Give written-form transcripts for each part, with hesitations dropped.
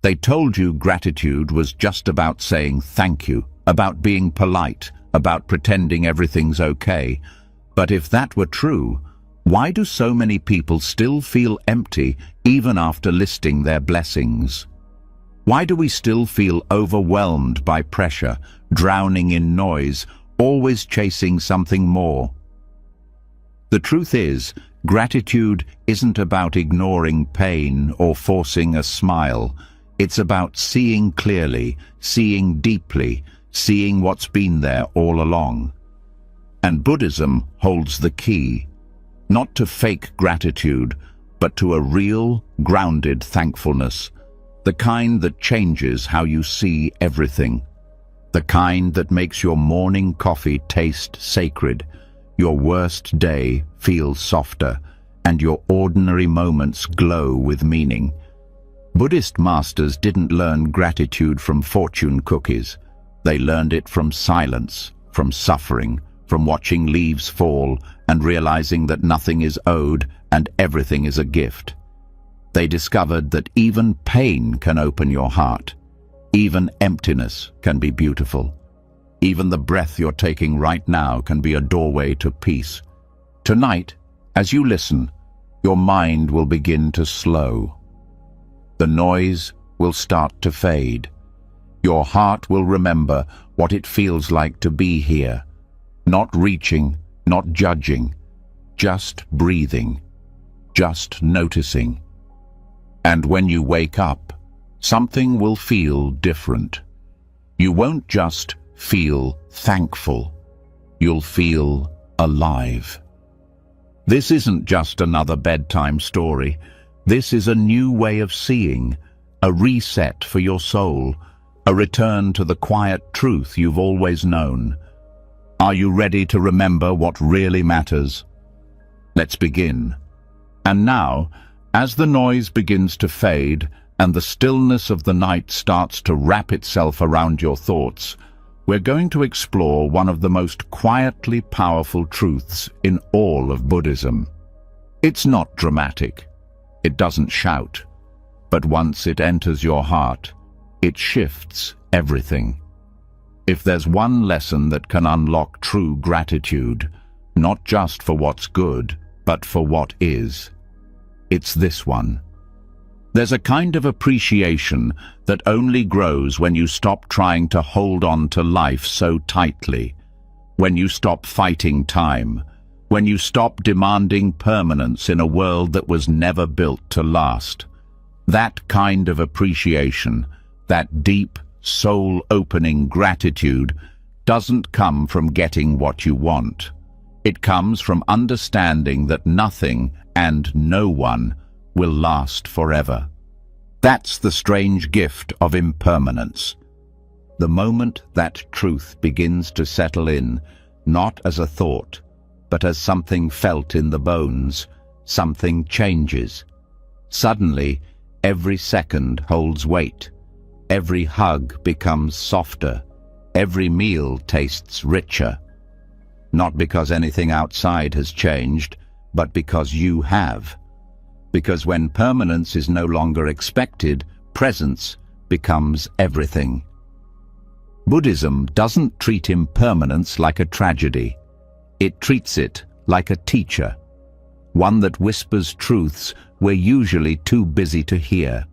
They told you gratitude was just about saying thank you, about being polite, about pretending everything's okay. But if that were true, why do so many people still feel empty even after listing their blessings? Why do we still feel overwhelmed by pressure, drowning in noise, always chasing something more? The truth is, gratitude isn't about ignoring pain or forcing a smile. It's about seeing clearly, seeing deeply, seeing what's been there all along. And Buddhism holds the key, not to fake gratitude, but to a real, grounded thankfulness, the kind that changes how you see everything, the kind that makes your morning coffee taste sacred, your worst day feel softer, and your ordinary moments glow with meaning. Buddhist masters didn't learn gratitude from fortune cookies. They learned it from silence, from suffering, from watching leaves fall and realizing that nothing is owed and everything is a gift. They discovered that even pain can open your heart. Even emptiness can be beautiful. Even the breath you're taking right now can be a doorway to peace. Tonight, as you listen, your mind will begin to slow. The noise will start to fade. Your heart will remember what it feels like to be here, not reaching, not judging, just breathing, just noticing. And when you wake up, something will feel different. You won't just feel thankful. You'll feel alive. This isn't just another bedtime story. This is a new way of seeing, a reset for your soul, a return to the quiet truth you've always known. Are you ready to remember what really matters? Let's begin. And now, as the noise begins to fade and the stillness of the night starts to wrap itself around your thoughts, we're going to explore one of the most quietly powerful truths in all of Buddhism. It's not dramatic. It doesn't shout. But once it enters your heart, it shifts everything. If there's one lesson that can unlock true gratitude, not just for what's good, but for what is, it's this one. There's a kind of appreciation that only grows when you stop trying to hold on to life so tightly, when you stop fighting time, when you stop demanding permanence in a world that was never built to last. That kind of appreciation, that deep, soul-opening gratitude, doesn't come from getting what you want. It comes from understanding that nothing and no one will last forever. That's the strange gift of impermanence. The moment that truth begins to settle in, not as a thought, but as something felt in the bones, something changes. Suddenly, every second holds weight. Every hug becomes softer. Every meal tastes richer. Not because anything outside has changed, but because you have. Because when permanence is no longer expected, presence becomes everything. Buddhism doesn't treat impermanence like a tragedy. It treats it like a teacher, one that whispers truths we're usually too busy to hear.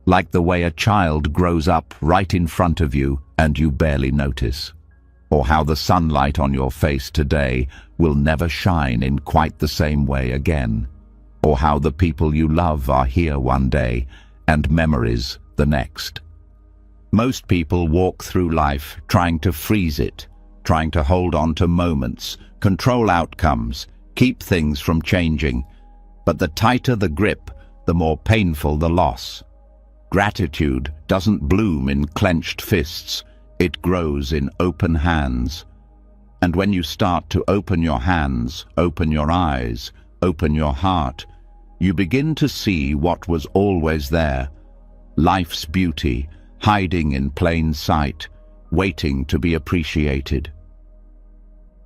Like the way a child grows up right in front of you and you barely notice. Or how the sunlight on your face today will never shine in quite the same way again. Or how the people you love are here one day and memories the next. Most people walk through life trying to freeze it, trying to hold on to moments, control outcomes, keep things from changing. But the tighter the grip, the more painful the loss. Gratitude doesn't bloom in clenched fists. It grows in open hands. And when you start to open your hands, open your eyes, open your heart, you begin to see what was always there. Life's beauty, hiding in plain sight, waiting to be appreciated.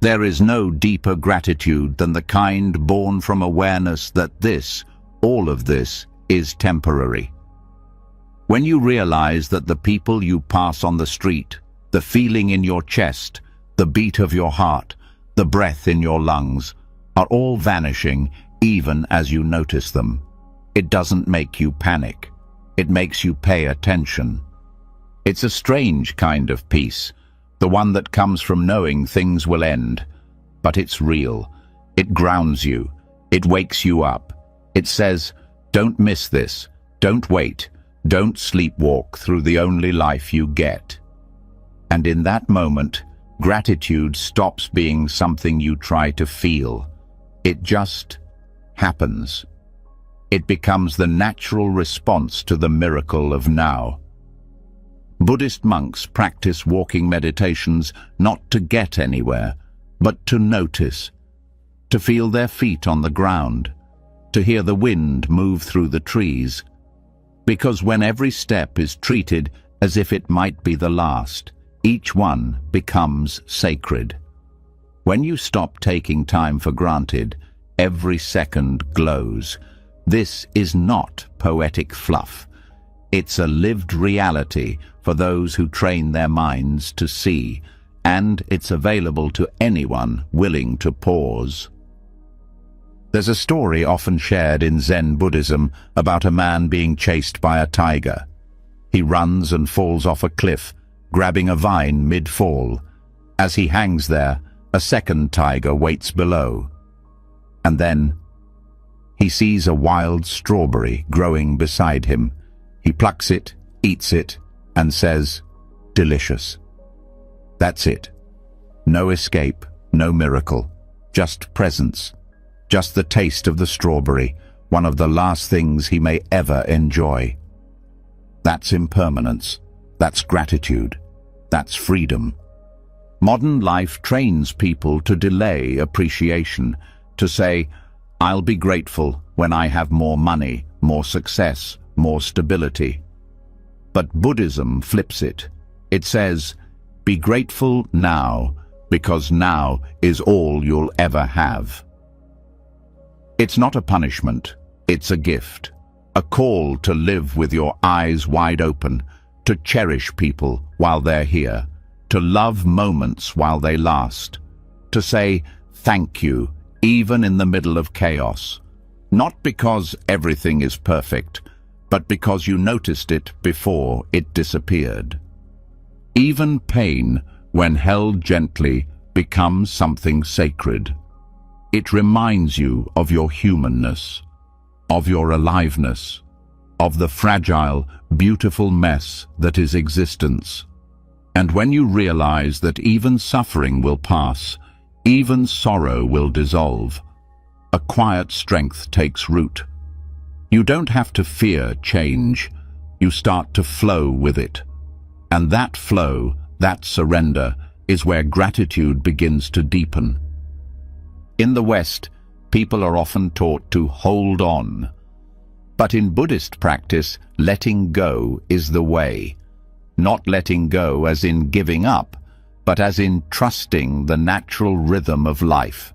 There is no deeper gratitude than the kind born from awareness that this, all of this, is temporary. When you realize that the people you pass on the street, the feeling in your chest, the beat of your heart, the breath in your lungs, are all vanishing even as you notice them, it doesn't make you panic. It makes you pay attention. It's a strange kind of peace, the one that comes from knowing things will end. But it's real. It grounds you. It wakes you up. It says, don't miss this. Don't wait. Don't sleepwalk through the only life you get. And in that moment, gratitude stops being something you try to feel. It just happens. It becomes the natural response to the miracle of now. Buddhist monks practice walking meditations not to get anywhere, but to notice, to feel their feet on the ground, to hear the wind move through the trees. Because when every step is treated as if it might be the last, each one becomes sacred. When you stop taking time for granted, every second glows. This is not poetic fluff. It's a lived reality for those who train their minds to see, and it's available to anyone willing to pause. There's a story often shared in Zen Buddhism about a man being chased by a tiger. He runs and falls off a cliff, grabbing a vine mid-fall. As he hangs there, a second tiger waits below. And then he sees a wild strawberry growing beside him. He plucks it, eats it, and says, "Delicious." That's it. No escape, no miracle, just presence, just the taste of the strawberry, one of the last things he may ever enjoy. That's impermanence. That's gratitude. That's freedom. Modern life trains people to delay appreciation, to say, "I'll be grateful when I have more money, more success, more stability." But Buddhism flips it. It says, be grateful now, because now is all you'll ever have. It's not a punishment, it's a gift, a call to live with your eyes wide open, to cherish people while they're here, to love moments while they last, to say thank you even in the middle of chaos, not because everything is perfect, but because you noticed it before it disappeared. Even pain, when held gently, becomes something sacred. It reminds you of your humanness, of your aliveness, of the fragile, beautiful mess that is existence. And when you realize that even suffering will pass, even sorrow will dissolve, a quiet strength takes root. You don't have to fear change. You start to flow with it. And that flow, that surrender, is where gratitude begins to deepen. In the West, people are often taught to hold on. But in Buddhist practice, letting go is the way. Not letting go as in giving up, but as in trusting the natural rhythm of life.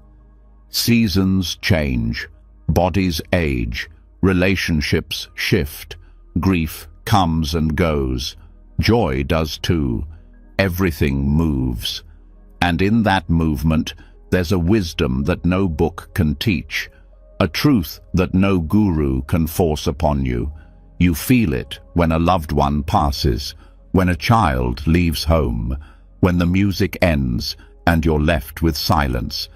Seasons change, bodies age, relationships shift, grief comes and goes, joy does too, everything moves. And in that movement, there's a wisdom that no book can teach, a truth that no guru can force upon you. You feel it when a loved one passes, when a child leaves home, when the music ends and you're left with silence.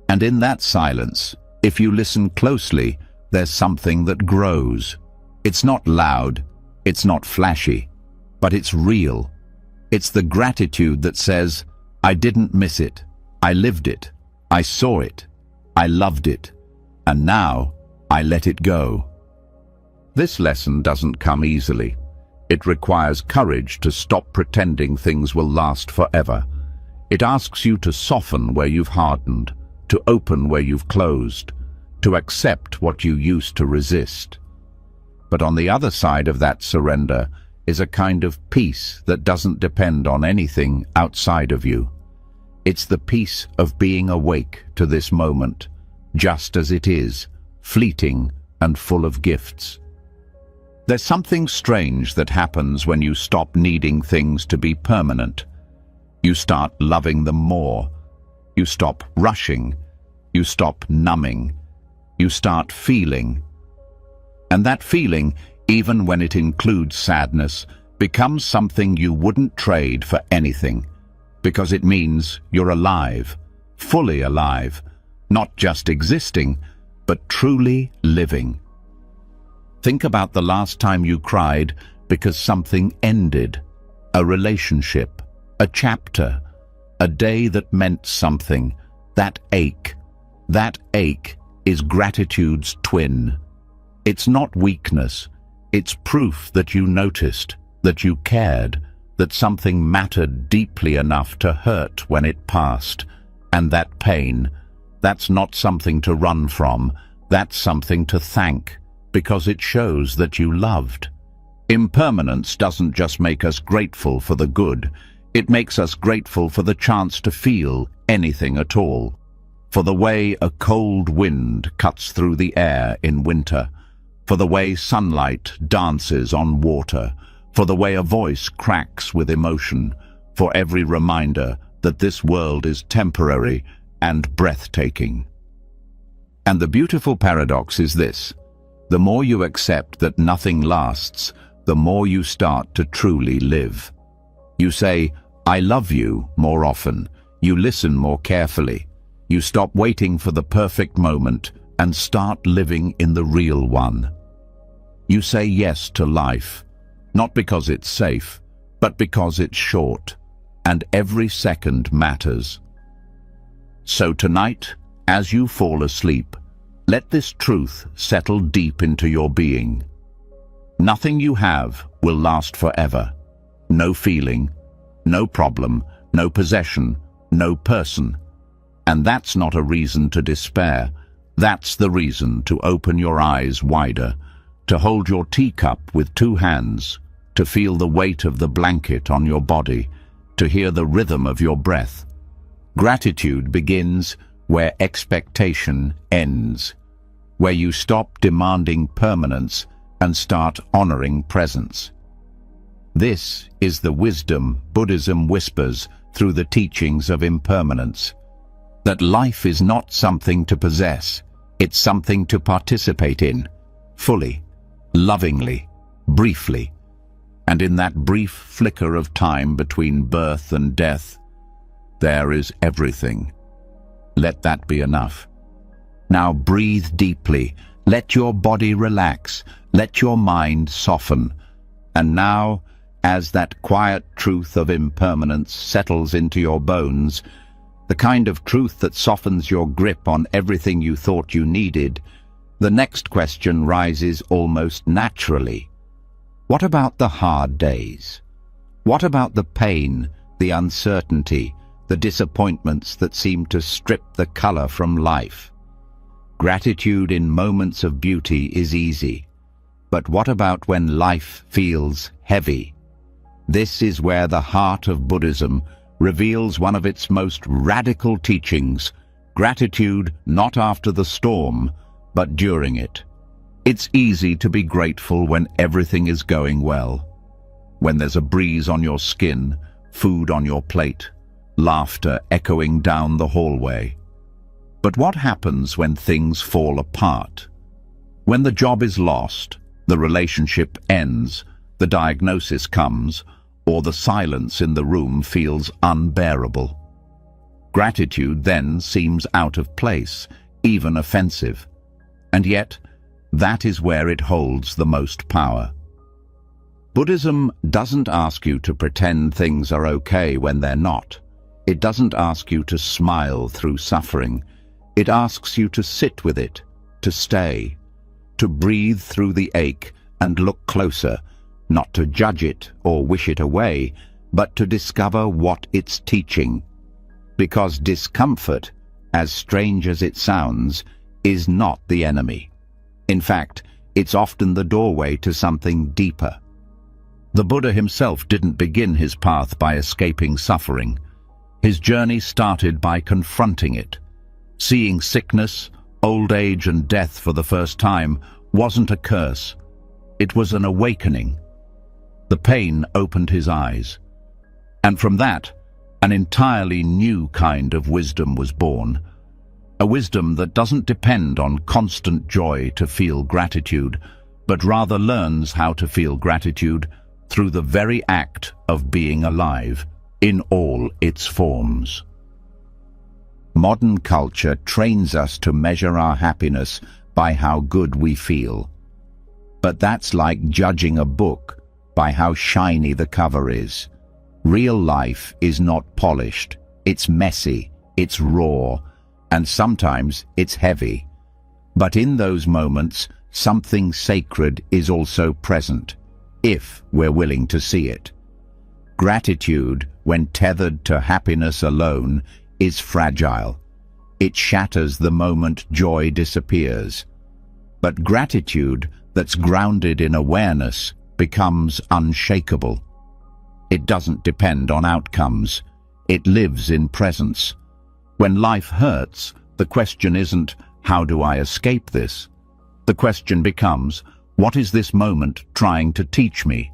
And in that silence, if you listen closely, there's something that grows. It's not loud, it's not flashy, but it's real. It's the gratitude that says, I didn't miss it, I lived it, I saw it, I loved it, and now I let it go. This lesson doesn't come easily. It requires courage to stop pretending things will last forever. It asks you to soften where you've hardened, to open where you've closed, to accept what you used to resist. But on the other side of that surrender is a kind of peace that doesn't depend on anything outside of you. It's the peace of being awake to this moment, just as it is, fleeting and full of gifts. There's something strange that happens when you stop needing things to be permanent. You start loving them more. You stop rushing. You stop numbing. You start feeling. And that feeling, even when it includes sadness, becomes something you wouldn't trade for anything, because it means you're alive, fully alive, not just existing, but truly living. Think about the last time you cried because something ended, a relationship, a chapter, a day that meant something. That ache is gratitude's twin. It's not weakness, it's proof that you noticed, that you cared, that something mattered deeply enough to hurt when it passed. And that pain, that's not something to run from, that's something to thank, because it shows that you loved. Impermanence doesn't just make us grateful for the good, it makes us grateful for the chance to feel anything at all. For the way a cold wind cuts through the air in winter, for the way sunlight dances on water, for the way a voice cracks with emotion, for every reminder that this world is temporary and breathtaking. And the beautiful paradox is this: the more you accept that nothing lasts, the more you start to truly live. You say, "I love you," more often. You listen more carefully. You stop waiting for the perfect moment and start living in the real one. You say yes to life, not because it's safe, but because it's short, and every second matters. So tonight, as you fall asleep, let this truth settle deep into your being. Nothing you have will last forever. No feeling, no problem, no possession, no person. And that's not a reason to despair. That's the reason to open your eyes wider, to hold your teacup with two hands, to feel the weight of the blanket on your body, to hear the rhythm of your breath. Gratitude begins where expectation ends, where you stop demanding permanence and start honoring presence. This is the wisdom Buddhism whispers through the teachings of impermanence, that life is not something to possess, it's something to participate in, fully, lovingly, briefly. And in that brief flicker of time between birth and death, there is everything. Let that be enough. Now breathe deeply, let your body relax, let your mind soften. And now, as that quiet truth of impermanence settles into your bones, the kind of truth that softens your grip on everything you thought you needed, the next question rises almost naturally. What about the hard days? What about the pain, the uncertainty, the disappointments that seem to strip the color from life? Gratitude in moments of beauty is easy. But what about when life feels heavy? This is where the heart of Buddhism reveals one of its most radical teachings: gratitude not after the storm, but during it. It's easy to be grateful when everything is going well, when there's a breeze on your skin, food on your plate, laughter echoing down the hallway. But what happens when things fall apart? When the job is lost, the relationship ends, the diagnosis comes, or the silence in the room feels unbearable. Gratitude then seems out of place, even offensive. And yet, that is where it holds the most power. Buddhism doesn't ask you to pretend things are okay when they're not. It doesn't ask you to smile through suffering. It asks you to sit with it, to stay, to breathe through the ache and look closer, not to judge it or wish it away, but to discover what it's teaching. Because discomfort, as strange as it sounds, is not the enemy. In fact, it's often the doorway to something deeper. The Buddha himself didn't begin his path by escaping suffering. His journey started by confronting it. Seeing sickness, old age and death for the first time wasn't a curse. It was an awakening. The pain opened his eyes. And from that, an entirely new kind of wisdom was born. A wisdom that doesn't depend on constant joy to feel gratitude, but rather learns how to feel gratitude through the very act of being alive, in all its forms. Modern culture trains us to measure our happiness by how good we feel. But that's like judging a book by how shiny the cover is. Real life is not polished. It's messy, it's raw, and sometimes it's heavy. But in those moments, something sacred is also present, if we're willing to see it. Gratitude, when tethered to happiness alone, is fragile. It shatters the moment joy disappears. But gratitude that's grounded in awareness becomes unshakable. It doesn't depend on outcomes. It lives in presence. When life hurts, the question isn't, how do I escape this? The question becomes, what is this moment trying to teach me?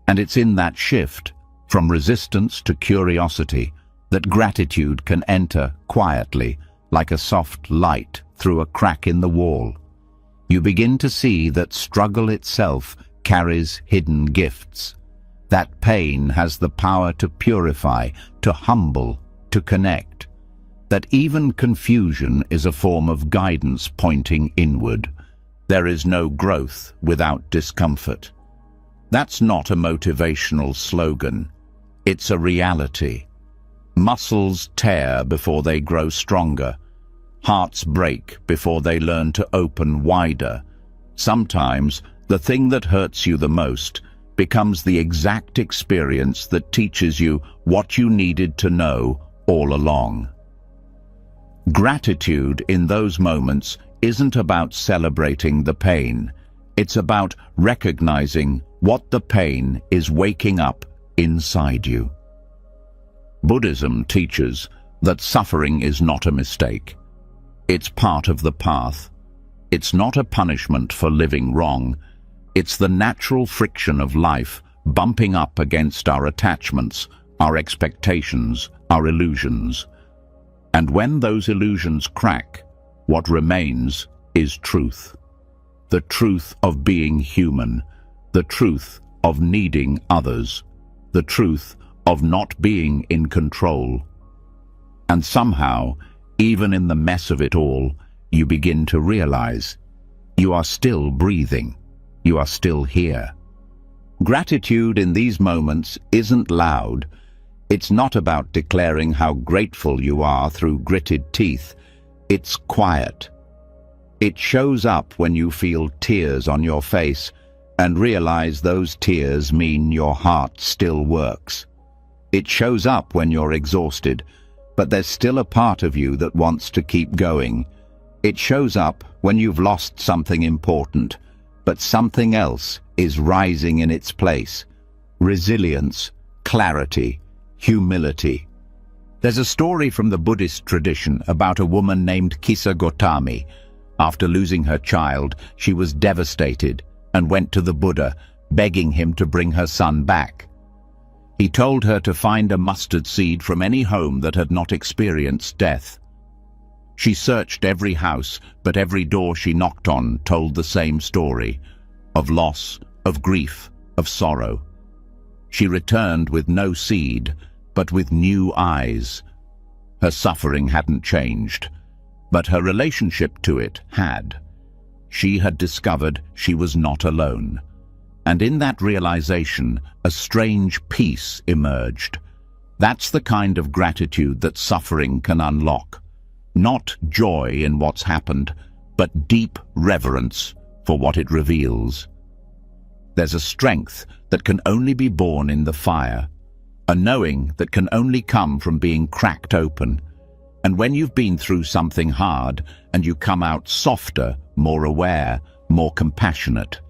And it's in that shift, from resistance to curiosity, that gratitude can enter quietly, like a soft light through a crack in the wall. You begin to see that struggle itself carries hidden gifts. That pain has the power to purify, to humble, to connect. That even confusion is a form of guidance pointing inward. There is no growth without discomfort. That's not a motivational slogan. It's a reality. Muscles tear before they grow stronger. Hearts break before they learn to open wider. Sometimes, the thing that hurts you the most becomes the exact experience that teaches you what you needed to know all along. Gratitude in those moments isn't about celebrating the pain. It's about recognizing what the pain is waking up inside you. Buddhism teaches that suffering is not a mistake. It's part of the path. It's not a punishment for living wrong. It's the natural friction of life bumping up against our attachments, our expectations, our illusions. And when those illusions crack, what remains is truth. The truth of being human, the truth of needing others, the truth of not being in control. And somehow, even in the mess of it all, you begin to realize you are still breathing. You are still here. Gratitude in these moments isn't loud. It's not about declaring how grateful you are through gritted teeth. It's quiet. It shows up when you feel tears on your face and realize those tears mean your heart still works. It shows up when you're exhausted, but there's still a part of you that wants to keep going. It shows up when you've lost something important, but something else is rising in its place. Resilience, clarity, humility. There's a story from the Buddhist tradition about a woman named Kisa Gotami. After losing her child, she was devastated and went to the Buddha, begging him to bring her son back. He told her to find a mustard seed from any home that had not experienced death. She searched every house, but every door she knocked on told the same story, of loss, of grief, of sorrow. She returned with no seed, but with new eyes. Her suffering hadn't changed, but her relationship to it had. She had discovered she was not alone. And in that realization, a strange peace emerged. That's the kind of gratitude that suffering can unlock. Not joy in what's happened, but deep reverence for what it reveals. There's a strength that can only be born in the fire, a knowing that can only come from being cracked open. And when you've been through something hard and you come out softer, more aware, more compassionate,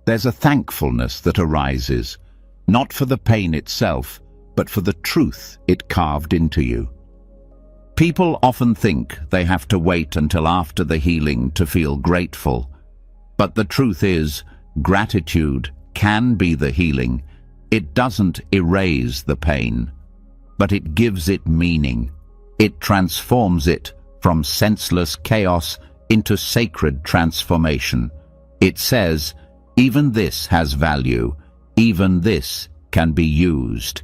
there's a thankfulness that arises, not for the pain itself, but for the truth it carved into you. People often think they have to wait until after the healing to feel grateful. But the truth is, gratitude can be the healing. It doesn't erase the pain, but it gives it meaning. It transforms it from senseless chaos into sacred transformation. It says, even this has value, even this can be used.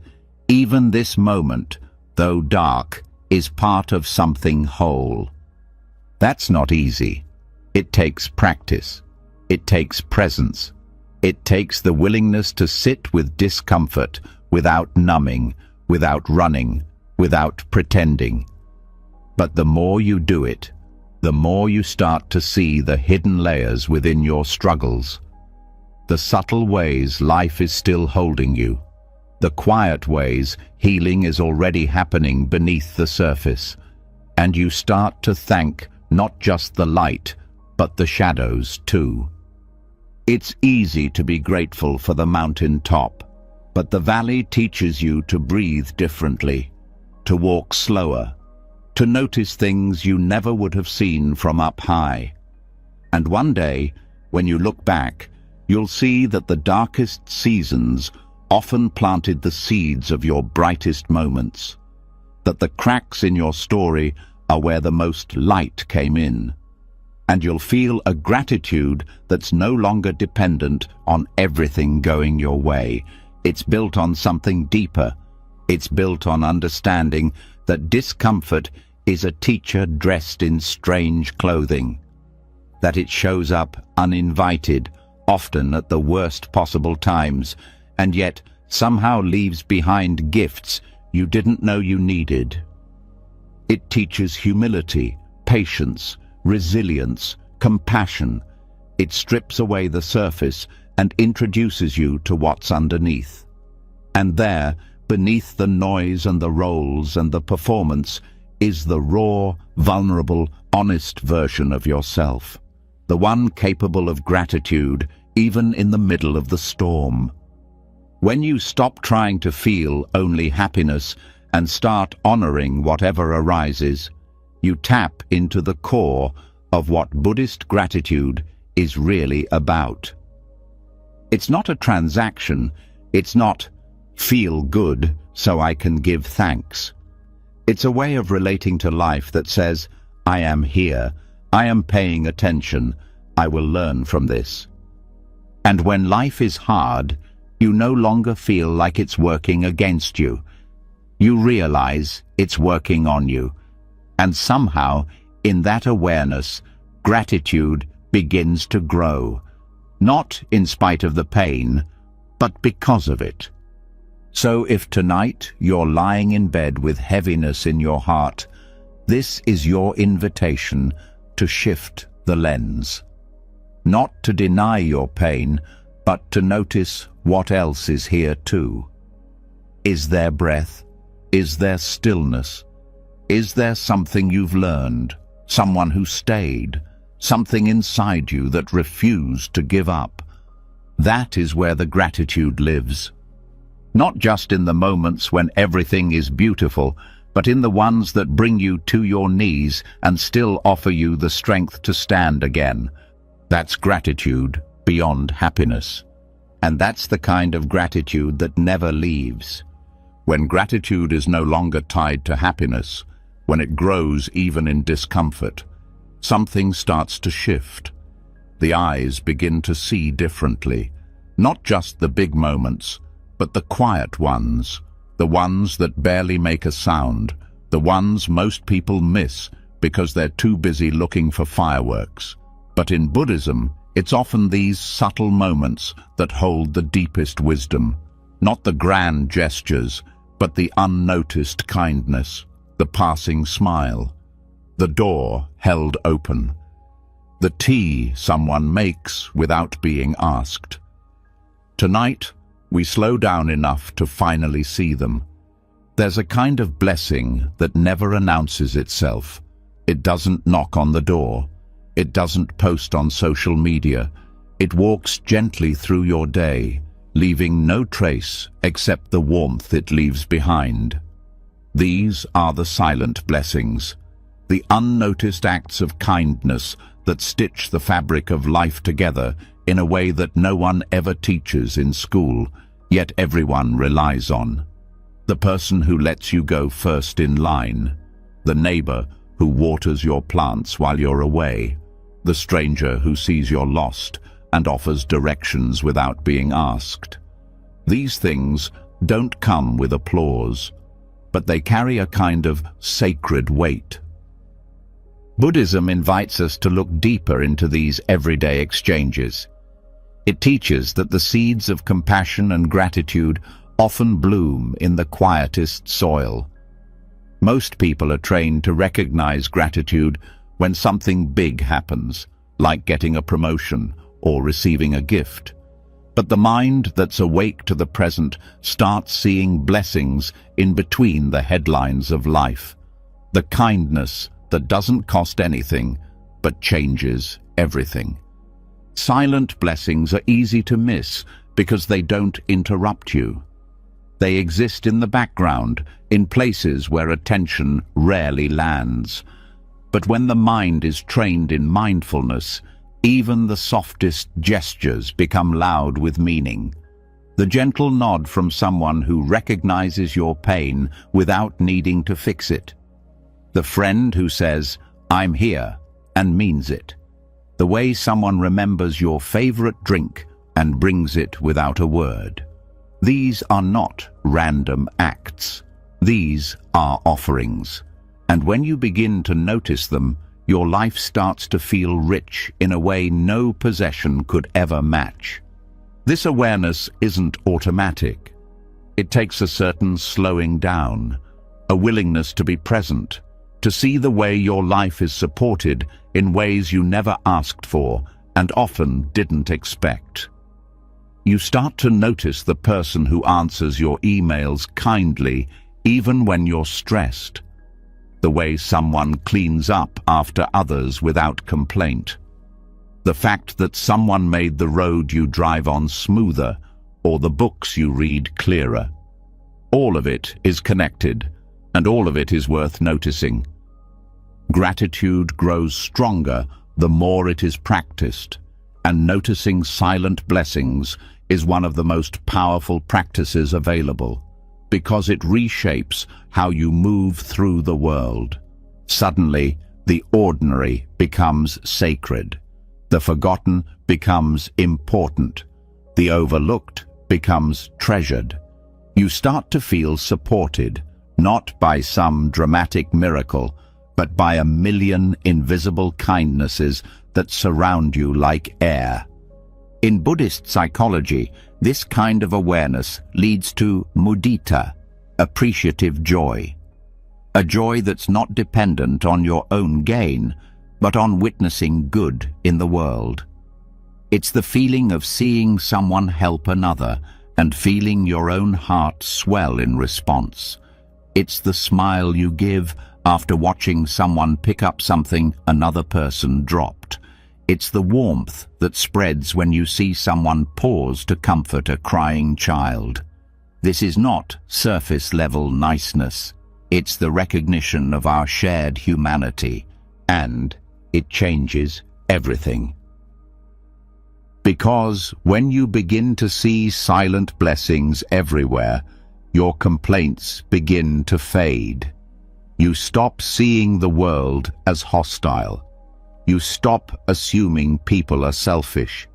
Even this moment, though dark, is part of something whole. That's not easy. It takes practice. It takes presence. It takes the willingness to sit with discomfort without numbing, without running, without pretending. But the more you do it, the more you start to see the hidden layers within your struggles. The subtle ways life is still holding you. The quiet ways healing is already happening beneath the surface. And you start to thank not just the light, but the shadows too. It's easy to be grateful for the mountain top, but the valley teaches you to breathe differently, to walk slower, to notice things you never would have seen from up high. And one day, when you look back, you'll see that the darkest seasons often planted the seeds of your brightest moments, that the cracks in your story are where the most light came in. And you'll feel a gratitude that's no longer dependent on everything going your way. It's built on something deeper. It's built on understanding that discomfort is a teacher dressed in strange clothing, that it shows up uninvited, often at the worst possible times, and yet somehow leaves behind gifts you didn't know you needed. It teaches humility, patience, resilience, compassion. It strips away the surface and introduces you to what's underneath. And there, beneath the noise and the roles and the performance, is the raw, vulnerable, honest version of yourself, the one capable of gratitude even in the middle of the storm. When you stop trying to feel only happiness and start honoring whatever arises, you tap into the core of what Buddhist gratitude is really about. It's not a transaction. It's not feel good so I can give thanks. It's a way of relating to life that says, I am here, I am paying attention, I will learn from this. And when life is hard, you no longer feel like it's working against you. You realize it's working on you. And somehow, in that awareness, gratitude begins to grow, not in spite of the pain, but because of it. So if tonight you're lying in bed with heaviness in your heart, this is your invitation to shift the lens. Not to deny your pain, but to notice what else is here too. Is there breath? Is there stillness? Is there something you've learned, someone who stayed, something inside you that refused to give up? That is where the gratitude lives. Not just in the moments when everything is beautiful, but in the ones that bring you to your knees and still offer you the strength to stand again. That's gratitude beyond happiness. And that's the kind of gratitude that never leaves. When gratitude is no longer tied to happiness, when it grows even in discomfort, something starts to shift. The eyes begin to see differently, not just the big moments, but the quiet ones, the ones that barely make a sound, the ones most people miss because they're too busy looking for fireworks. But in Buddhism, it's often these subtle moments that hold the deepest wisdom, not the grand gestures, but the unnoticed kindness, the passing smile, the door held open, the tea someone makes without being asked. Tonight, we slow down enough to finally see them. There's a kind of blessing that never announces itself. It doesn't knock on the door. It doesn't post on social media. It walks gently through your day, leaving no trace except the warmth it leaves behind. These are the silent blessings. the unnoticed acts of kindness that stitch the fabric of life together in a way that no one ever teaches in school, yet everyone relies on. The person who lets you go first in line, the neighbor who waters your plants while you're away, the stranger who sees you're lost and offers directions without being asked. These things don't come with applause, but they carry a kind of sacred weight. Buddhism invites us to look deeper into these everyday exchanges. It teaches that the seeds of compassion and gratitude often bloom in the quietest soil. Most people are trained to recognize gratitude when something big happens, like getting a promotion or receiving a gift. But the mind that's awake to the present starts seeing blessings in between the headlines of life. The kindness that doesn't cost anything, but changes everything. Silent blessings are easy to miss because they don't interrupt you. They exist in the background, in places where attention rarely lands. But when the mind is trained in mindfulness, even the softest gestures become loud with meaning. The gentle nod from someone who recognizes your pain without needing to fix it. The friend who says, "I'm here," and means it. The way someone remembers your favorite drink and brings it without a word. These are not random acts. These are offerings. And when you begin to notice them, your life starts to feel rich in a way no possession could ever match. This awareness isn't automatic. It takes a certain slowing down, a willingness to be present, to see the way your life is supported in ways you never asked for and often didn't expect. You start to notice the person who answers your emails kindly even when you're stressed. The way someone cleans up after others without complaint. The fact that someone made the road you drive on smoother or the books you read clearer. All of it is connected, and all of it is worth noticing. Gratitude grows stronger the more it is practiced, and noticing silent blessings is one of the most powerful practices available, because it reshapes how you move through the world. Suddenly, the ordinary becomes sacred. The forgotten becomes important. The overlooked becomes treasured. You start to feel supported, not by some dramatic miracle, but by a million invisible kindnesses that surround you like air. In Buddhist psychology, this kind of awareness leads to mudita, appreciative joy. A joy that's not dependent on your own gain, but on witnessing good in the world. It's the feeling of seeing someone help another and feeling your own heart swell in response. It's the smile you give after watching someone pick up something another person dropped. It's the warmth that spreads when you see someone pause to comfort a crying child. This is not surface-level niceness. It's the recognition of our shared humanity, and it changes everything. Because when you begin to see silent blessings everywhere, your complaints begin to fade. You stop seeing the world as hostile. You stop assuming people are selfish.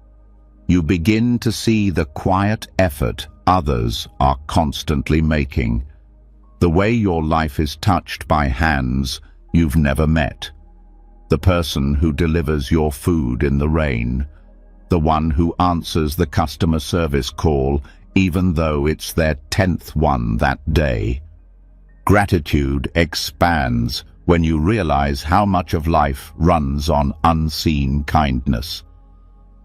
You begin to see the quiet effort others are constantly making. The way your life is touched by hands you've never met. The person who delivers your food in the rain. The one who answers the customer service call even though it's their 10th one that day. Gratitude expands when you realize how much of life runs on unseen kindness.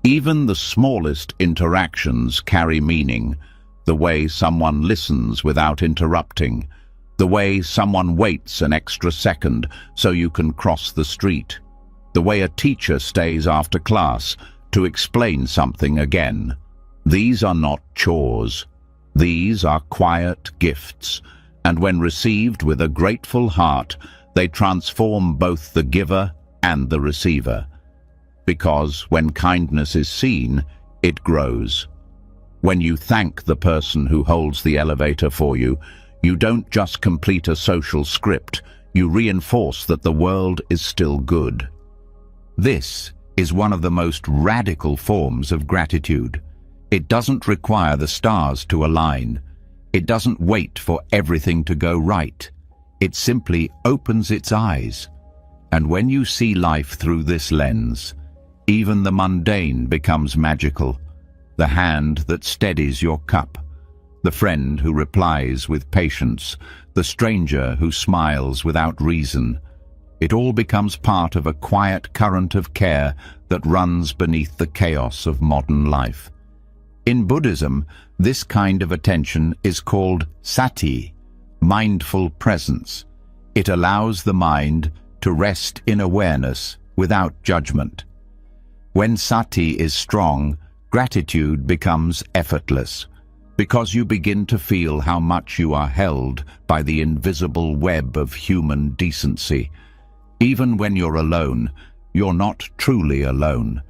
Even the smallest interactions carry meaning. The way someone listens without interrupting. The way someone waits an extra second so you can cross the street. The way a teacher stays after class to explain something again. These are not chores. These are quiet gifts, and when received with a grateful heart, They transform both the giver and the receiver. Because when kindness is seen, it grows. When you thank the person who holds the elevator for you, you don't just complete a social script, you reinforce that the world is still good. This is one of the most radical forms of gratitude. It doesn't require the stars to align. It doesn't wait for everything to go right. It simply opens its eyes. And when you see life through this lens, even the mundane becomes magical. The hand that steadies your cup, the friend who replies with patience, the stranger who smiles without reason. It all becomes part of a quiet current of care that runs beneath the chaos of modern life. In Buddhism, this kind of attention is called sati, mindful presence. It allows the mind to rest in awareness without judgment. When sati is strong, gratitude becomes effortless, because you begin to feel how much you are held by the invisible web of human decency. Even when you're alone, you're not truly alone.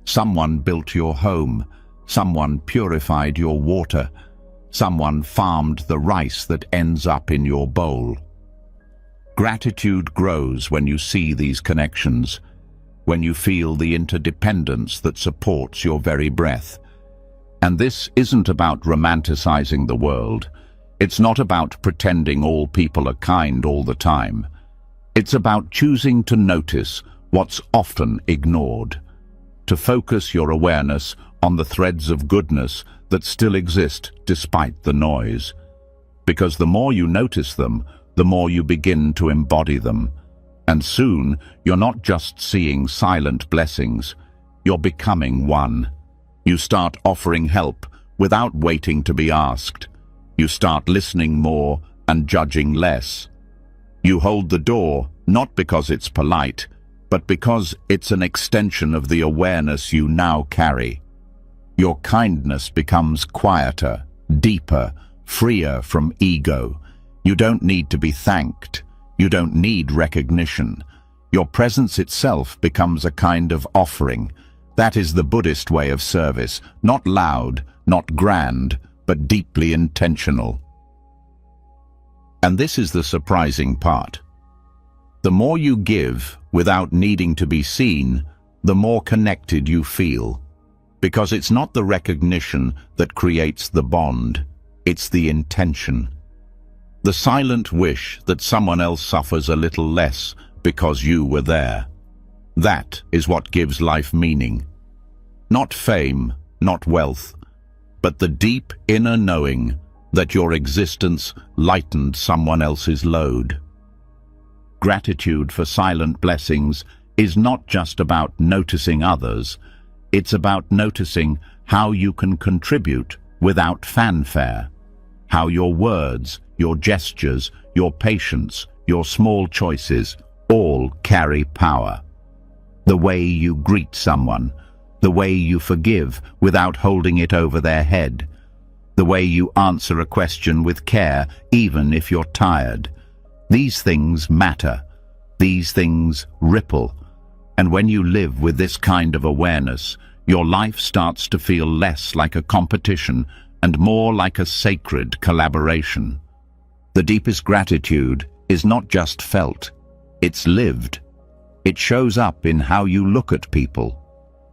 Someone built your home, someone purified your water, someone farmed the rice that ends up in your bowl. Gratitude grows when you see these connections, when you feel the interdependence that supports your very breath. And this isn't about romanticizing the world. It's not about pretending all people are kind all the time. It's about choosing to notice what's often ignored, to focus your awareness on the threads of goodness that still exist despite the noise. Because the more you notice them, the more you begin to embody them. And soon, you're not just seeing silent blessings, you're becoming one. You start offering help without waiting to be asked. You start listening more and judging less. You hold the door, not because it's polite, but because it's an extension of the awareness you now carry. Your kindness becomes quieter, deeper, freer from ego. You don't need to be thanked. You don't need recognition. Your presence itself becomes a kind of offering. That is the Buddhist way of service, not loud, not grand, but deeply intentional. And this is the surprising part. The more you give without needing to be seen, the more connected you feel. Because it's not the recognition that creates the bond, it's the intention. The silent wish that someone else suffers a little less because you were there. That is what gives life meaning. Not fame, not wealth, but the deep inner knowing that your existence lightened someone else's load. Gratitude for silent blessings is not just about noticing others, it's about noticing how you can contribute without fanfare, how your words, your gestures, your patience, your small choices all carry power. The way you greet someone, the way you forgive without holding it over their head, the way you answer a question with care even if you're tired. These things matter. These things ripple. And when you live with this kind of awareness, your life starts to feel less like a competition and more like a sacred collaboration. The deepest gratitude is not just felt, it's lived. It shows up in how you look at people,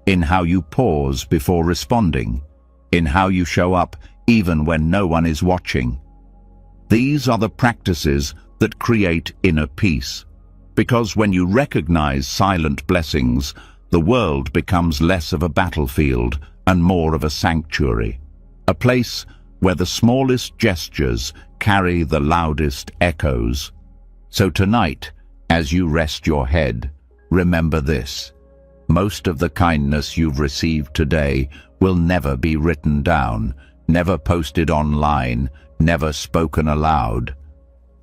in how you pause before responding, in how you show up even when no one is watching. These are the practices that create inner peace, because when you recognize silent blessings, the world becomes less of a battlefield and more of a sanctuary, a place where the smallest gestures carry the loudest echoes. So tonight, as you rest your head, remember this. Most of the kindness you've received today will never be written down, never posted online, never spoken aloud.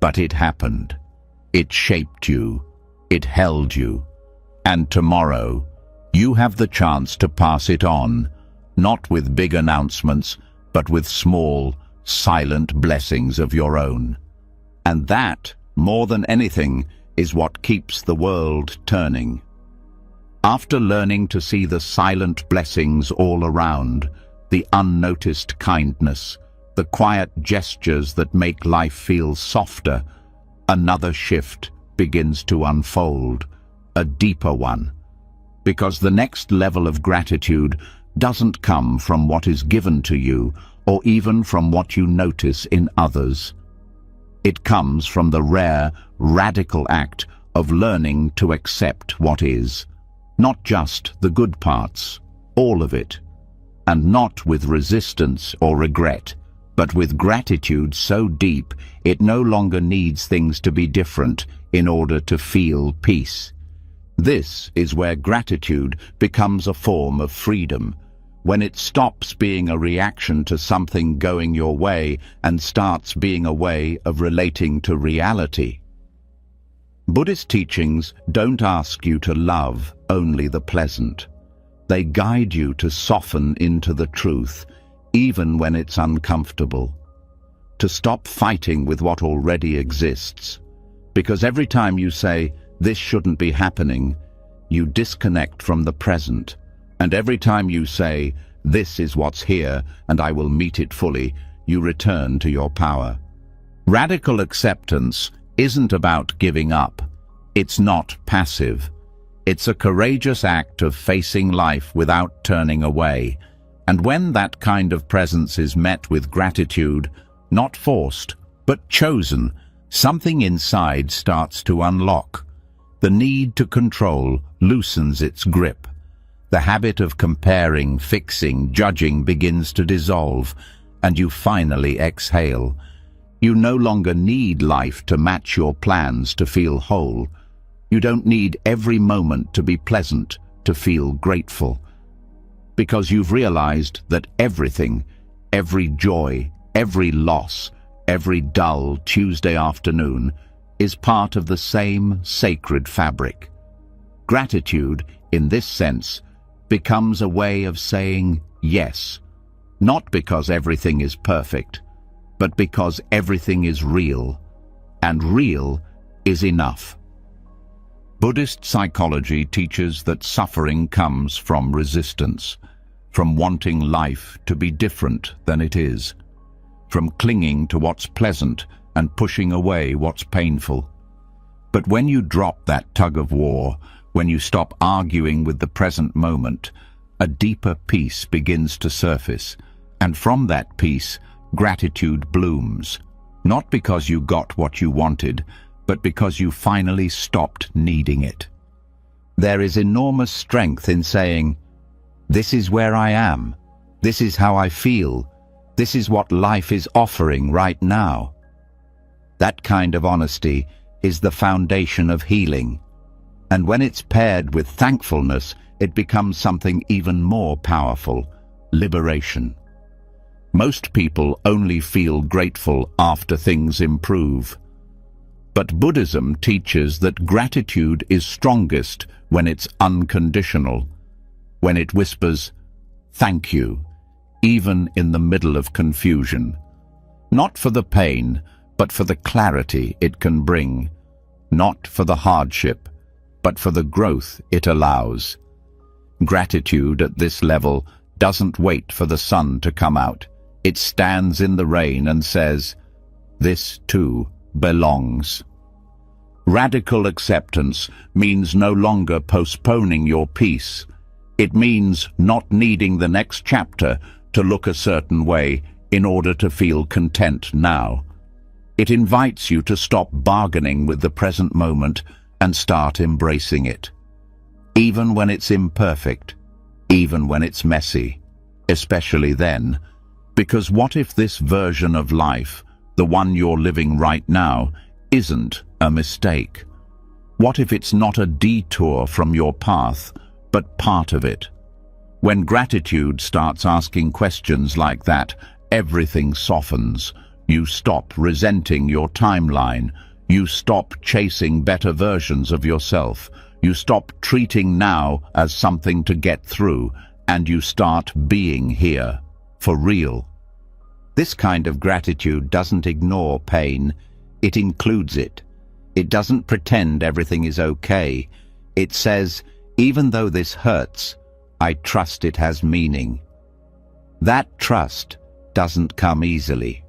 But it happened. It shaped you. It held you. And tomorrow, you have the chance to pass it on, not with big announcements, but with small, silent blessings of your own. And that, more than anything, is what keeps the world turning. After learning to see the silent blessings all around, the unnoticed kindness, the quiet gestures that make life feel softer, another shift begins to unfold, a deeper one. Because the next level of gratitude doesn't come from what is given to you or even from what you notice in others. It comes from the rare, radical act of learning to accept what is, not just the good parts, all of it, and not with resistance or regret, but with gratitude so deep it no longer needs things to be different in order to feel peace. This is where gratitude becomes a form of freedom, when it stops being a reaction to something going your way and starts being a way of relating to reality. Buddhist teachings don't ask you to love only the pleasant. They guide you to soften into the truth, even when it's uncomfortable. To stop fighting with what already exists. Because every time you say, "This shouldn't be happening," you disconnect from the present. And every time you say, "This is what's here, and I will meet it fully," you return to your power. Radical acceptance isn't about giving up. It's not passive. It's a courageous act of facing life without turning away. And when that kind of presence is met with gratitude, not forced, but chosen, something inside starts to unlock. The need to control loosens its grip. The habit of comparing, fixing, judging begins to dissolve, and you finally exhale. You no longer need life to match your plans to feel whole. You don't need every moment to be pleasant to feel grateful. Because you've realized that everything, every joy, every loss, every dull Tuesday afternoon is part of the same sacred fabric. Gratitude, in this sense, becomes a way of saying yes, not because everything is perfect, but because everything is real, and real is enough. Buddhist psychology teaches that suffering comes from resistance, from wanting life to be different than it is, from clinging to what's pleasant and pushing away what's painful. But when you drop that tug of war, when you stop arguing with the present moment, a deeper peace begins to surface, and from that peace, gratitude blooms, not because you got what you wanted, but because you finally stopped needing it. There is enormous strength in saying, "This is where I am, this is how I feel, this is what life is offering right now." That kind of honesty is the foundation of healing. And when it's paired with thankfulness, it becomes something even more powerful: liberation. Most people only feel grateful after things improve. But Buddhism teaches that gratitude is strongest when it's unconditional, when it whispers, "Thank you," even in the middle of confusion. Not for the pain, but for the clarity it can bring. Not for the hardship, but for the growth it allows. Gratitude at this level doesn't wait for the sun to come out. It stands in the rain and says, "This too belongs." Radical acceptance means no longer postponing your peace. It means not needing the next chapter to look a certain way in order to feel content now. It invites you to stop bargaining with the present moment and start embracing it. Even when it's imperfect, even when it's messy, especially then. Because what if this version of life, the one you're living right now, isn't a mistake? What if it's not a detour from your path, but part of it? When gratitude starts asking questions like that, everything softens. You stop resenting your timeline. You stop chasing better versions of yourself. You stop treating now as something to get through, and you start being here, for real. This kind of gratitude doesn't ignore pain, it includes it. It doesn't pretend everything is okay. It says, even though this hurts, I trust it has meaning. That trust doesn't come easily.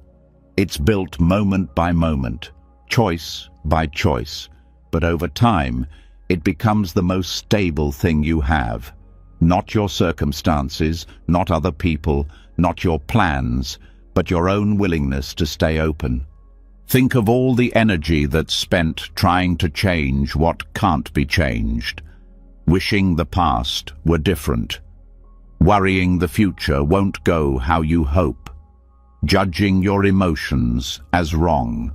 It's built moment by moment, choice by choice, but over time, it becomes the most stable thing you have. Not your circumstances, not other people, not your plans, but your own willingness to stay open. Think of all the energy that's spent trying to change what can't be changed, wishing the past were different, worrying the future won't go how you hope, judging your emotions as wrong,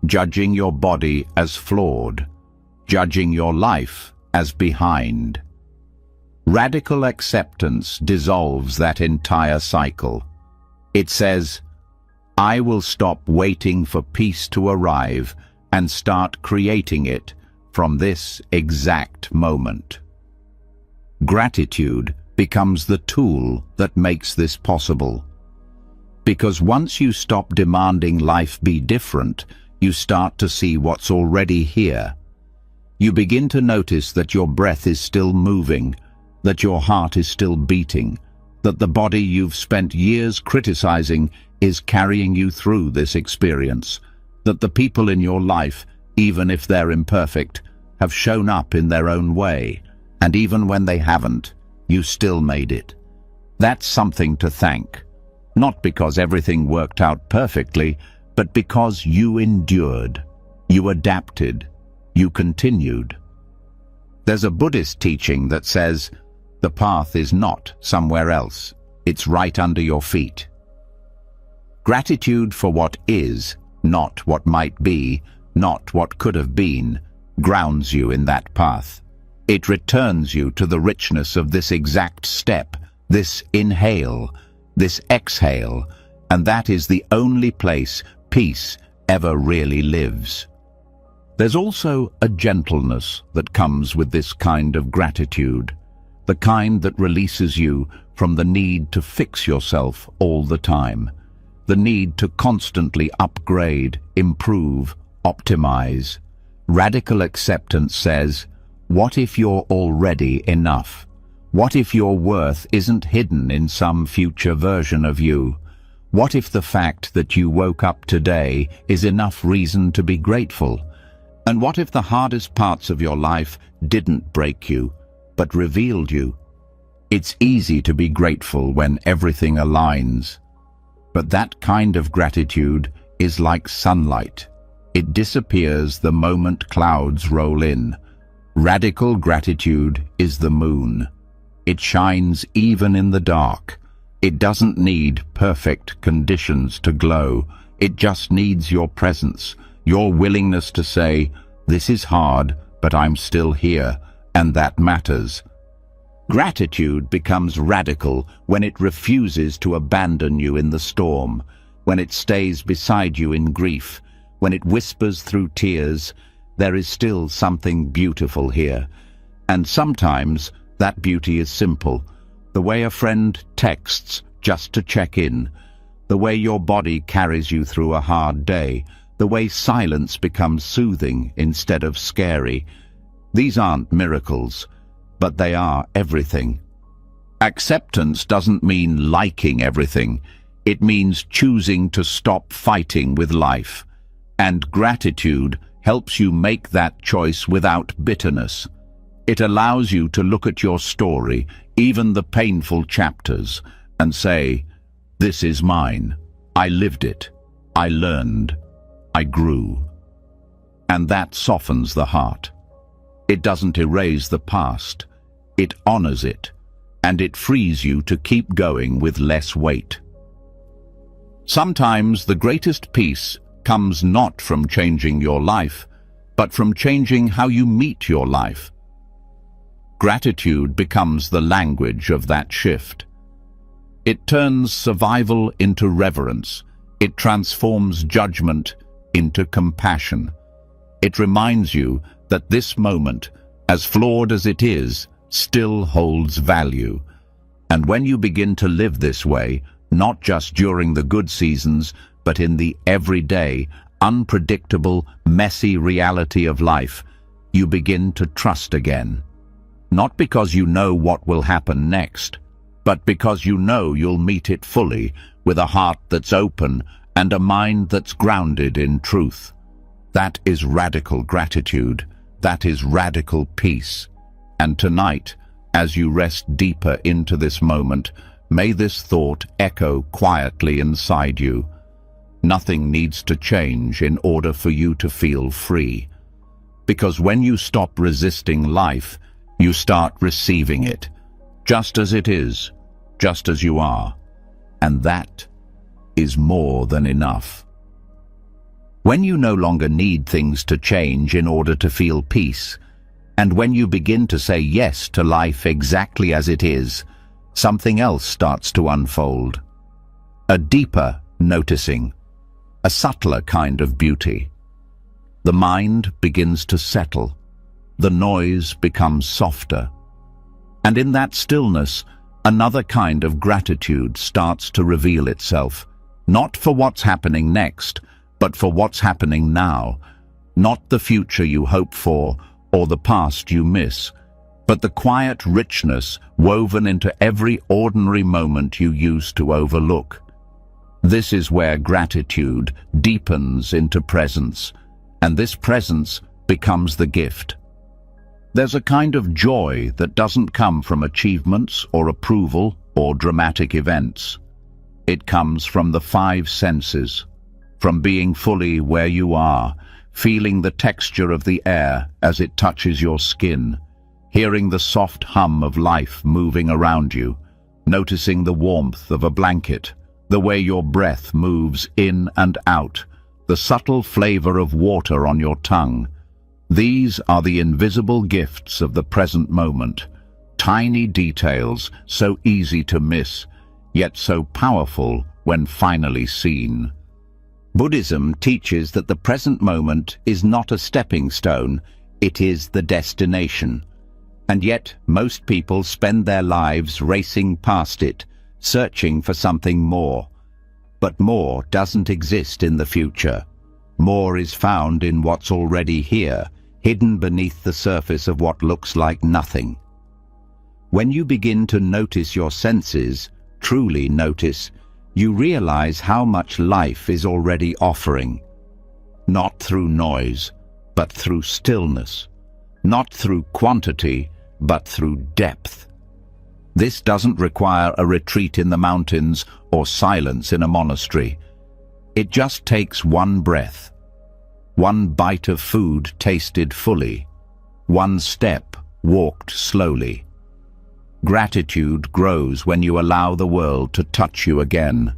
judging your body as flawed, judging your life as behind. Radical acceptance dissolves that entire cycle. It says, I will stop waiting for peace to arrive and start creating it from this exact moment. Gratitude becomes the tool that makes this possible. Because once you stop demanding life be different, you start to see what's already here. You begin to notice that your breath is still moving, that your heart is still beating, that the body you've spent years criticizing is carrying you through this experience, that the people in your life, even if they're imperfect, have shown up in their own way, and even when they haven't, you still made it. That's something to thank, not because everything worked out perfectly, but because you endured, you adapted, you continued. There's a Buddhist teaching that says, the path is not somewhere else, it's right under your feet. Gratitude for what is, not what might be, not what could have been, grounds you in that path. It returns you to the richness of this exact step, this inhale, this exhale, and that is the only place peace ever really lives. There's also a gentleness that comes with this kind of gratitude, the kind that releases you from the need to fix yourself all the time, the need to constantly upgrade, improve, optimize. Radical acceptance says, what if you're already enough? What if your worth isn't hidden in some future version of you? What if the fact that you woke up today is enough reason to be grateful? And what if the hardest parts of your life didn't break you, but revealed you? It's easy to be grateful when everything aligns. But that kind of gratitude is like sunlight. It disappears the moment clouds roll in. Radical gratitude is the moon. It shines even in the dark. It doesn't need perfect conditions to glow. It just needs your presence, your willingness to say, this is hard, but I'm still here, and that matters. Gratitude becomes radical when it refuses to abandon you in the storm, when it stays beside you in grief, when it whispers through tears, there is still something beautiful here. And sometimes that beauty is simple, the way a friend texts just to check in, the way your body carries you through a hard day, the way silence becomes soothing instead of scary. These aren't miracles, but they are everything. Acceptance doesn't mean liking everything. It means choosing to stop fighting with life. And gratitude helps you make that choice without bitterness. It allows you to look at your story, even the painful chapters, and say, this is mine. I lived it. I learned. I grew. And that softens the heart. It doesn't erase the past. It honors it, and it frees you to keep going with less weight. Sometimes the greatest peace comes not from changing your life, but from changing how you meet your life. Gratitude becomes the language of that shift. It turns survival into reverence. It transforms judgment into compassion. It reminds you that this moment, as flawed as it is, still holds value. And when you begin to live this way, not just during the good seasons, but in the everyday, unpredictable, messy reality of life, you begin to trust again. Not because you know what will happen next, but because you know you'll meet it fully, with a heart that's open and a mind that's grounded in truth. That is radical gratitude. That is radical peace. And tonight, as you rest deeper into this moment, may this thought echo quietly inside you. Nothing needs to change in order for you to feel free. Because when you stop resisting life, you start receiving it, just as it is, just as you are. And that is more than enough. When you no longer need things to change in order to feel peace, and when you begin to say yes to life exactly as it is, something else starts to unfold. A deeper noticing, a subtler kind of beauty. The mind begins to settle. The noise becomes softer. And in that stillness, another kind of gratitude starts to reveal itself, not for what's happening next, but for what's happening now. Not the future you hope for or the past you miss, but the quiet richness woven into every ordinary moment you used to overlook. This is where gratitude deepens into presence, and this presence becomes the gift. There's a kind of joy that doesn't come from achievements or approval or dramatic events. It comes from the five senses, from being fully where you are, feeling the texture of the air as it touches your skin, hearing the soft hum of life moving around you, noticing the warmth of a blanket, the way your breath moves in and out, the subtle flavor of water on your tongue. These are the invisible gifts of the present moment, tiny details so easy to miss, yet so powerful when finally seen. Buddhism teaches that the present moment is not a stepping stone, it is the destination. And yet most people spend their lives racing past it, searching for something more. But more doesn't exist in the future. More is found in what's already here, hidden beneath the surface of what looks like nothing. When you begin to notice your senses, truly notice, you realize how much life is already offering. Not through noise, but through stillness. Not through quantity, but through depth. This doesn't require a retreat in the mountains or silence in a monastery. It just takes one breath, one bite of food tasted fully, one step walked slowly. Gratitude grows when you allow the world to touch you again,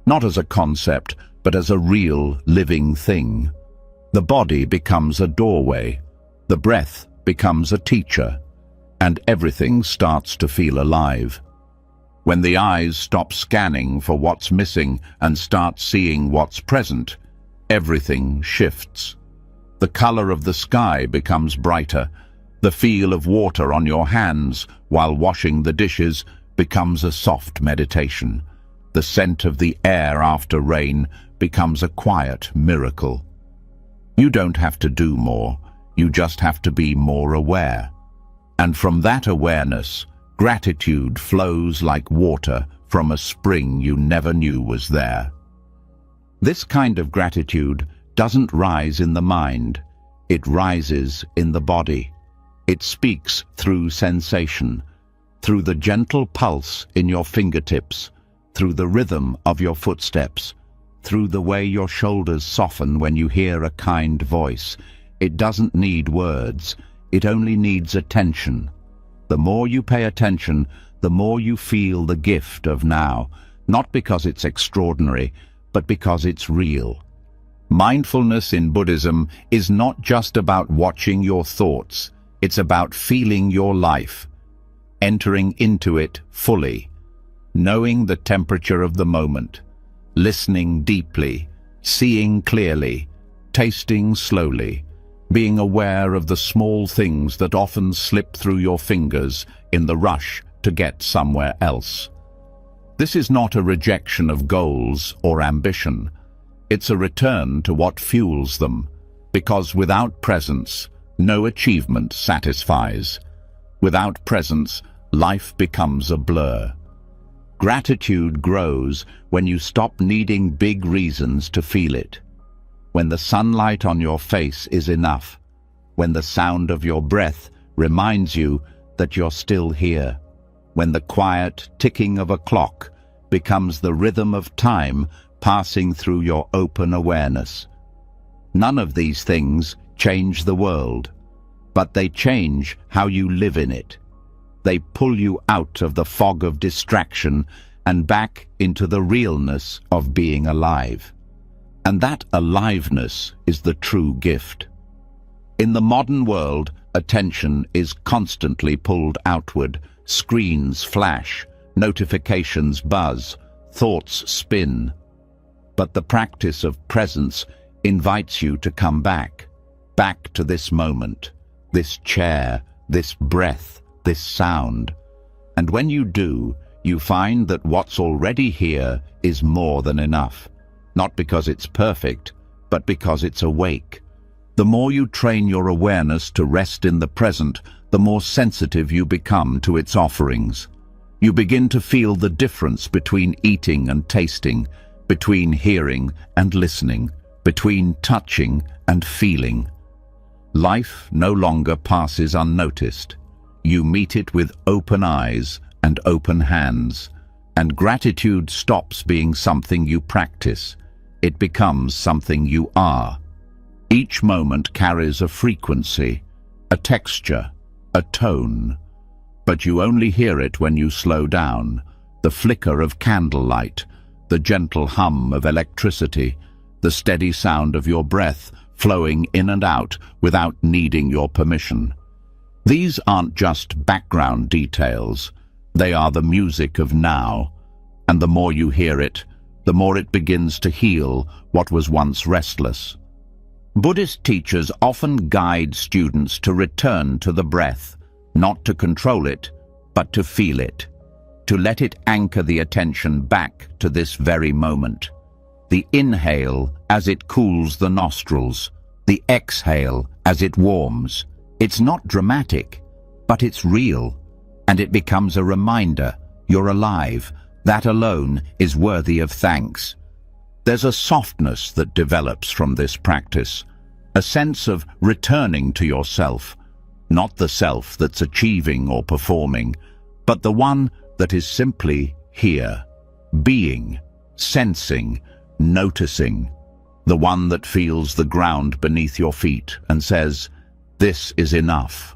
not as a concept, but as a real, living thing. The body becomes a doorway, the breath becomes a teacher, and everything starts to feel alive. When the eyes stop scanning for what's missing and start seeing what's present, everything shifts. The color of the sky becomes brighter. The feel of water on your hands while washing the dishes becomes a soft meditation. The scent of the air after rain becomes a quiet miracle. You don't have to do more, you just have to be more aware. And from that awareness, gratitude flows like water from a spring you never knew was there. This kind of gratitude doesn't rise in the mind, it rises in the body. It speaks through sensation, through the gentle pulse in your fingertips, through the rhythm of your footsteps, through the way your shoulders soften when you hear a kind voice. It doesn't need words, it only needs attention. The more you pay attention, the more you feel the gift of now, not because it's extraordinary, but because it's real. Mindfulness in Buddhism is not just about watching your thoughts, it's about feeling your life, entering into it fully, knowing the temperature of the moment, listening deeply, seeing clearly, tasting slowly, being aware of the small things that often slip through your fingers in the rush to get somewhere else. This is not a rejection of goals or ambition. It's a return to what fuels them, because without presence, no achievement satisfies. Without presence, life becomes a blur. Gratitude grows when you stop needing big reasons to feel it. When the sunlight on your face is enough. When the sound of your breath reminds you that you're still here. When the quiet ticking of a clock becomes the rhythm of time passing through your open awareness. None of these things change the world, but they change how you live in it. They pull you out of the fog of distraction and back into the realness of being alive. And that aliveness is the true gift. In the modern world, attention is constantly pulled outward. Screens flash, notifications buzz, thoughts spin. But the practice of presence invites you to come back to this moment, this chair, this breath, this sound. And when you do, you find that what's already here is more than enough. Not because it's perfect, but because it's awake. The more you train your awareness to rest in the present, the more sensitive you become to its offerings. You begin to feel the difference between eating and tasting, between hearing and listening, between touching and feeling. Life no longer passes unnoticed. You meet it with open eyes and open hands, and gratitude stops being something you practice. It becomes something you are. Each moment carries a frequency, a texture, a tone, but you only hear it when you slow down. The flicker of candlelight, the gentle hum of electricity, the steady sound of your breath flowing in and out without needing your permission. These aren't just background details. They are the music of now, and the more you hear it, the more it begins to heal what was once restless. Buddhist teachers often guide students to return to the breath, not to control it, but to feel it, to let it anchor the attention back to this very moment. The inhale as it cools the nostrils, the exhale as it warms. It's not dramatic, but it's real, and it becomes a reminder you're alive. That alone is worthy of thanks. There's a softness that develops from this practice, a sense of returning to yourself, not the self that's achieving or performing, but the one that is simply here, being, sensing, noticing, the one that feels the ground beneath your feet and says, "This is enough."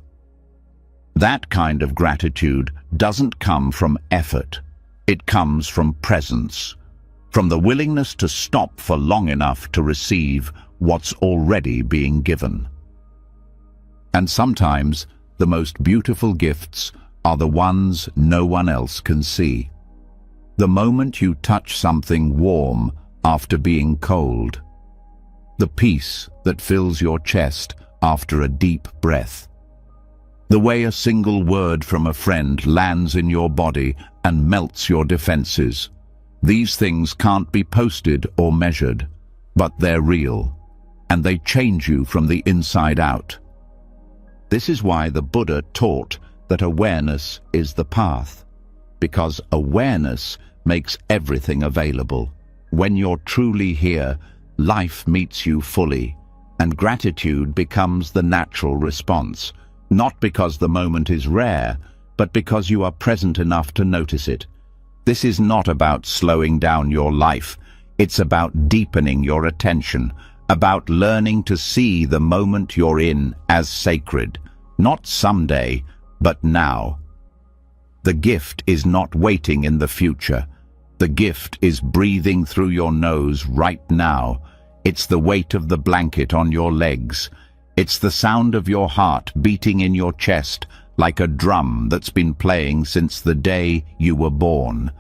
That kind of gratitude doesn't come from effort. It comes from presence, from the willingness to stop for long enough to receive what's already being given. And sometimes the most beautiful gifts are the ones no one else can see. The moment you touch something warm after being cold. The peace that fills your chest after a deep breath. The way a single word from a friend lands in your body and melts your defenses. These things can't be posted or measured, but they're real, and they change you from the inside out. This is why the Buddha taught that awareness is the path, because awareness makes everything available. When you're truly here, life meets you fully, and gratitude becomes the natural response, not because the moment is rare, but because you are present enough to notice it. This is not about slowing down your life. It's about deepening your attention, about learning to see the moment you're in as sacred, not someday, but now. The gift is not waiting in the future. The gift is breathing through your nose right now. It's the weight of the blanket on your legs. It's the sound of your heart beating in your chest like a drum that's been playing since the day you were born.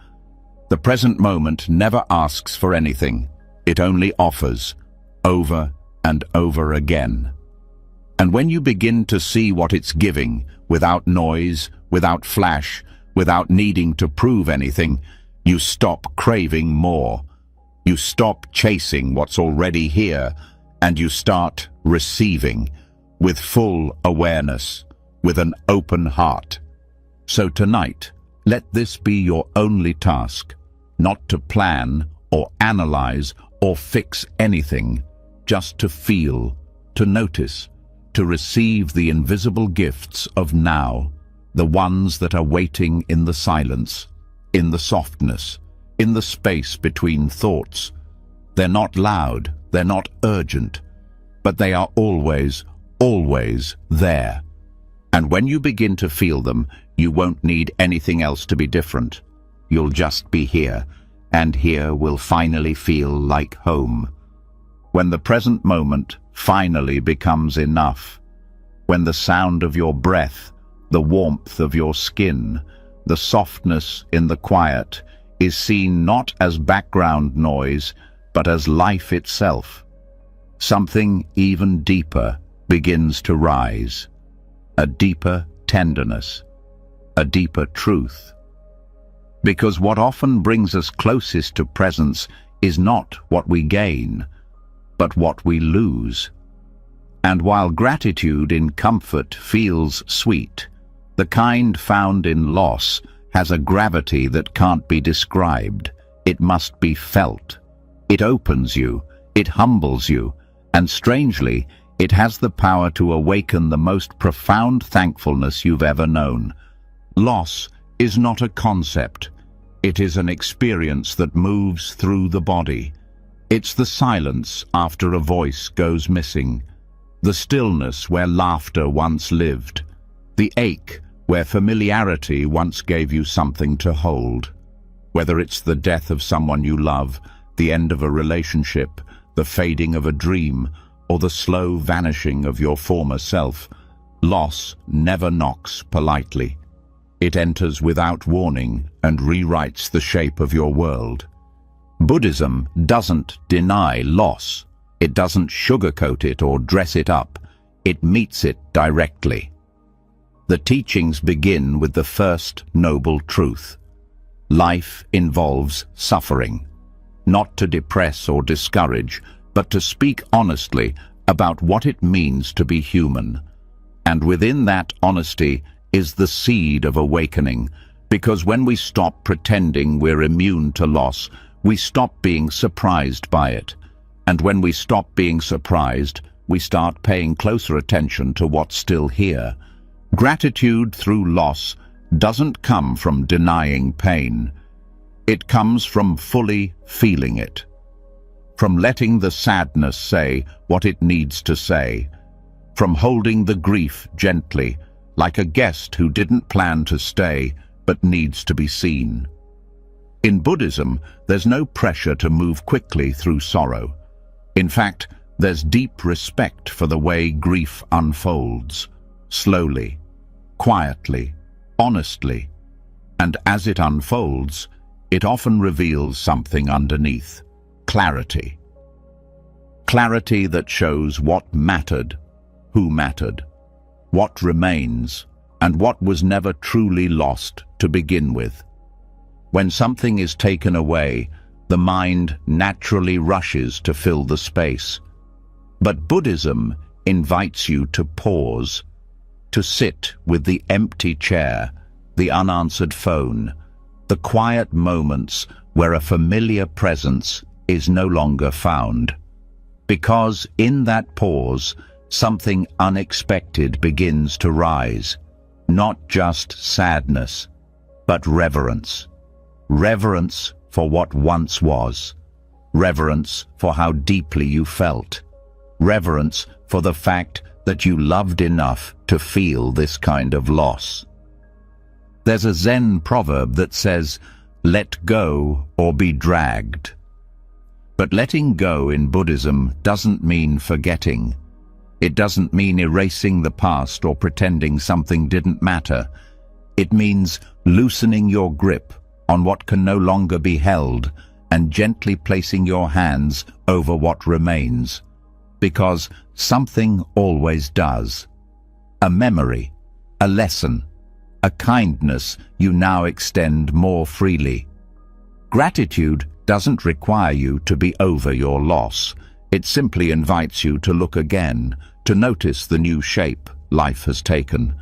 The present moment never asks for anything. It only offers, over and over again. And when you begin to see what it's giving, without noise, without flash, without needing to prove anything, you stop craving more. You stop chasing what's already here, and you start receiving with full awareness, with an open heart. So tonight, let this be your only task, not to plan or analyze or fix anything, just to feel, to notice, to receive the invisible gifts of now, the ones that are waiting in the silence, in the softness, in the space between thoughts. They're not loud, they're not urgent, but they are always, always there. And when you begin to feel them, you won't need anything else to be different. You'll just be here, and here will finally feel like home. When the present moment finally becomes enough, when the sound of your breath, the warmth of your skin, the softness in the quiet is seen not as background noise, but as life itself, something even deeper begins to rise, a deeper tenderness, a deeper truth. Because what often brings us closest to presence is not what we gain, but what we lose. And while gratitude in comfort feels sweet, the kind found in loss has a gravity that can't be described. It must be felt. It opens you, it humbles you, and strangely, it has the power to awaken the most profound thankfulness you've ever known. Loss is not a concept. It is an experience that moves through the body. It's the silence after a voice goes missing, the stillness where laughter once lived, the ache where familiarity once gave you something to hold. Whether it's the death of someone you love, the end of a relationship, the fading of a dream, or the slow vanishing of your former self, loss never knocks politely. It enters without warning and rewrites the shape of your world. Buddhism doesn't deny loss. It doesn't sugarcoat it or dress it up. It meets it directly. The teachings begin with the first noble truth. Life involves suffering, not to depress or discourage, but to speak honestly about what it means to be human. And within that honesty is the seed of awakening, because when we stop pretending we're immune to loss, we stop being surprised by it. And when we stop being surprised, we start paying closer attention to what's still here. Gratitude through loss doesn't come from denying pain. It comes from fully feeling it, from letting the sadness say what it needs to say, from holding the grief gently, like a guest who didn't plan to stay but needs to be seen. In Buddhism, there's no pressure to move quickly through sorrow. In fact, there's deep respect for the way grief unfolds, slowly, quietly, honestly, and as it unfolds, it often reveals something underneath: clarity. Clarity that shows what mattered, who mattered, what remains, and what was never truly lost to begin with. When something is taken away, the mind naturally rushes to fill the space. But Buddhism invites you to pause, to sit with the empty chair, the unanswered phone, the quiet moments where a familiar presence is no longer found. Because in that pause, something unexpected begins to rise. Not just sadness, but reverence. Reverence for what once was. Reverence for how deeply you felt. Reverence for the fact that you loved enough to feel this kind of loss. There's a Zen proverb that says, "Let go or be dragged." But letting go in Buddhism doesn't mean forgetting. It doesn't mean erasing the past or pretending something didn't matter. It means loosening your grip on what can no longer be held and gently placing your hands over what remains. Because something always does. A memory, a lesson, a kindness you now extend more freely. Gratitude doesn't require you to be over your loss. It simply invites you to look again, to notice the new shape life has taken.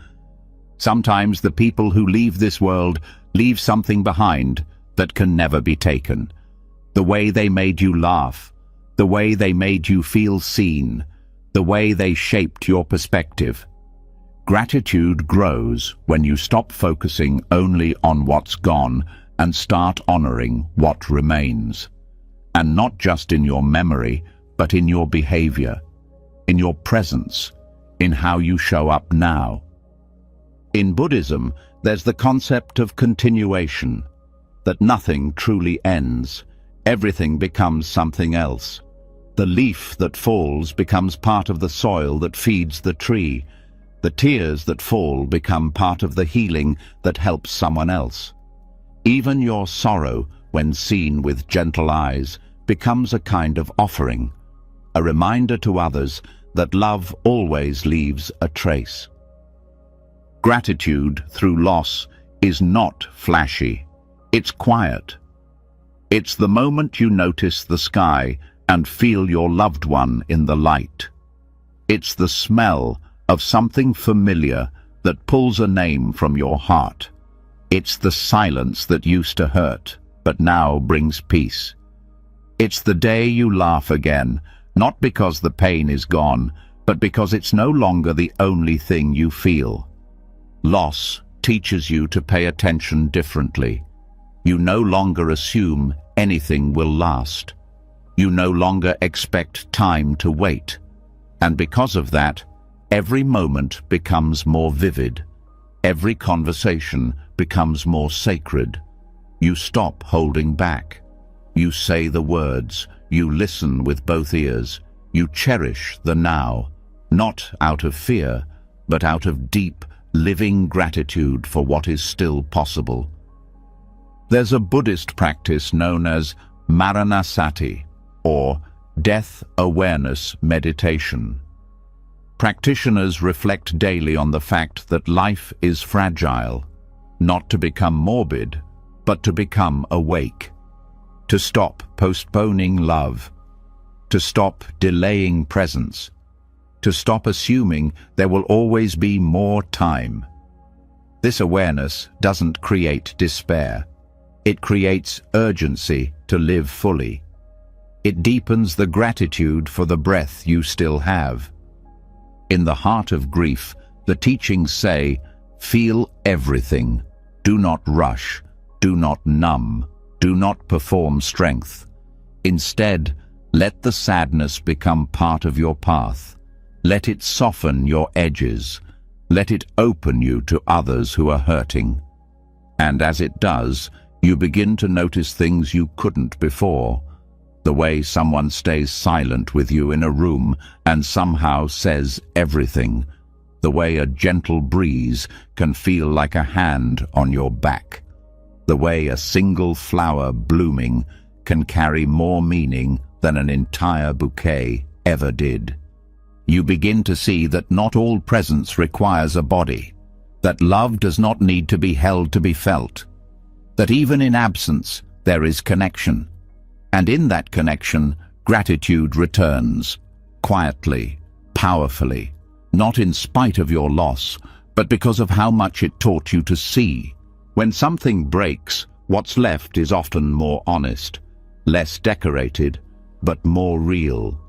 Sometimes the people who leave this world leave something behind that can never be taken. The way they made you laugh, the way they made you feel seen, the way they shaped your perspective. Gratitude grows when you stop focusing only on what's gone and start honoring what remains. And not just in your memory, but in your behavior, in your presence, in how you show up now. In Buddhism, there's the concept of continuation, that nothing truly ends. Everything becomes something else. The leaf that falls becomes part of the soil that feeds the tree. The tears that fall become part of the healing that helps someone else. Even your sorrow, when seen with gentle eyes, becomes a kind of offering, a reminder to others that love always leaves a trace. Gratitude through loss is not flashy. It's quiet. It's the moment you notice the sky and feel your loved one in the light. It's the smell of something familiar that pulls a name from your heart. It's the silence that used to hurt, but now brings peace. It's the day you laugh again, not because the pain is gone, but because it's no longer the only thing you feel. Loss teaches you to pay attention differently. You no longer assume anything will last. You no longer expect time to wait. And because of that, every moment becomes more vivid. Every conversation becomes more sacred. You stop holding back. You say the words. You listen with both ears. You cherish the now, not out of fear, but out of deep, living gratitude for what is still possible. There's a Buddhist practice known as Maranasati, or death awareness meditation. Practitioners reflect daily on the fact that life is fragile, not to become morbid, but to become awake, to stop postponing love, to stop delaying presence, to stop assuming there will always be more time. This awareness doesn't create despair. It creates urgency to live fully. It deepens the gratitude for the breath you still have. In the heart of grief, the teachings say, feel everything. Do not rush. Do not numb. Do not perform strength. Instead, let the sadness become part of your path. Let it soften your edges. Let it open you to others who are hurting. And as it does, you begin to notice things you couldn't before. The way someone stays silent with you in a room and somehow says everything. The way a gentle breeze can feel like a hand on your back. The way a single flower blooming can carry more meaning than an entire bouquet ever did. You begin to see that not all presence requires a body, that love does not need to be held to be felt, that even in absence there is connection. And in that connection, gratitude returns, quietly, powerfully, not in spite of your loss, but because of how much it taught you to see. When something breaks, what's left is often more honest, less decorated, but more real.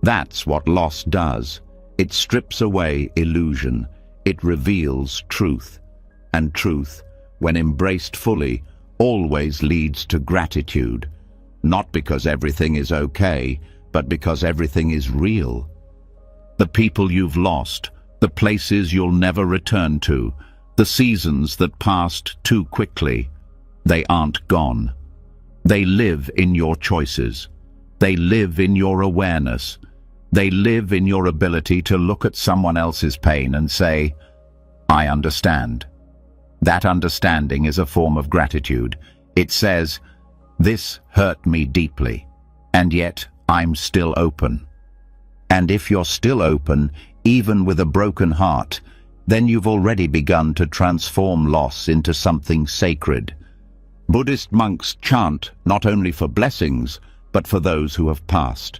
That's what loss does. It strips away illusion. It reveals truth. And truth, when embraced fully, always leads to gratitude. Not because everything is okay, but because everything is real. The people you've lost, the places you'll never return to, the seasons that passed too quickly, they aren't gone. They live in your choices. They live in your awareness. They live in your ability to look at someone else's pain and say, I understand. That understanding is a form of gratitude. It says, this hurt me deeply, and yet I'm still open. And if you're still open, even with a broken heart, then you've already begun to transform loss into something sacred. Buddhist monks chant not only for blessings, but for those who have passed.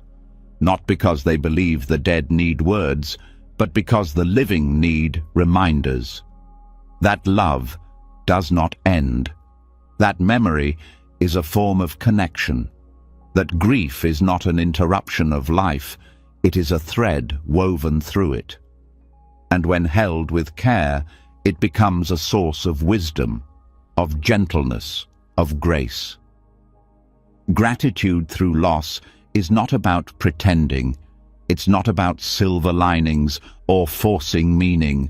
Not because they believe the dead need words, but because the living need reminders. That love does not end. That memory is a form of connection. That grief is not an interruption of life, it is a thread woven through it. And when held with care, it becomes a source of wisdom, of gentleness, of grace. Gratitude through loss is not about pretending. It's not about silver linings or forcing meaning.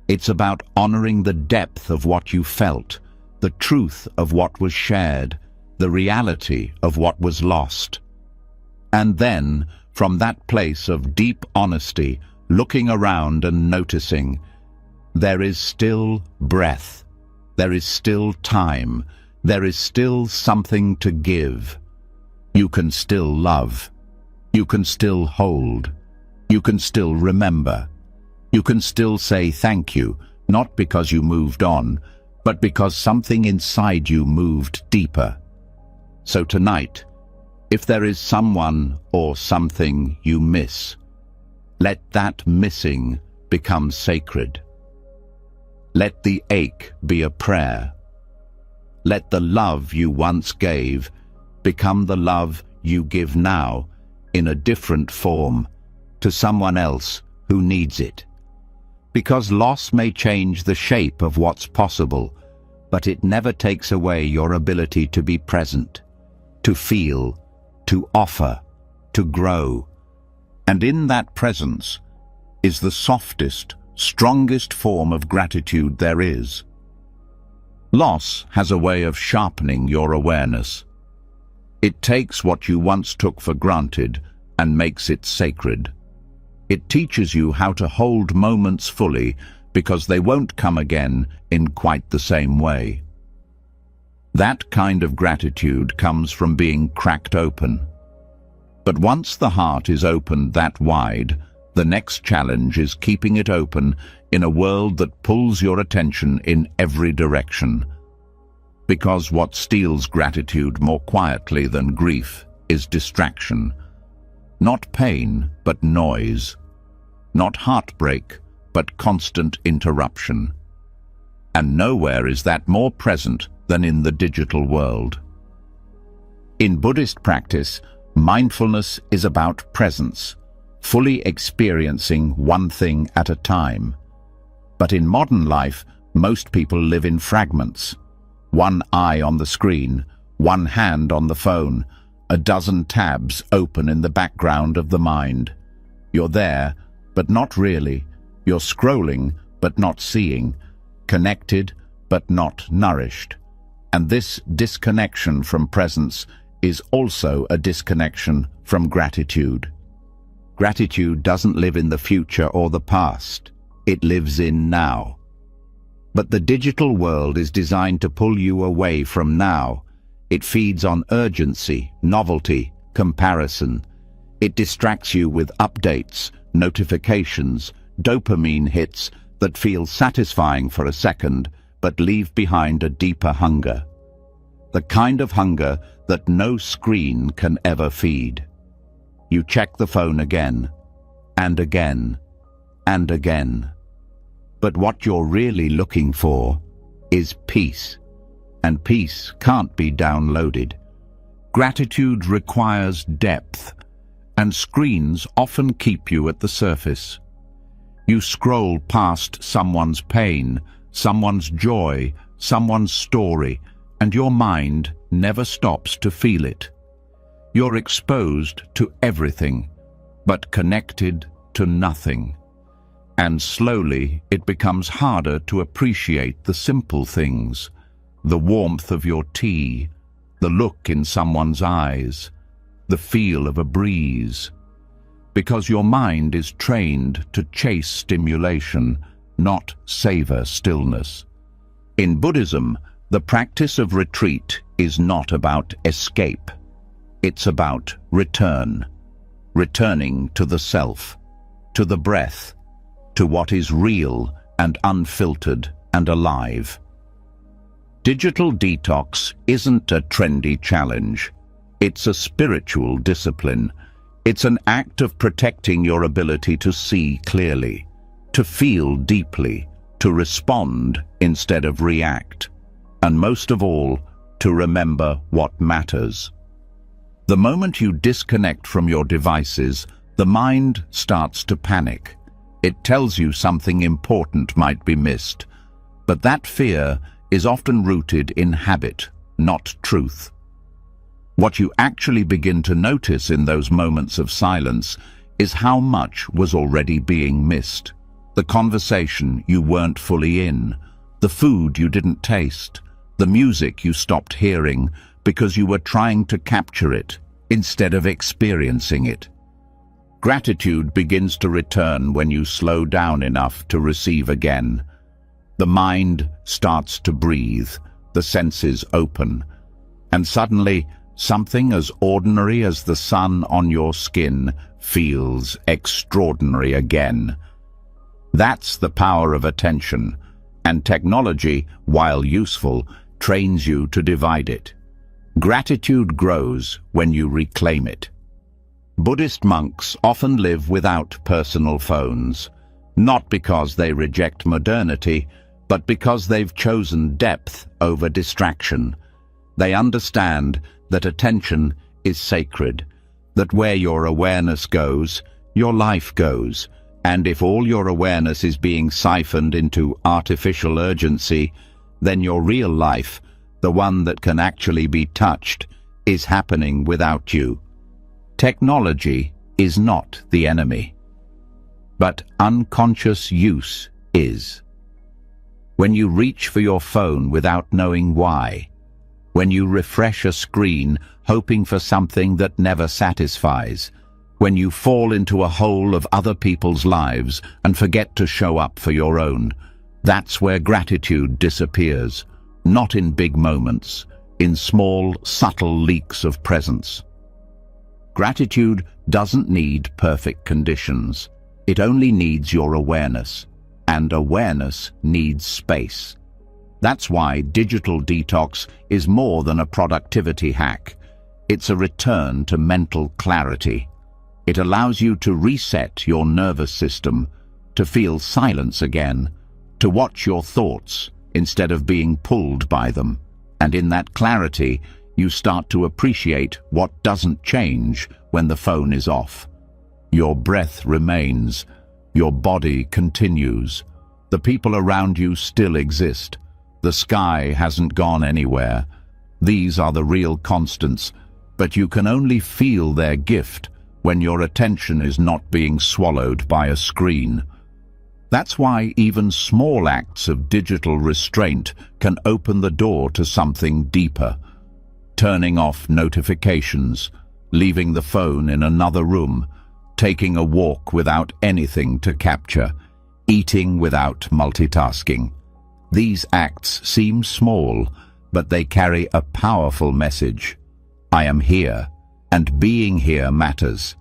It's about honoring the depth of what you felt, the truth of what was shared, the reality of what was lost. And then, from that place of deep honesty, looking around and noticing, there is still breath, there is still time, there is still something to give. You can still love. You can still hold. You can still remember. You can still say thank you, not because you moved on, but because something inside you moved deeper. So tonight, if there is someone or something you miss, let that missing become sacred. Let the ache be a prayer. Let the love you once gave become the love you give now in a different form to someone else who needs it. Because loss may change the shape of what's possible, but it never takes away your ability to be present, to feel, to offer, to grow. And in that presence is the softest, strongest form of gratitude there is. Loss has a way of sharpening your awareness. It takes what you once took for granted and makes it sacred. It teaches you how to hold moments fully because they won't come again in quite the same way. That kind of gratitude comes from being cracked open. But once the heart is opened that wide, the next challenge is keeping it open in a world that pulls your attention in every direction. Because what steals gratitude more quietly than grief is distraction. Not pain, but noise. Not heartbreak, but constant interruption. And nowhere is that more present than in the digital world. In Buddhist practice, mindfulness is about presence, fully experiencing one thing at a time. But in modern life, most people live in fragments. One eye on the screen, one hand on the phone, a dozen tabs open in the background of the mind. You're there, but not really. You're scrolling, but not seeing. Connected, but not nourished. And this disconnection from presence is also a disconnection from gratitude. Gratitude doesn't live in the future or the past. It lives in now. But the digital world is designed to pull you away from now. It feeds on urgency, novelty, comparison. It distracts you with updates, notifications, dopamine hits that feel satisfying for a second, but leave behind a deeper hunger. The kind of hunger that no screen can ever feed. You check the phone again, and again, and again. But what you're really looking for is peace, and peace can't be downloaded. Gratitude requires depth, and screens often keep you at the surface. You scroll past someone's pain, someone's joy, someone's story, and your mind never stops to feel it. You're exposed to everything, but connected to nothing. And slowly it becomes harder to appreciate the simple things, the warmth of your tea, the look in someone's eyes, the feel of a breeze. Because your mind is trained to chase stimulation, not savor stillness. In Buddhism, the practice of retreat is not about escape. It's about return, returning to the self, to the breath, to what is real and unfiltered and alive. Digital detox isn't a trendy challenge. It's a spiritual discipline. It's an act of protecting your ability to see clearly, to feel deeply, to respond instead of react, and most of all, to remember what matters. The moment you disconnect from your devices, the mind starts to panic. It tells you something important might be missed, but that fear is often rooted in habit, not truth. What you actually begin to notice in those moments of silence is how much was already being missed. The conversation you weren't fully in, the food you didn't taste, the music you stopped hearing because you were trying to capture it instead of experiencing it. Gratitude begins to return when you slow down enough to receive again. The mind starts to breathe, the senses open, and suddenly something as ordinary as the sun on your skin feels extraordinary again. That's the power of attention, and technology, while useful, trains you to divide it. Gratitude grows when you reclaim it. Buddhist monks often live without personal phones, not because they reject modernity, but because they've chosen depth over distraction. They understand that attention is sacred, that where your awareness goes, your life goes, and if all your awareness is being siphoned into artificial urgency, then your real life, the one that can actually be touched, is happening without you. Technology is not the enemy, but unconscious use is. When you reach for your phone without knowing why, when you refresh a screen hoping for something that never satisfies, when you fall into a hole of other people's lives and forget to show up for your own, that's where gratitude disappears, not in big moments, in small, subtle leaks of presence. Gratitude doesn't need perfect conditions. It only needs your awareness, and awareness needs space. That's why digital detox is more than a productivity hack. It's a return to mental clarity. It allows you to reset your nervous system, to feel silence again, to watch your thoughts instead of being pulled by them. And in that clarity, you start to appreciate what doesn't change when the phone is off. Your breath remains. Your body continues. The people around you still exist. The sky hasn't gone anywhere. These are the real constants, but you can only feel their gift when your attention is not being swallowed by a screen. That's why even small acts of digital restraint can open the door to something deeper. Turning off notifications, leaving the phone in another room, taking a walk without anything to capture, eating without multitasking. These acts seem small, but they carry a powerful message. I am here, and being here matters.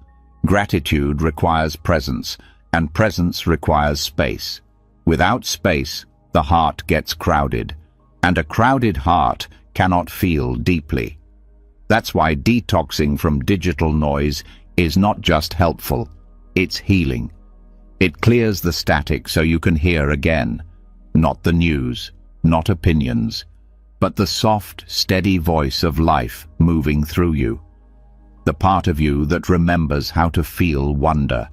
Gratitude requires presence, and presence requires space. Without space, the heart gets crowded, and a crowded heart cannot feel deeply. That's why detoxing from digital noise is not just helpful, it's healing. It clears the static so you can hear again. Not the news, not opinions, but the soft, steady voice of life moving through you. The part of you that remembers how to feel wonder,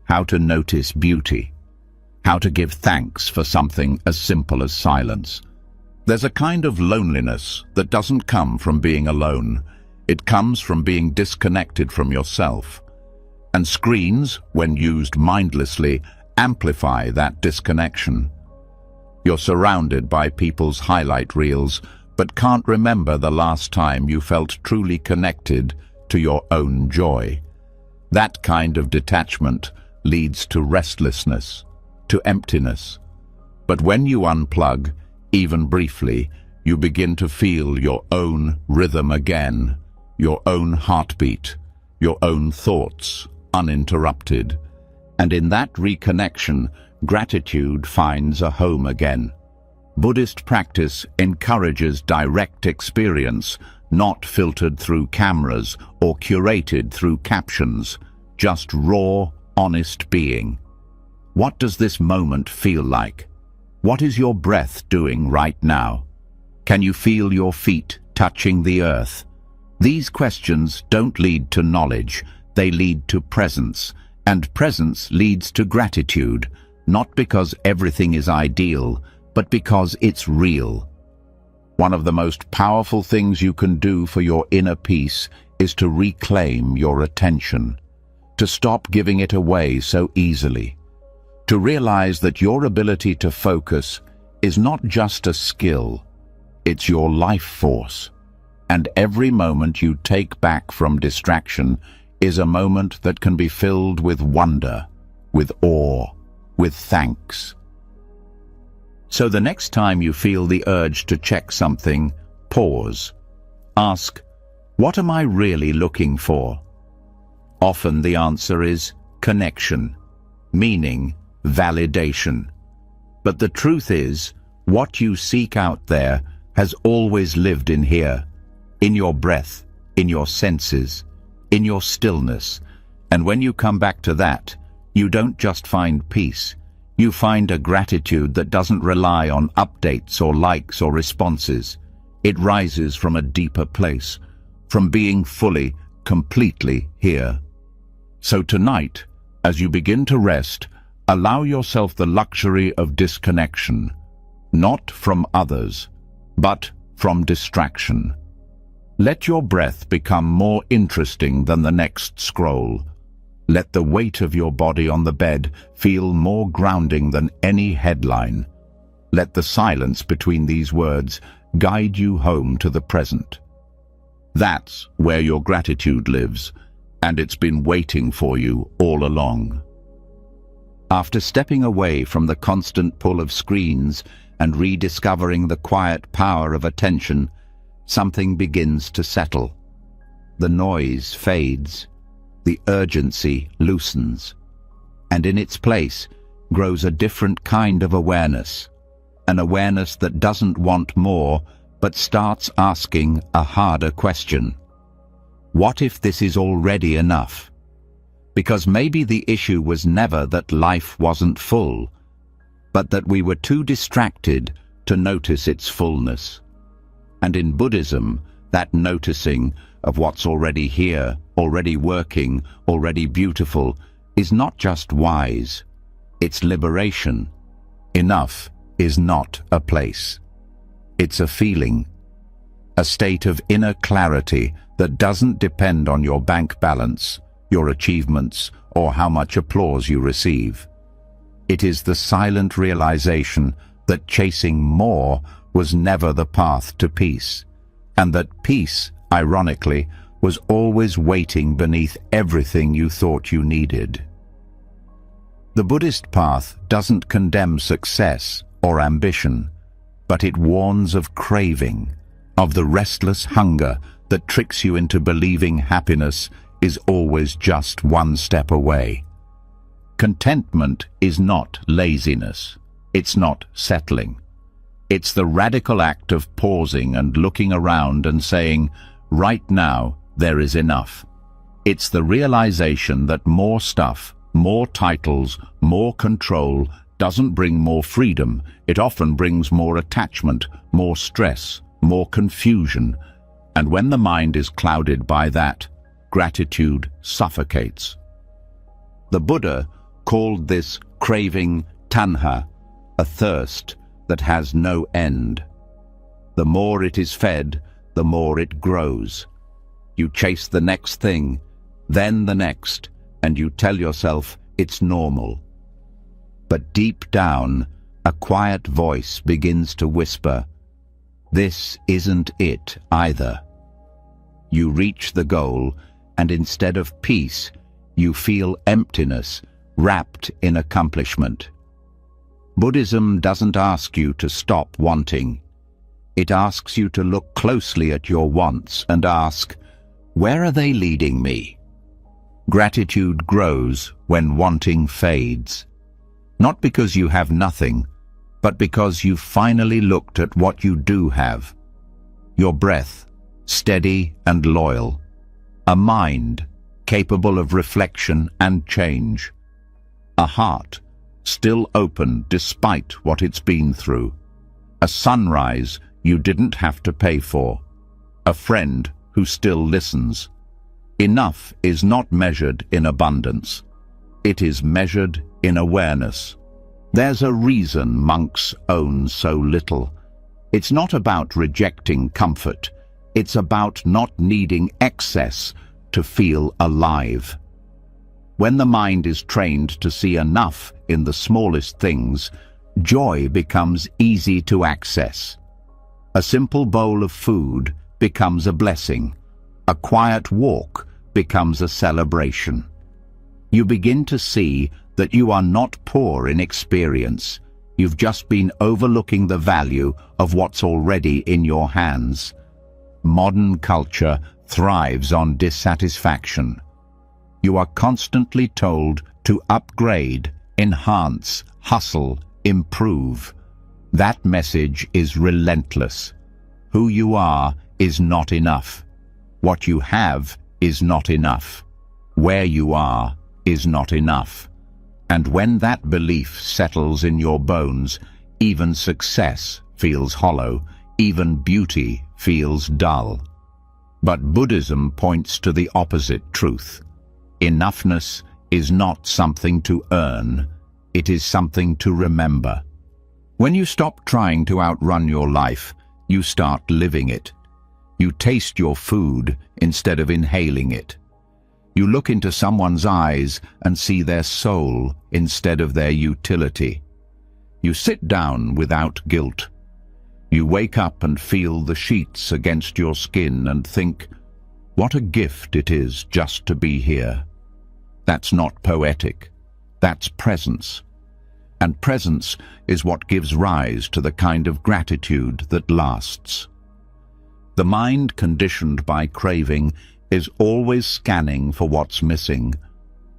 how to notice beauty, how to give thanks for something as simple as silence. There's a kind of loneliness that doesn't come from being alone. It comes from being disconnected from yourself. And screens, when used mindlessly, amplify that disconnection. You're surrounded by people's highlight reels, but can't remember the last time you felt truly connected to your own joy. That kind of detachment leads to restlessness, to emptiness. But when you unplug, even briefly, you begin to feel your own rhythm again, your own heartbeat, your own thoughts, uninterrupted. And in that reconnection, gratitude finds a home again. Buddhist practice encourages direct experience, not filtered through cameras or curated through captions, just raw, honest being. What does this moment feel like? What is your breath doing right now? Can you feel your feet touching the earth? These questions don't lead to knowledge, they lead to presence, and presence leads to gratitude, not because everything is ideal, but because it's real. One of the most powerful things you can do for your inner peace is to reclaim your attention, to stop giving it away so easily, to realize that your ability to focus is not just a skill, it's your life force, and every moment you take back from distraction is a moment that can be filled with wonder, with awe, with thanks. So the next time you feel the urge to check something, pause. Ask, what am I really looking for? Often the answer is connection, meaning, validation. But the truth is, what you seek out there has always lived in here, in your breath, in your senses, in your stillness. And when you come back to that, you don't just find peace. You find a gratitude that doesn't rely on updates or likes or responses. It rises from a deeper place, from being fully, completely here. So tonight, as you begin to rest, allow yourself the luxury of disconnection, not from others, but from distraction. Let your breath become more interesting than the next scroll. Let the weight of your body on the bed feel more grounding than any headline. Let the silence between these words guide you home to the present. That's where your gratitude lives, and it's been waiting for you all along. After stepping away from the constant pull of screens and rediscovering the quiet power of attention, something begins to settle. The noise fades. The urgency loosens, and in its place grows a different kind of awareness, an awareness that doesn't want more, but starts asking a harder question. What if this is already enough? Because maybe the issue was never that life wasn't full, but that we were too distracted to notice its fullness. And in Buddhism, that noticing of what's already here, already working, already beautiful, is not just wise, it's liberation. Enough is not a place. It's a feeling, a state of inner clarity that doesn't depend on your bank balance, your achievements, or how much applause you receive. It is the silent realization that chasing more was never the path to peace, and that peace, ironically, was always waiting beneath everything you thought you needed. The Buddhist path doesn't condemn success or ambition, but it warns of craving, of the restless hunger that tricks you into believing happiness is always just one step away. Contentment is not laziness. It's not settling. It's the radical act of pausing and looking around and saying, right now, there is enough. It's the realization that more stuff, more titles, more control doesn't bring more freedom. It often brings more attachment, more stress, more confusion. And when the mind is clouded by that, gratitude suffocates. The Buddha called this craving tanha, a thirst that has no end. The more it is fed, the more it grows. You chase the next thing, then the next, and you tell yourself it's normal. But deep down, a quiet voice begins to whisper, this isn't it either. You reach the goal, and instead of peace, you feel emptiness wrapped in accomplishment. Buddhism doesn't ask you to stop wanting. It asks you to look closely at your wants and ask, where are they leading me? Gratitude grows when wanting fades. Not because you have nothing, but because you've finally looked at what you do have. Your breath, steady and loyal. A mind, capable of reflection and change. A heart, still open despite what it's been through. A sunrise you didn't have to pay for. A friend who still listens. Enough is not measured in abundance. It is measured in awareness. There's a reason monks own so little. It's not about rejecting comfort. It's about not needing excess to feel alive. When the mind is trained to see enough in the smallest things, joy becomes easy to access. A simple bowl of food becomes a blessing. A quiet walk becomes a celebration. You begin to see that you are not poor in experience. You've just been overlooking the value of what's already in your hands. Modern culture thrives on dissatisfaction. You are constantly told to upgrade, enhance, hustle, improve. That message is relentless. Who you are is not enough. What you have is not enough. Where you are is not enough. And when that belief settles in your bones, even success feels hollow, even beauty feels dull. But Buddhism points to the opposite truth. Enoughness is not something to earn, it is something to remember. When you stop trying to outrun your life, you start living it. You taste your food instead of inhaling it. You look into someone's eyes and see their soul instead of their utility. You sit down without guilt. You wake up and feel the sheets against your skin and think, what a gift it is just to be here. That's not poetic. That's presence. And presence is what gives rise to the kind of gratitude that lasts. The mind conditioned by craving is always scanning for what's missing,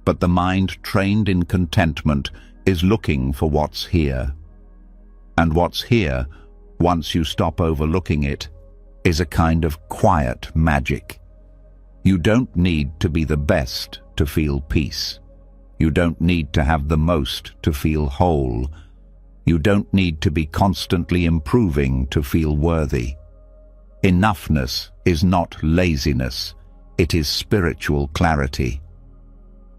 but the mind trained in contentment is looking for what's here. And what's here, once you stop overlooking it, is a kind of quiet magic. You don't need to be the best to feel peace. You don't need to have the most to feel whole. You don't need to be constantly improving to feel worthy. Enoughness is not laziness, it is spiritual clarity.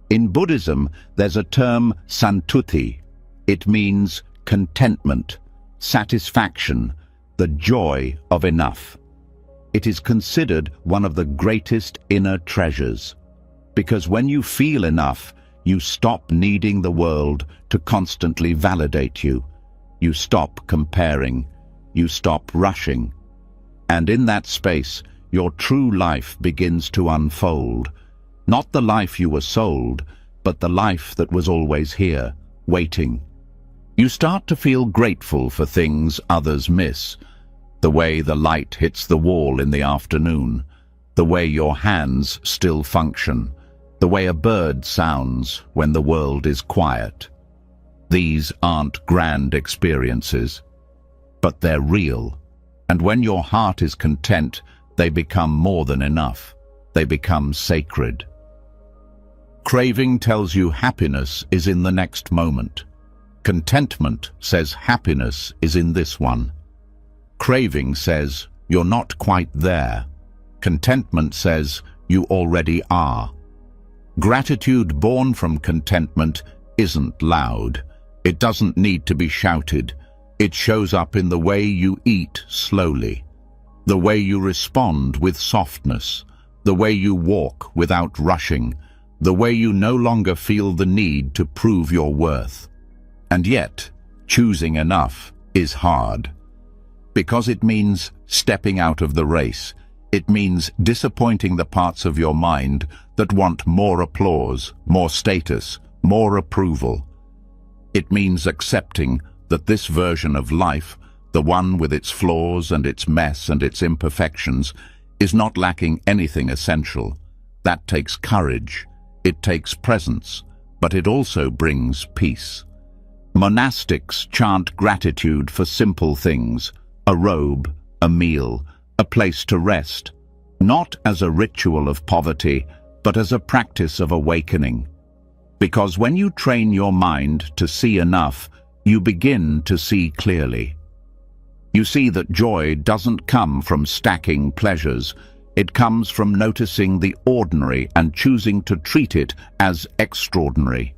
In Buddhism, there's a term santuti. It means contentment, satisfaction, the joy of enough. It is considered one of the greatest inner treasures, because when you feel enough, you stop needing the world to constantly validate you. You stop comparing. You stop rushing. And in that space, your true life begins to unfold. Not the life you were sold, but the life that was always here, waiting. You start to feel grateful for things others miss. The way the light hits the wall in the afternoon. The way your hands still function. The way a bird sounds when the world is quiet. These aren't grand experiences, but they're real. And when your heart is content, they become more than enough. They become sacred. Craving tells you happiness is in the next moment. Contentment says happiness is in this one. Craving says you're not quite there. Contentment says you already are. Gratitude born from contentment isn't loud. It doesn't need to be shouted. It shows up in the way you eat slowly, the way you respond with softness, the way you walk without rushing, the way you no longer feel the need to prove your worth. And yet, choosing enough is hard, because it means stepping out of the race. It means disappointing the parts of your mind that want more applause, more status, more approval. It means accepting that this version of life, the one with its flaws and its mess and its imperfections, is not lacking anything essential. That takes courage, it takes presence, but it also brings peace. Monastics chant gratitude for simple things: a robe, a meal, a place to rest, not as a ritual of poverty, but as a practice of awakening. Because when you train your mind to see enough, you begin to see clearly. You see that joy doesn't come from stacking pleasures. It comes from noticing the ordinary and choosing to treat it as extraordinary.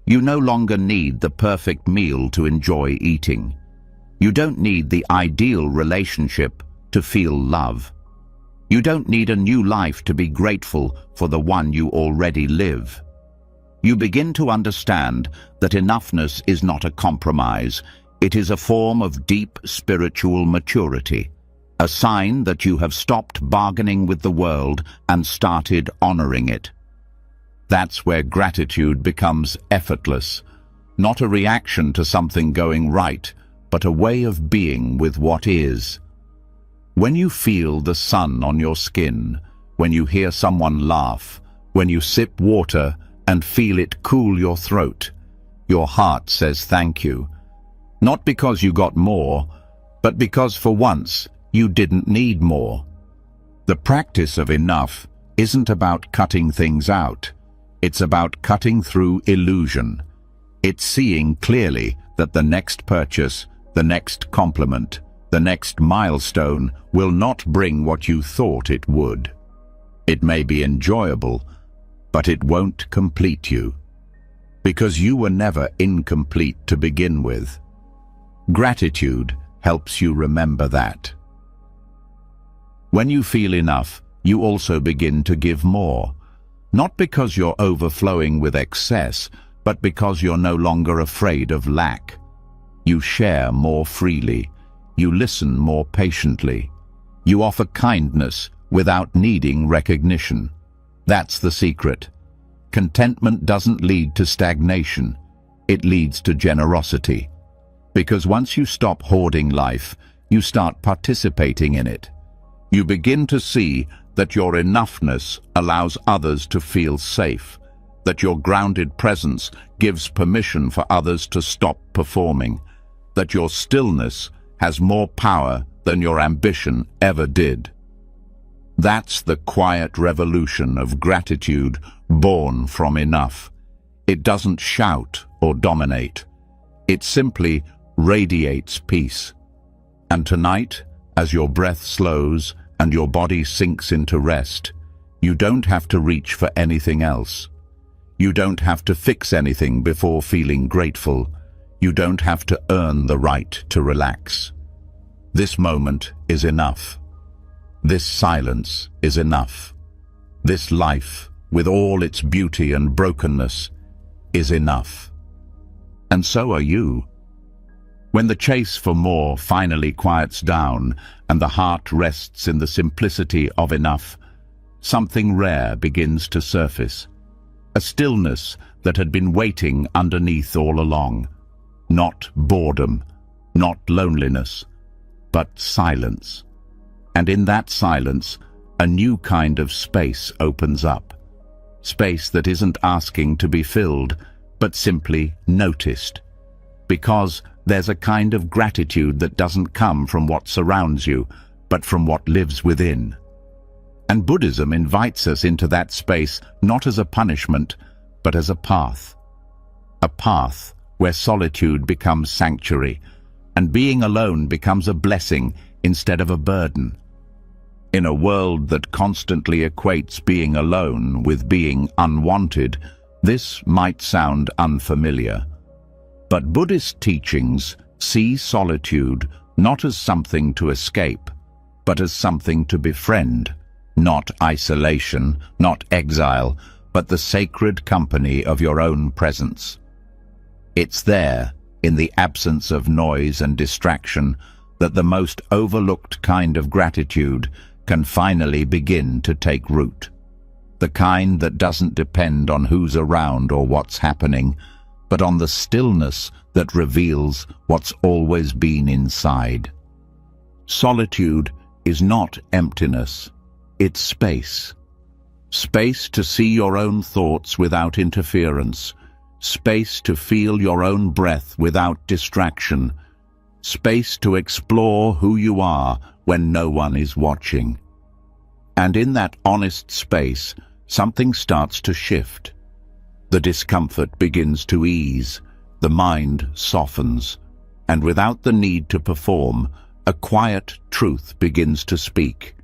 You no longer need the perfect meal to enjoy eating. You don't need the ideal relationship to feel love. You don't need a new life to be grateful for the one you already live. You begin to understand that enoughness is not a compromise. It is a form of deep spiritual maturity, a sign that you have stopped bargaining with the world and started honoring it. That's where gratitude becomes effortless, not a reaction to something going right, but a way of being with what is. When you feel the sun on your skin, when you hear someone laugh, when you sip water and feel it cool your throat, your heart says thank you. Not because you got more, but because for once you didn't need more. The practice of enough isn't about cutting things out. It's about cutting through illusion. It's seeing clearly that the next purchase, the next compliment, the next milestone will not bring what you thought it would. It may be enjoyable, but it won't complete you, because you were never incomplete to begin with. Gratitude helps you remember that. When you feel enough, you also begin to give more. Not because you're overflowing with excess, but because you're no longer afraid of lack. You share more freely. You listen more patiently. You offer kindness without needing recognition. That's the secret. Contentment doesn't lead to stagnation. It leads to generosity. Because once you stop hoarding life, you start participating in it. You begin to see that your enoughness allows others to feel safe, that your grounded presence gives permission for others to stop performing, that your stillness has more power than your ambition ever did. That's the quiet revolution of gratitude born from enough. It doesn't shout or dominate. It simply radiates peace. And tonight, as your breath slows and your body sinks into rest, you don't have to reach for anything else. You don't have to fix anything before feeling grateful. You don't have to earn the right to relax. This moment is enough. This silence is enough. This life, with all its beauty and brokenness, is enough. And so are you. When the chase for more finally quiets down and the heart rests in the simplicity of enough, something rare begins to surface. A stillness that had been waiting underneath all along. Not boredom, not loneliness, but silence. And in that silence, a new kind of space opens up. Space that isn't asking to be filled, but simply noticed. Because there's a kind of gratitude that doesn't come from what surrounds you, but from what lives within. And Buddhism invites us into that space not as a punishment, but as a path. A path where solitude becomes sanctuary, and being alone becomes a blessing instead of a burden. In a world that constantly equates being alone with being unwanted, this might sound unfamiliar. But Buddhist teachings see solitude not as something to escape, but as something to befriend, not isolation, not exile, but the sacred company of your own presence. It's there, in the absence of noise and distraction, that the most overlooked kind of gratitude can finally begin to take root. The kind that doesn't depend on who's around or what's happening, but on the stillness that reveals what's always been inside. Solitude is not emptiness, it's space. Space to see your own thoughts without interference. space to feel your own breath without distraction, space to explore who you are when no one is watching. And in that honest space, something starts to shift. The discomfort begins to ease, the mind softens, and without the need to perform, a quiet truth begins to speak.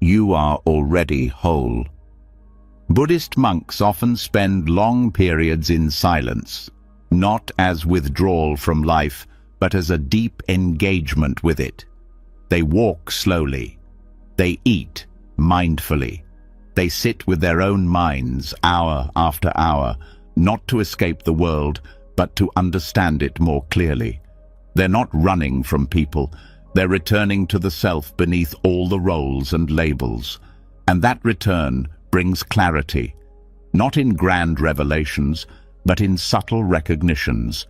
You are already whole. Buddhist monks often spend long periods in silence, not as withdrawal from life, but as a deep engagement with it. They walk slowly. They eat mindfully. They sit with their own minds hour after hour, not to escape the world, but to understand it more clearly. They're not running from people. They're returning to the self beneath all the roles and labels. And that return brings clarity, not in grand revelations, but in subtle recognitions.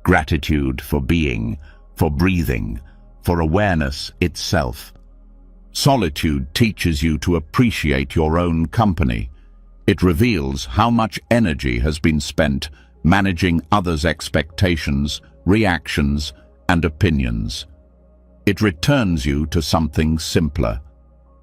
Gratitude for being, for breathing, for awareness itself. Solitude teaches you to appreciate your own company. It reveals how much energy has been spent managing others' expectations, reactions, and opinions. It returns you to something simpler.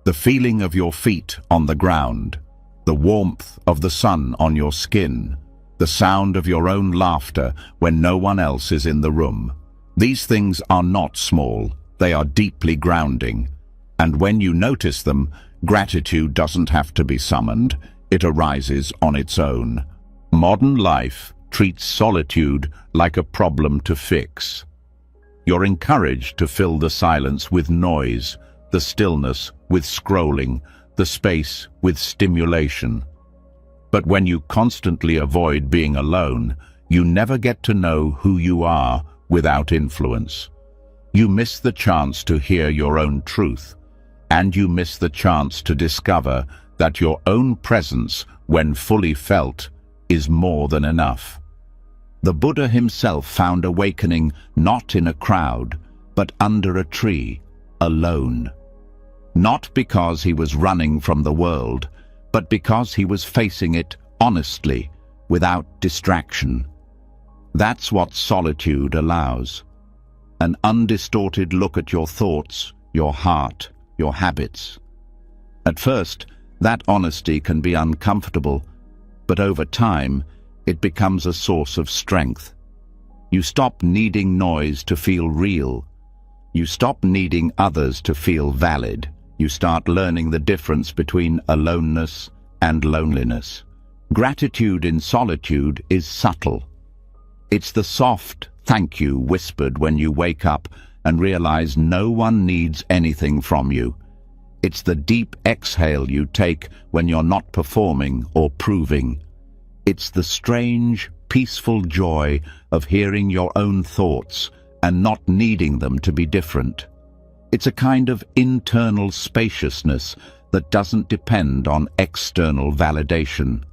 The feeling of your feet on the ground, the warmth of the sun on your skin, the sound of your own laughter when no one else is in the room. These things are not small, they are deeply grounding. And when you notice them, gratitude doesn't have to be summoned, it arises on its own. Modern life treats solitude like a problem to fix. You're encouraged to fill the silence with noise, the stillness with scrolling, the space with stimulation. But when you constantly avoid being alone, you never get to know who you are without influence. You miss the chance to hear your own truth, and you miss the chance to discover that your own presence, when fully felt, is more than enough. The Buddha himself found awakening not in a crowd, but under a tree, alone. Not because he was running from the world, but because he was facing it honestly, without distraction. That's what solitude allows. An undistorted look at your thoughts, your heart, your habits. At first, that honesty can be uncomfortable, but over time, it becomes a source of strength. You stop needing noise to feel real. You stop needing others to feel valid. You start learning the difference between aloneness and loneliness. Gratitude in solitude is subtle. It's the soft thank you whispered when you wake up and realize no one needs anything from you. It's the deep exhale you take when you're not performing or proving. It's the strange, peaceful joy of hearing your own thoughts and not needing them to be different. It's a kind of internal spaciousness that doesn't depend on external validation.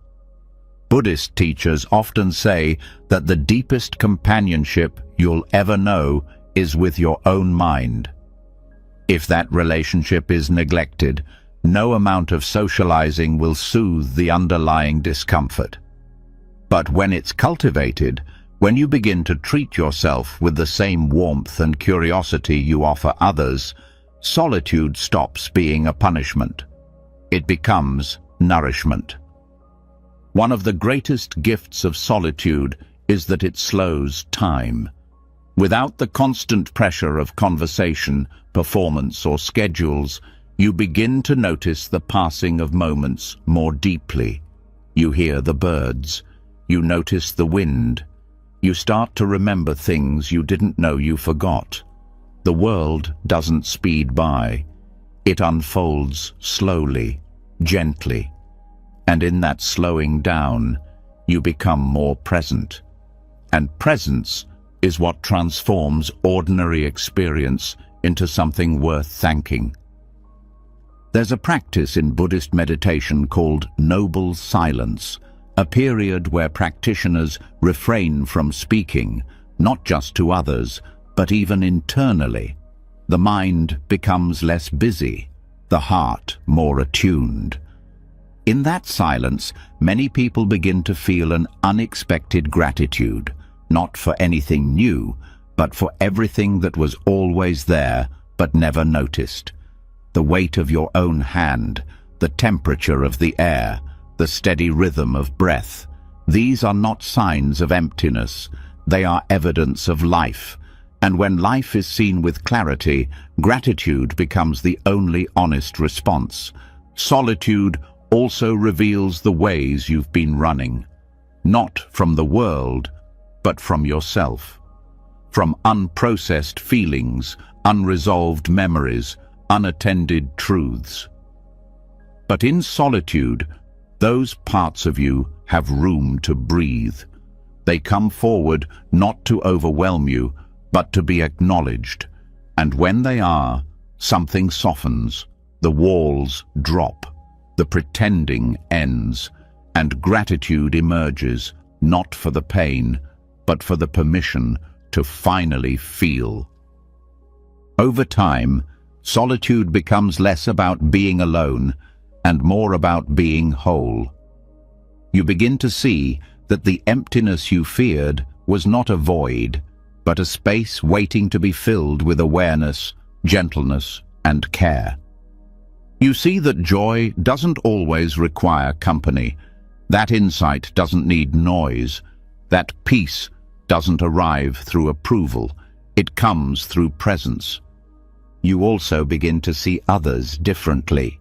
Buddhist teachers often say that the deepest companionship you'll ever know is with your own mind. If that relationship is neglected, no amount of socializing will soothe the underlying discomfort. But when it's cultivated, when you begin to treat yourself with the same warmth and curiosity you offer others, solitude stops being a punishment. It becomes nourishment. One of the greatest gifts of solitude is that it slows time. Without the constant pressure of conversation, performance, or schedules, you begin to notice the passing of moments more deeply. You hear the birds. You notice the wind. You start to remember things you didn't know you forgot. The world doesn't speed by. It unfolds slowly, gently. And in that slowing down, you become more present. And presence is what transforms ordinary experience into something worth thanking. There's a practice in Buddhist meditation called noble silence, a period where practitioners refrain from speaking, not just to others, but even internally. The mind becomes less busy, the heart more attuned. In that silence, many people begin to feel an unexpected gratitude, not for anything new, but for everything that was always there but never noticed. The weight of your own hand, the temperature of the air, the steady rhythm of breath. These are not signs of emptiness, they are evidence of life. And when life is seen with clarity, gratitude becomes the only honest response. Solitude also reveals the ways you've been running, not from the world, but from yourself. From unprocessed feelings, unresolved memories, unattended truths. But in solitude, those parts of you have room to breathe. They come forward not to overwhelm you, but to be acknowledged. And when they are, something softens, the walls drop, the pretending ends, and gratitude emerges, not for the pain, but for the permission to finally feel. Over time, solitude becomes less about being alone and more about being whole. You begin to see that the emptiness you feared was not a void, but a space waiting to be filled with awareness, gentleness, and care. You see that joy doesn't always require company. That insight doesn't need noise. That peace doesn't arrive through approval. It comes through presence. You also begin to see others differently.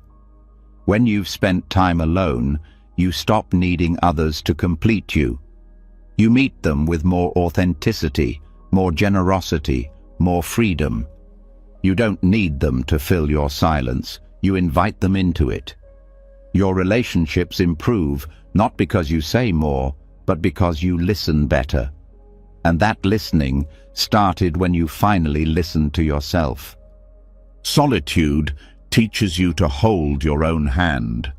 When you've spent time alone, you stop needing others to complete you. You meet them with more authenticity, more generosity, more freedom. You don't need them to fill your silence. You invite them into it. Your relationships improve, not because you say more, but because you listen better. And that listening started when you finally listened to yourself. Solitude teaches you to hold your own hand,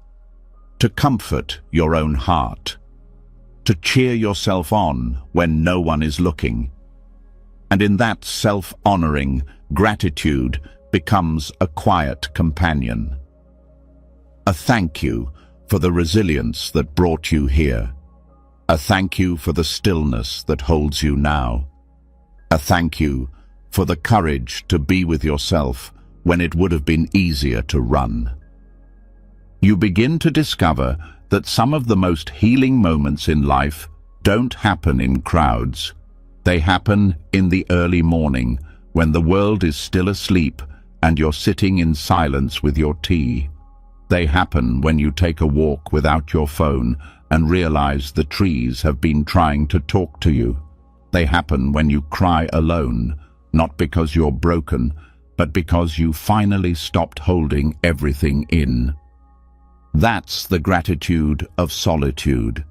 to comfort your own heart, to cheer yourself on when no one is looking. And in that self-honoring, gratitude becomes a quiet companion. A thank you for the resilience that brought you here. A thank you for the stillness that holds you now. A thank you for the courage to be with yourself when it would have been easier to run. You begin to discover that some of the most healing moments in life don't happen in crowds. They happen in the early morning, when the world is still asleep and you're sitting in silence with your tea. They happen when you take a walk without your phone and realize the trees have been trying to talk to you. They happen when you cry alone, not because you're broken, but because you finally stopped holding everything in. That's the gratitude of solitude.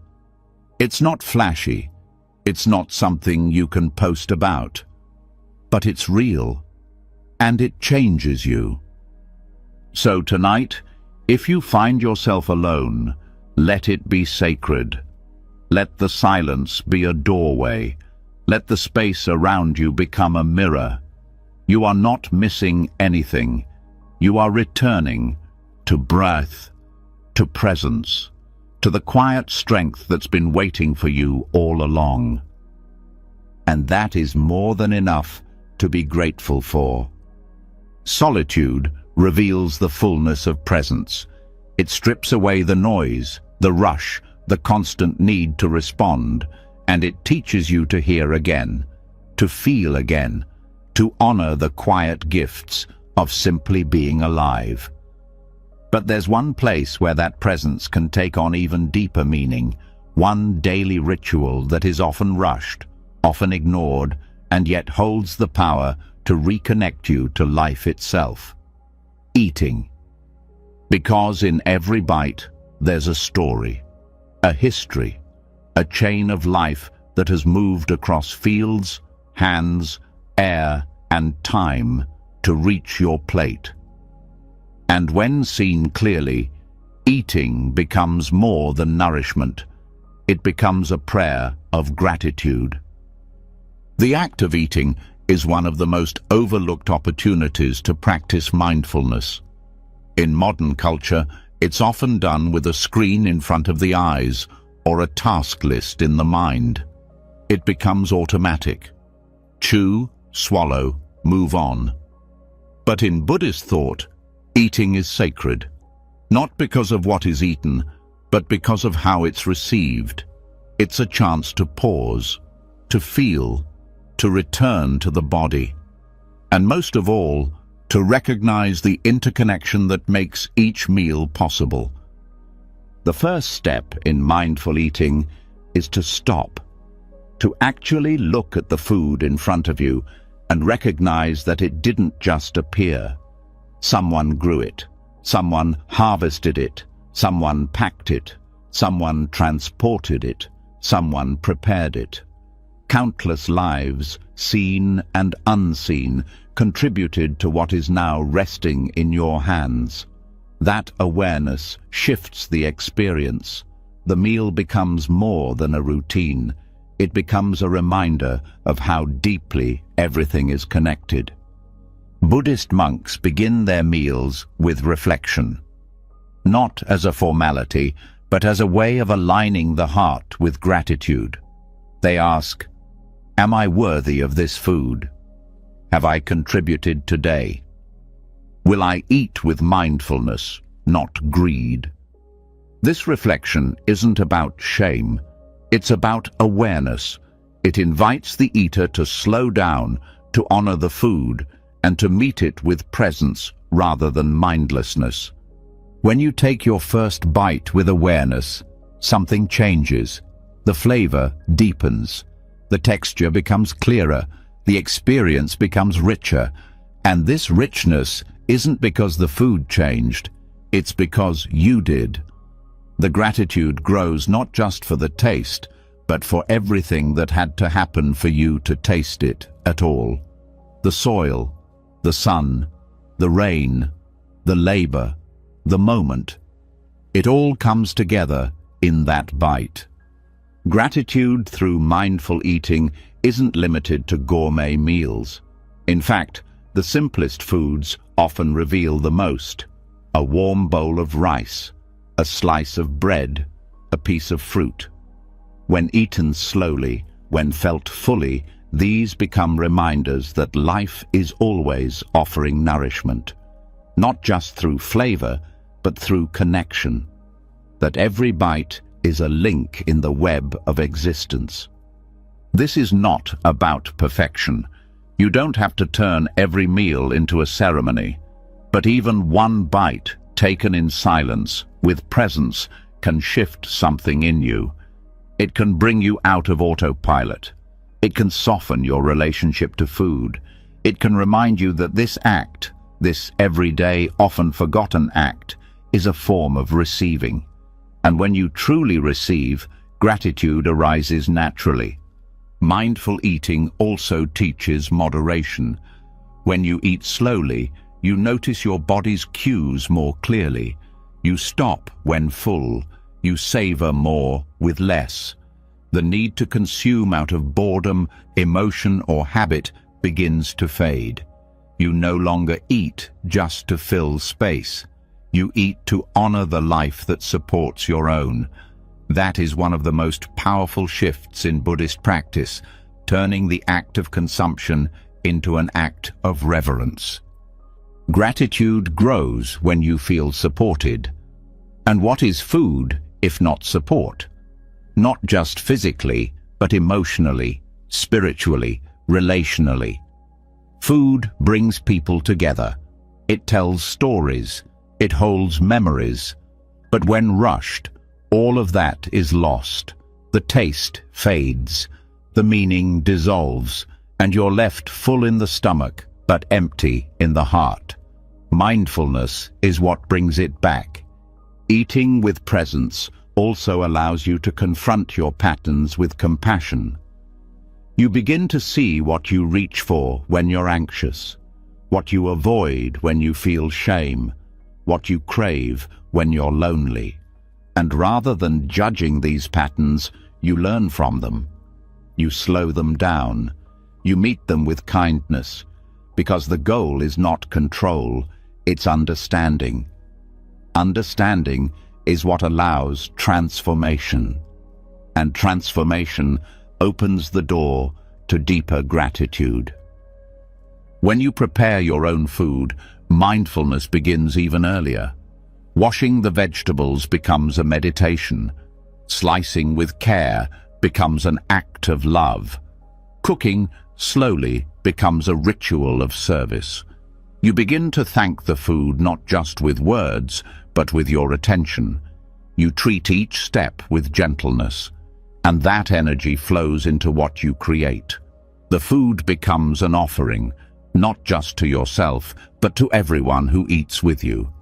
It's not flashy. It's not something you can post about. But it's real, and it changes you. So tonight, if you find yourself alone, let it be sacred. Let the silence be a doorway. Let the space around you become a mirror. You are not missing anything. You are returning to breath, to presence, to the quiet strength that's been waiting for you all along. And that is more than enough to be grateful for. Solitude reveals the fullness of presence. It strips away the noise, the rush, the constant need to respond, and it teaches you to hear again, to feel again, to honor the quiet gifts of simply being alive. But there's one place where that presence can take on even deeper meaning, one daily ritual that is often rushed, often ignored, and yet holds the power to reconnect you to life itself. Eating. Because in every bite, there's a story, a history, a chain of life that has moved across fields, hands, air, and time to reach your plate. And when seen clearly, eating becomes more than nourishment. It becomes a prayer of gratitude. The act of eating is one of the most overlooked opportunities to practice mindfulness. In modern culture, It's often done with a screen in front of the eyes or a task list in the mind. It becomes automatic. Chew, swallow, move on. But in Buddhist thought, eating is sacred, not because of what is eaten, but because of how it's received. It's a chance to pause, to feel, to return to the body, and most of all, to recognize the interconnection that makes each meal possible. The first step in mindful eating is to stop, to actually look at the food in front of you and recognize that it didn't just appear. Someone grew it, someone harvested it, someone packed it, someone transported it, someone prepared it. Countless lives, seen and unseen, contributed to what is now resting in your hands. That awareness shifts the experience. The meal becomes more than a routine. It becomes a reminder of how deeply everything is connected. Buddhist monks begin their meals with reflection, not as a formality, but as a way of aligning the heart with gratitude. They ask, "Am I worthy of this food? Have I contributed today? Will I eat with mindfulness, not greed?" This reflection isn't about shame. It's about awareness. It invites the eater to slow down, to honor the food, and to meet it with presence rather than mindlessness. When you take your first bite with awareness, something changes. The flavor deepens. The texture becomes clearer. The experience becomes richer. And this richness isn't because the food changed. It's because you did. The gratitude grows not just for the taste, but for everything that had to happen for you to taste it at all. The soil, the sun, the rain, the labor, the moment. It all comes together in that bite. Gratitude through mindful eating isn't limited to gourmet meals. In fact, the simplest foods often reveal the most. A warm bowl of rice, a slice of bread, a piece of fruit. When eaten slowly, when felt fully, these become reminders that life is always offering nourishment, not just through flavor, but through connection, that every bite is a link in the web of existence. This is not about perfection. You don't have to turn every meal into a ceremony, but even one bite taken in silence, with presence, can shift something in you. It can bring you out of autopilot. It can soften your relationship to food. It can remind you that this act, this everyday, often forgotten act, is a form of receiving. And when you truly receive, gratitude arises naturally. Mindful eating also teaches moderation. When you eat slowly, you notice your body's cues more clearly. You stop when full. You savor more with less. The need to consume out of boredom, emotion, or habit begins to fade. You no longer eat just to fill space. You eat to honor the life that supports your own. That is one of the most powerful shifts in Buddhist practice, turning the act of consumption into an act of reverence. Gratitude grows when you feel supported. And what is food if not support? Not just physically, but emotionally, spiritually, relationally. Food brings people together. It tells stories. It holds memories. But when rushed, all of that is lost. The taste fades. The meaning dissolves. And you're left full in the stomach, but empty in the heart. Mindfulness is what brings it back. Eating with presence also allows you to confront your patterns with compassion. You begin to see what you reach for when you're anxious, what you avoid when you feel shame, what you crave when you're lonely. And rather than judging these patterns, you learn from them. You slow them down. You meet them with kindness, because the goal is not control, it's understanding. Understanding is what allows transformation. And transformation opens the door to deeper gratitude. When you prepare your own food, mindfulness begins even earlier. Washing the vegetables becomes a meditation. Slicing with care becomes an act of love. Cooking slowly becomes a ritual of service. You begin to thank the food not just with words, but with your attention. You treat each step with gentleness, and that energy flows into what you create. The food becomes an offering, not just to yourself, but to everyone who eats with you.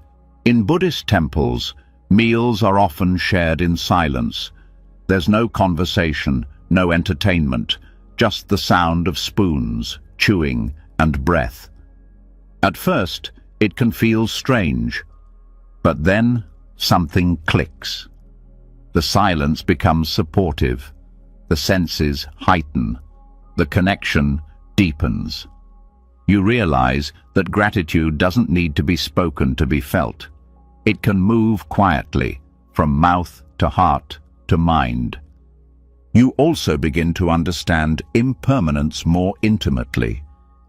In Buddhist temples, meals are often shared in silence. There's no conversation, no entertainment, just the sound of spoons, chewing, and breath. At first, it can feel strange, but then something clicks. The silence becomes supportive, the senses heighten, the connection deepens. You realize that gratitude doesn't need to be spoken to be felt. It can move quietly, from mouth to heart to mind. You also begin to understand impermanence more intimately.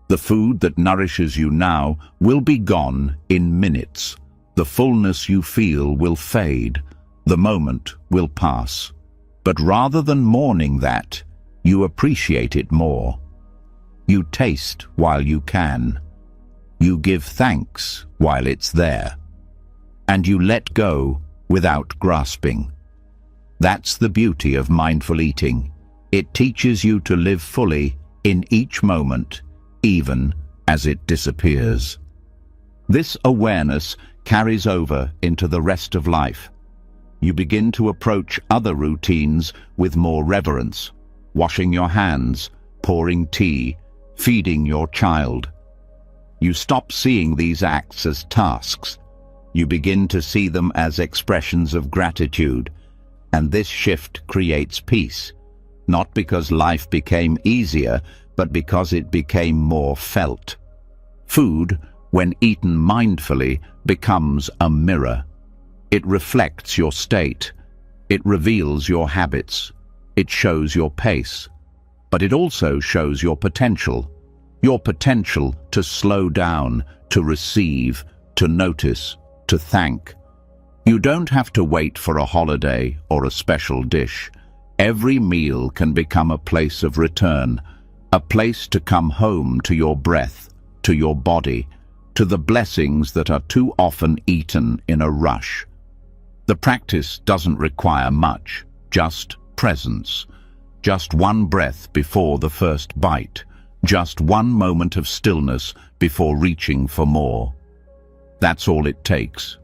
The food that nourishes you now will be gone in minutes. The fullness you feel will fade. The moment will pass. But rather than mourning that, you appreciate it more. You taste while you can. You give thanks while it's there. And you let go without grasping. That's the beauty of mindful eating. It teaches you to live fully in each moment, even as it disappears. This awareness carries over into the rest of life. You begin to approach other routines with more reverence, washing your hands, pouring tea, feeding your child. You stop seeing these acts as tasks. You begin to see them as expressions of gratitude, and this shift creates peace, not because life became easier, but because it became more felt. Food, when eaten mindfully, becomes a mirror. It reflects your state. It reveals your habits. It shows your pace. But it also shows your potential to slow down, to receive, to notice, to thank. You don't have to wait for a holiday or a special dish. Every meal can become a place of return, a place to come home to your breath, to your body, to the blessings that are too often eaten in a rush. The practice doesn't require much, just presence. Just one breath before the first bite. Just one moment of stillness before reaching for more. That's all it takes.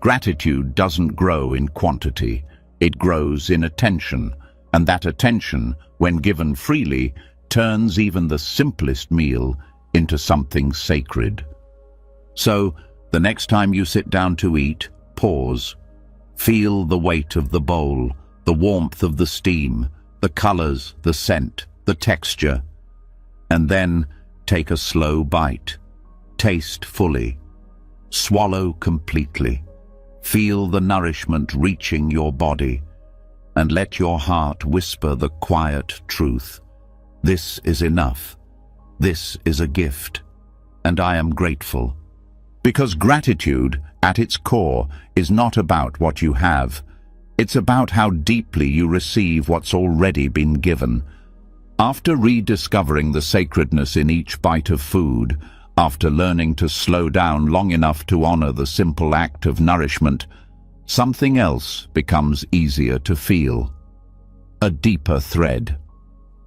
Gratitude doesn't grow in quantity. It grows in attention, and that attention, when given freely, turns even the simplest meal into something sacred. So, the next time you sit down to eat, pause. Feel the weight of the bowl, the warmth of the steam, the colors, the scent, the texture. And then take a slow bite. Taste fully. Swallow completely. Feel the nourishment reaching your body, and let your heart whisper the quiet truth. This is enough. This is a gift, and I am grateful. Because gratitude, at its core, is not about what you have. It's about how deeply you receive what's already been given. After rediscovering the sacredness in each bite of food, after learning to slow down long enough to honor the simple act of nourishment, something else becomes easier to feel. A deeper thread.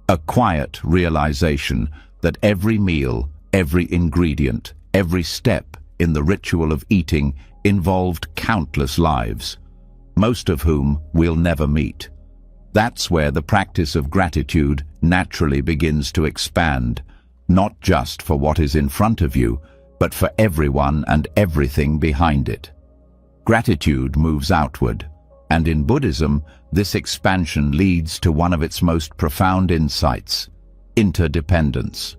A quiet realization that every meal, every ingredient, every step in the ritual of eating involved countless lives, most of whom we'll never meet. That's where the practice of gratitude naturally begins to expand, not just for what is in front of you, but for everyone and everything behind it. Gratitude moves outward, and in Buddhism, this expansion leads to one of its most profound insights: interdependence.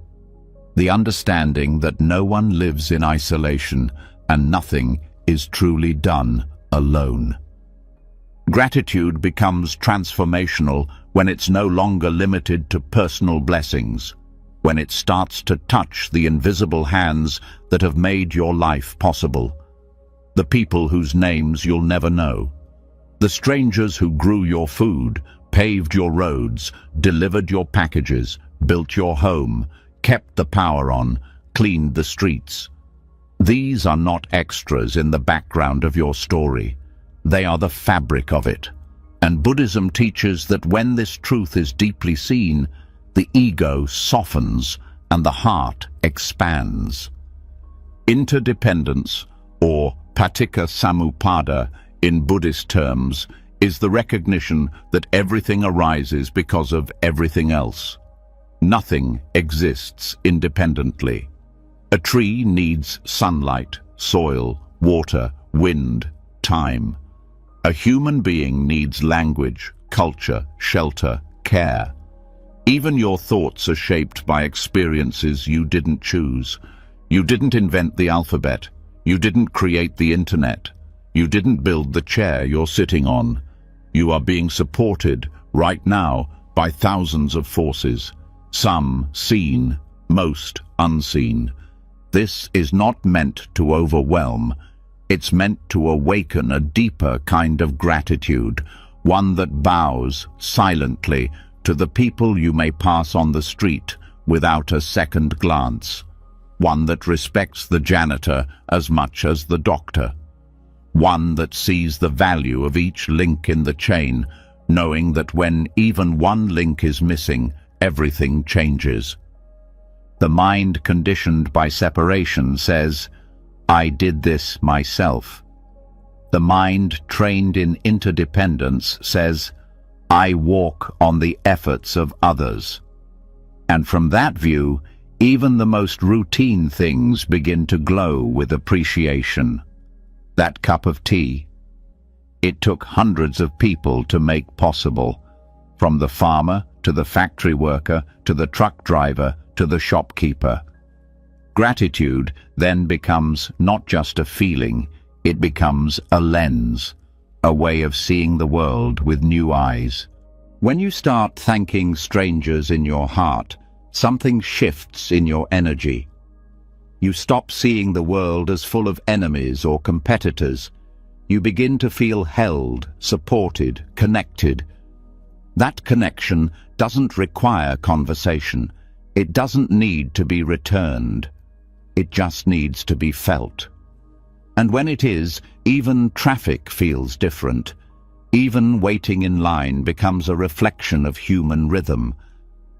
The understanding that no one lives in isolation and nothing is truly done alone. Gratitude becomes transformational when it's no longer limited to personal blessings, when it starts to touch the invisible hands that have made your life possible. The people whose names you'll never know. The strangers who grew your food, paved your roads, delivered your packages, built your home, kept the power on, cleaned the streets. These are not extras in the background of your story. They are the fabric of it. And Buddhism teaches that when this truth is deeply seen, the ego softens and the heart expands. Interdependence, or paticca samuppada in Buddhist terms, is the recognition that everything arises because of everything else. Nothing exists independently. A tree needs sunlight, soil, water, wind, time. A human being needs language, culture, shelter, care. Even your thoughts are shaped by experiences you didn't choose. You didn't invent the alphabet. You didn't create the internet. You didn't build the chair you're sitting on. You are being supported right now by thousands of forces, some seen, most unseen. This is not meant to overwhelm. It's meant to awaken a deeper kind of gratitude, one that bows silently to the people you may pass on the street without a second glance, one that respects the janitor as much as the doctor, one that sees the value of each link in the chain, knowing that when even one link is missing, everything changes. The mind conditioned by separation says, "I did this myself." The mind trained in interdependence says, "I walk on the efforts of others." And from that view, even the most routine things begin to glow with appreciation. That cup of tea, it took hundreds of people to make possible, from the farmer to the factory worker to the truck driver to the shopkeeper. Gratitude then becomes not just a feeling, it becomes a lens, a way of seeing the world with new eyes. When you start thanking strangers in your heart, something shifts in your energy. You stop seeing the world as full of enemies or competitors. You begin to feel held, supported, connected. That connection doesn't require conversation. It doesn't need to be returned. It just needs to be felt. And when it is, even traffic feels different. Even waiting in line becomes a reflection of human rhythm,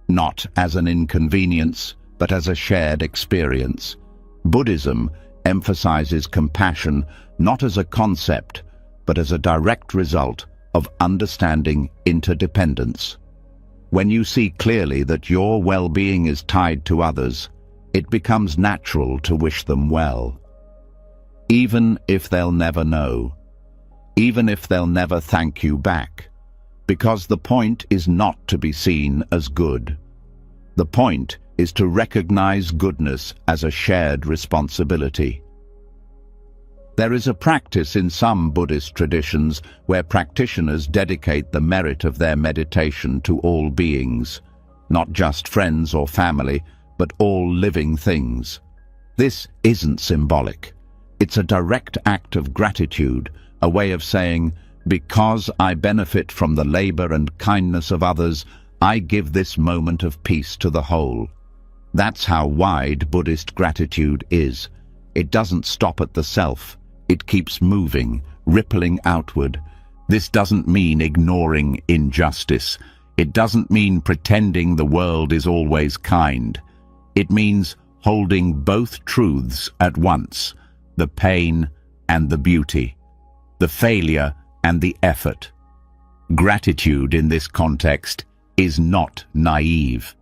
not as an inconvenience, but as a shared experience. Buddhism emphasizes compassion not as a concept, but as a direct result of understanding interdependence. When you see clearly that your well-being is tied to others, it becomes natural to wish them well. Even if they'll never know, even if they'll never thank you back, because the point is not to be seen as good. The point is to recognize goodness as a shared responsibility. There is a practice in some Buddhist traditions where practitioners dedicate the merit of their meditation to all beings, not just friends or family, but all living things. This isn't symbolic. It's a direct act of gratitude, a way of saying, because I benefit from the labor and kindness of others, I give this moment of peace to the whole. That's how wide Buddhist gratitude is. It doesn't stop at the self. It keeps moving, rippling outward. This doesn't mean ignoring injustice. It doesn't mean pretending the world is always kind. It means holding both truths at once, the pain and the beauty, the failure and the effort. Gratitude in this context is not naive.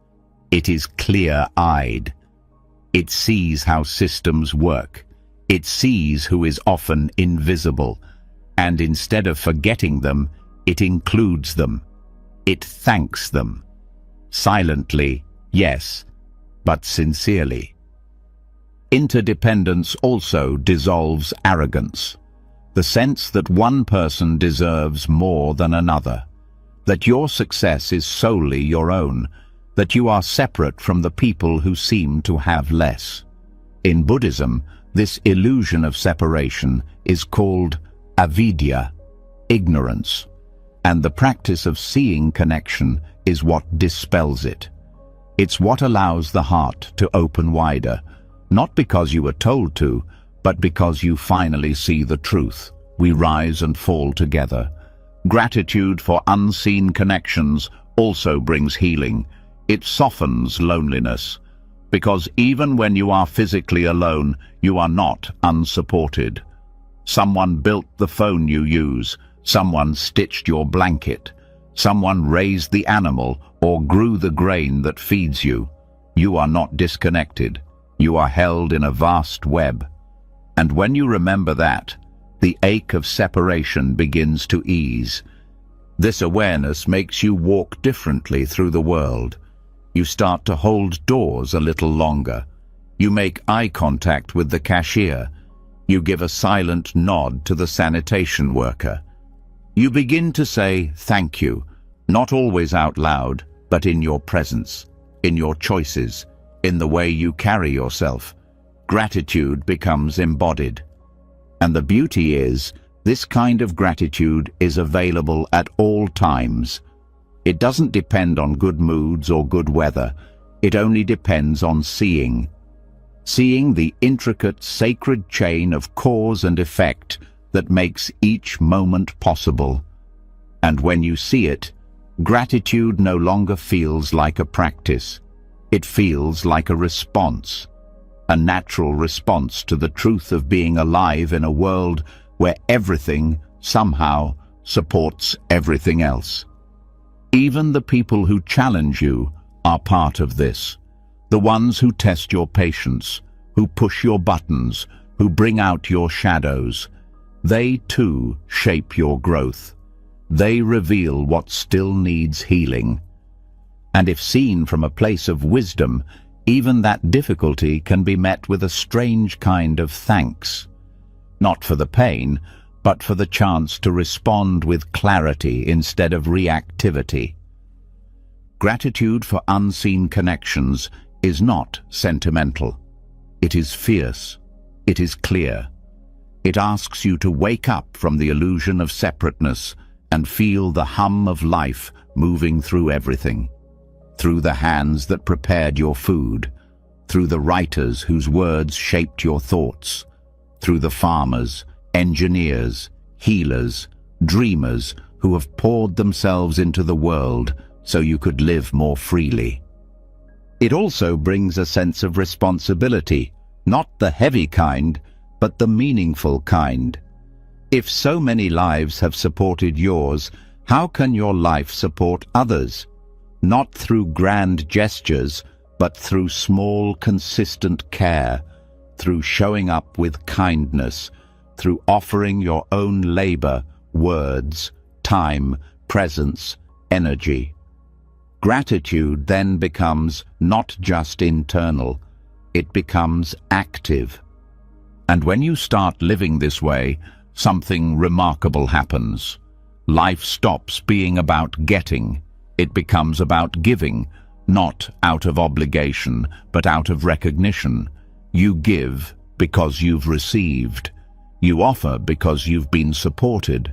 It is clear-eyed. It sees how systems work. It sees who is often invisible, and instead of forgetting them, it includes them. It thanks them. Silently, yes, but sincerely. Interdependence also dissolves arrogance, the sense that one person deserves more than another, that your success is solely your own, that you are separate from the people who seem to have less. In Buddhism, this illusion of separation is called avidya, ignorance, and the practice of seeing connection is what dispels it. It's what allows the heart to open wider, not because you were told to, but because you finally see the truth. We rise and fall together. Gratitude for unseen connections also brings healing. It softens loneliness, because even when you are physically alone, you are not unsupported. Someone built the phone you use, someone stitched your blanket, someone raised the animal or grew the grain that feeds you. You are not disconnected. You are held in a vast web. And when you remember that, the ache of separation begins to ease. This awareness makes you walk differently through the world. You start to hold doors a little longer. You make eye contact with the cashier. You give a silent nod to the sanitation worker. You begin to say thank you, not always out loud, but in your presence, in your choices, in the way you carry yourself. Gratitude becomes embodied. And the beauty is, this kind of gratitude is available at all times. It doesn't depend on good moods or good weather. It only depends on seeing. Seeing the intricate, sacred chain of cause and effect that makes each moment possible. And when you see it, gratitude no longer feels like a practice. It feels like a response, a natural response to the truth of being alive in a world where everything, somehow, supports everything else. Even the people who challenge you are part of this. The ones who test your patience, who push your buttons, who bring out your shadows. They too shape your growth. They reveal what still needs healing. And if seen from a place of wisdom, even that difficulty can be met with a strange kind of thanks. Not for the pain, but for the chance to respond with clarity instead of reactivity. Gratitude for unseen connections is not sentimental. It is fierce. It is clear. It asks you to wake up from the illusion of separateness and feel the hum of life moving through everything. Through the hands that prepared your food, through the writers whose words shaped your thoughts, through the farmers, engineers, healers, dreamers who have poured themselves into the world so you could live more freely. It also brings a sense of responsibility, not the heavy kind, but the meaningful kind. If so many lives have supported yours, how can your life support others? Not through grand gestures, but through small, consistent care, through showing up with kindness, through offering your own labor, words, time, presence, energy. Gratitude then becomes not just internal, it becomes active. And when you start living this way, something remarkable happens. Life stops being about getting. It becomes about giving, not out of obligation, but out of recognition. You give because you've received. You offer because you've been supported.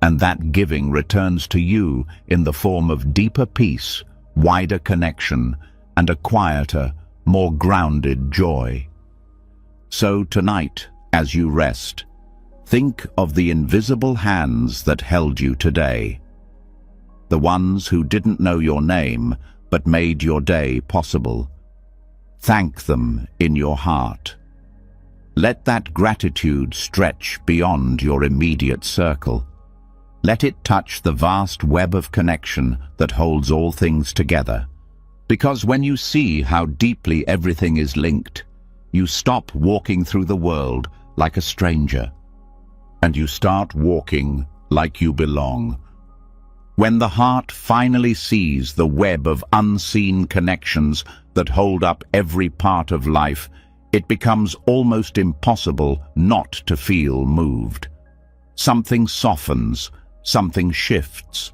And that giving returns to you in the form of deeper peace, wider connection, and a quieter, more grounded joy. So tonight, as you rest, think of the invisible hands that held you today. The ones who didn't know your name, but made your day possible. Thank them in your heart. Let that gratitude stretch beyond your immediate circle. Let it touch the vast web of connection that holds all things together. Because when you see how deeply everything is linked, you stop walking through the world like a stranger, and you start walking like you belong. When the heart finally sees the web of unseen connections that hold up every part of life, it becomes almost impossible not to feel moved. Something softens, something shifts.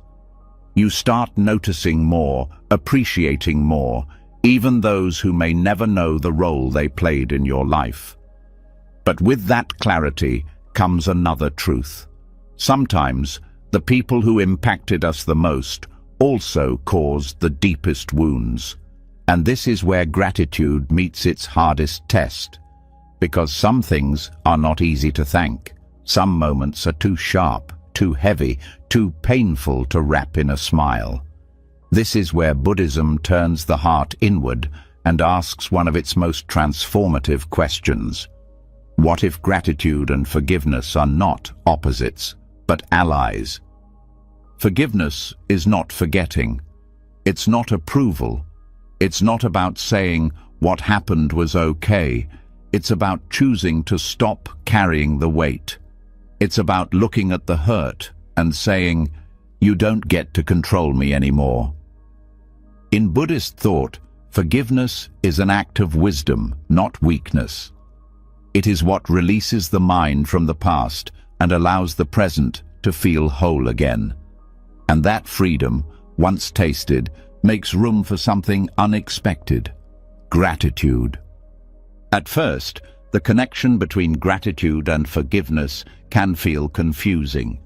You start noticing more, appreciating more, even those who may never know the role they played in your life. But with that clarity comes another truth. Sometimes the people who impacted us the most also caused the deepest wounds. And this is where gratitude meets its hardest test. Because some things are not easy to thank. Some moments are too sharp, too heavy, too painful to wrap in a smile. This is where Buddhism turns the heart inward and asks one of its most transformative questions. What if gratitude and forgiveness are not opposites, but allies? Forgiveness is not forgetting. It's not approval. It's not about saying what happened was okay. It's about choosing to stop carrying the weight. It's about looking at the hurt and saying, "You don't get to control me anymore." In Buddhist thought, forgiveness is an act of wisdom, not weakness. It is what releases the mind from the past and allows the present to feel whole again. And that freedom, once tasted, makes room for something unexpected: gratitude. At first, the connection between gratitude and forgiveness can feel confusing.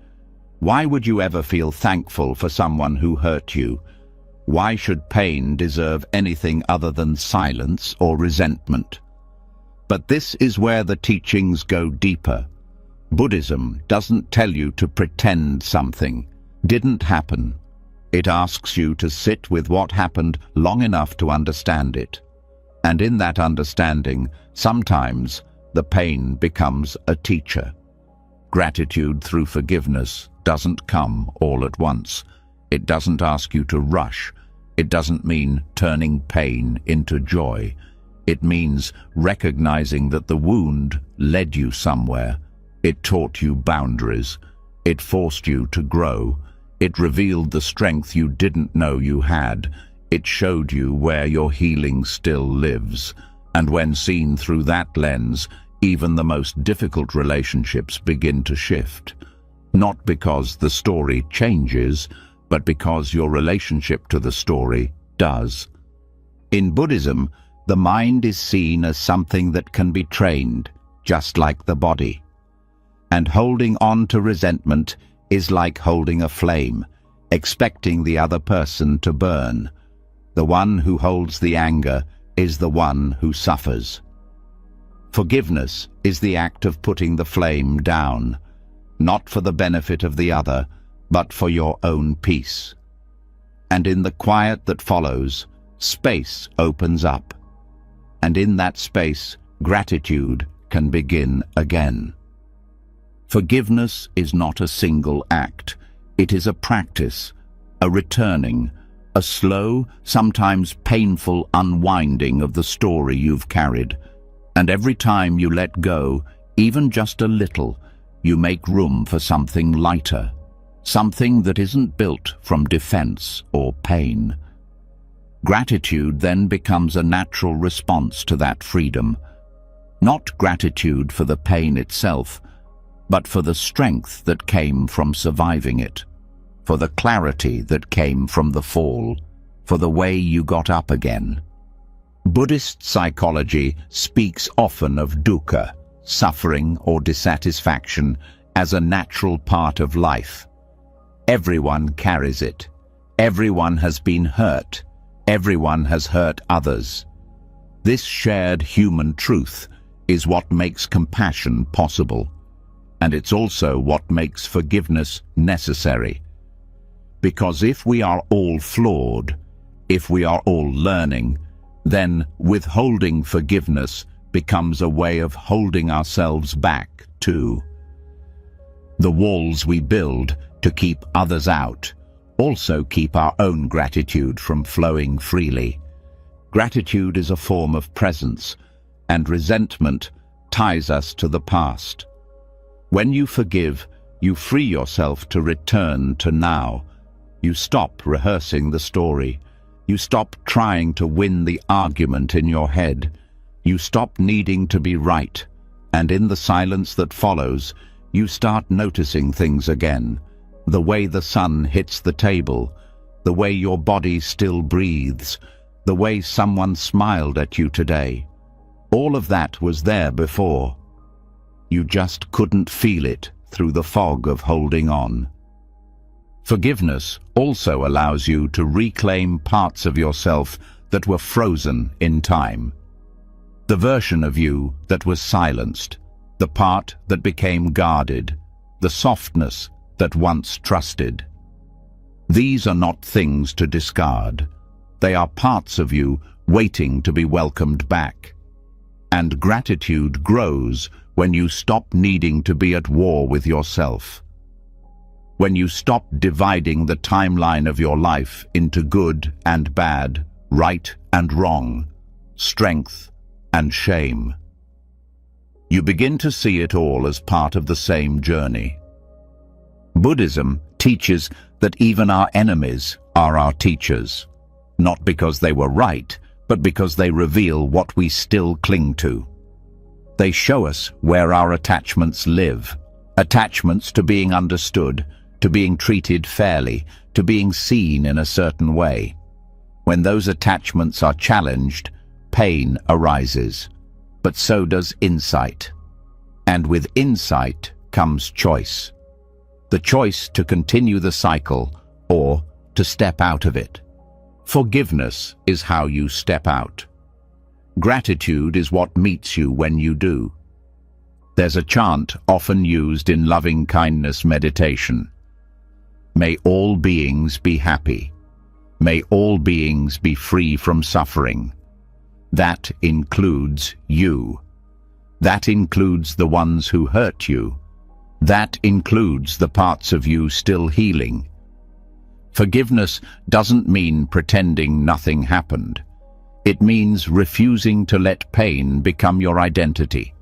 Why would you ever feel thankful for someone who hurt you? Why should pain deserve anything other than silence or resentment? But this is where the teachings go deeper. Buddhism doesn't tell you to pretend something didn't happen. It asks you to sit with what happened long enough to understand it. And in that understanding, sometimes the pain becomes a teacher. Gratitude through forgiveness doesn't come all at once. It doesn't ask you to rush. It doesn't mean turning pain into joy. It means recognizing that the wound led you somewhere. It taught you boundaries. It forced you to grow. It revealed the strength you didn't know you had. It showed you where your healing still lives. And when seen through that lens, even the most difficult relationships begin to shift. Not because the story changes, but because your relationship to the story does. In Buddhism, the mind is seen as something that can be trained, just like the body. And holding on to resentment is like holding a flame, expecting the other person to burn. The one who holds the anger is the one who suffers. Forgiveness is the act of putting the flame down, not for the benefit of the other, but for your own peace. And in the quiet that follows, space opens up. And in that space, gratitude can begin again. Forgiveness is not a single act. It is a practice, a returning, a slow, sometimes painful unwinding of the story you've carried. And every time you let go, even just a little, you make room for something lighter, something that isn't built from defense or pain. Gratitude then becomes a natural response to that freedom. Not gratitude for the pain itself, but for the strength that came from surviving it, for the clarity that came from the fall, for the way you got up again. Buddhist psychology speaks often of dukkha, suffering or dissatisfaction, as a natural part of life. Everyone carries it. Everyone has been hurt. Everyone has hurt others. This shared human truth is what makes compassion possible. And it's also what makes forgiveness necessary. Because if we are all flawed, if we are all learning, then withholding forgiveness becomes a way of holding ourselves back too. The walls we build to keep others out also keep our own gratitude from flowing freely. Gratitude is a form of presence, and resentment ties us to the past. When you forgive, you free yourself to return to now. You stop rehearsing the story. You stop trying to win the argument in your head. You stop needing to be right, and in the silence that follows, you start noticing things again. The way the sun hits the table, the way your body still breathes, the way someone smiled at you today. All of that was there before. You just couldn't feel it through the fog of holding on. Forgiveness also allows you to reclaim parts of yourself that were frozen in time. The version of you that was silenced, the part that became guarded, the softness that once trusted. These are not things to discard. They are parts of you waiting to be welcomed back. And gratitude grows when you stop needing to be at war with yourself. When you stop dividing the timeline of your life into good and bad, right and wrong, strength and shame. You begin to see it all as part of the same journey. Buddhism teaches that even our enemies are our teachers, not because they were right, but because they reveal what we still cling to. They show us where our attachments live, attachments to being understood, to being treated fairly, to being seen in a certain way. When those attachments are challenged, pain arises, but so does insight. And with insight comes choice. The choice to continue the cycle or to step out of it. Forgiveness is how you step out. Gratitude is what meets you when you do. There's a chant often used in loving-kindness meditation. May all beings be happy. May all beings be free from suffering. That includes you. That includes the ones who hurt you. That includes the parts of you still healing. Forgiveness doesn't mean pretending nothing happened. It means refusing to let pain become your identity.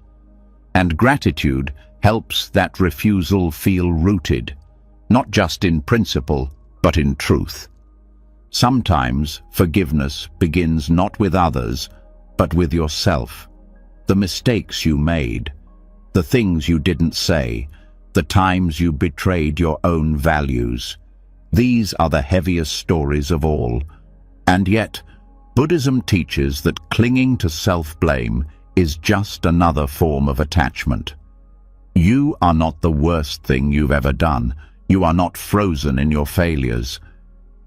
And gratitude helps that refusal feel rooted, not just in principle, but in truth. Sometimes forgiveness begins not with others, but with yourself. The mistakes you made, the things you didn't say, the times you betrayed your own values. These are the heaviest stories of all. And yet, Buddhism teaches that clinging to self-blame is just another form of attachment. You are not the worst thing you've ever done. You are not frozen in your failures.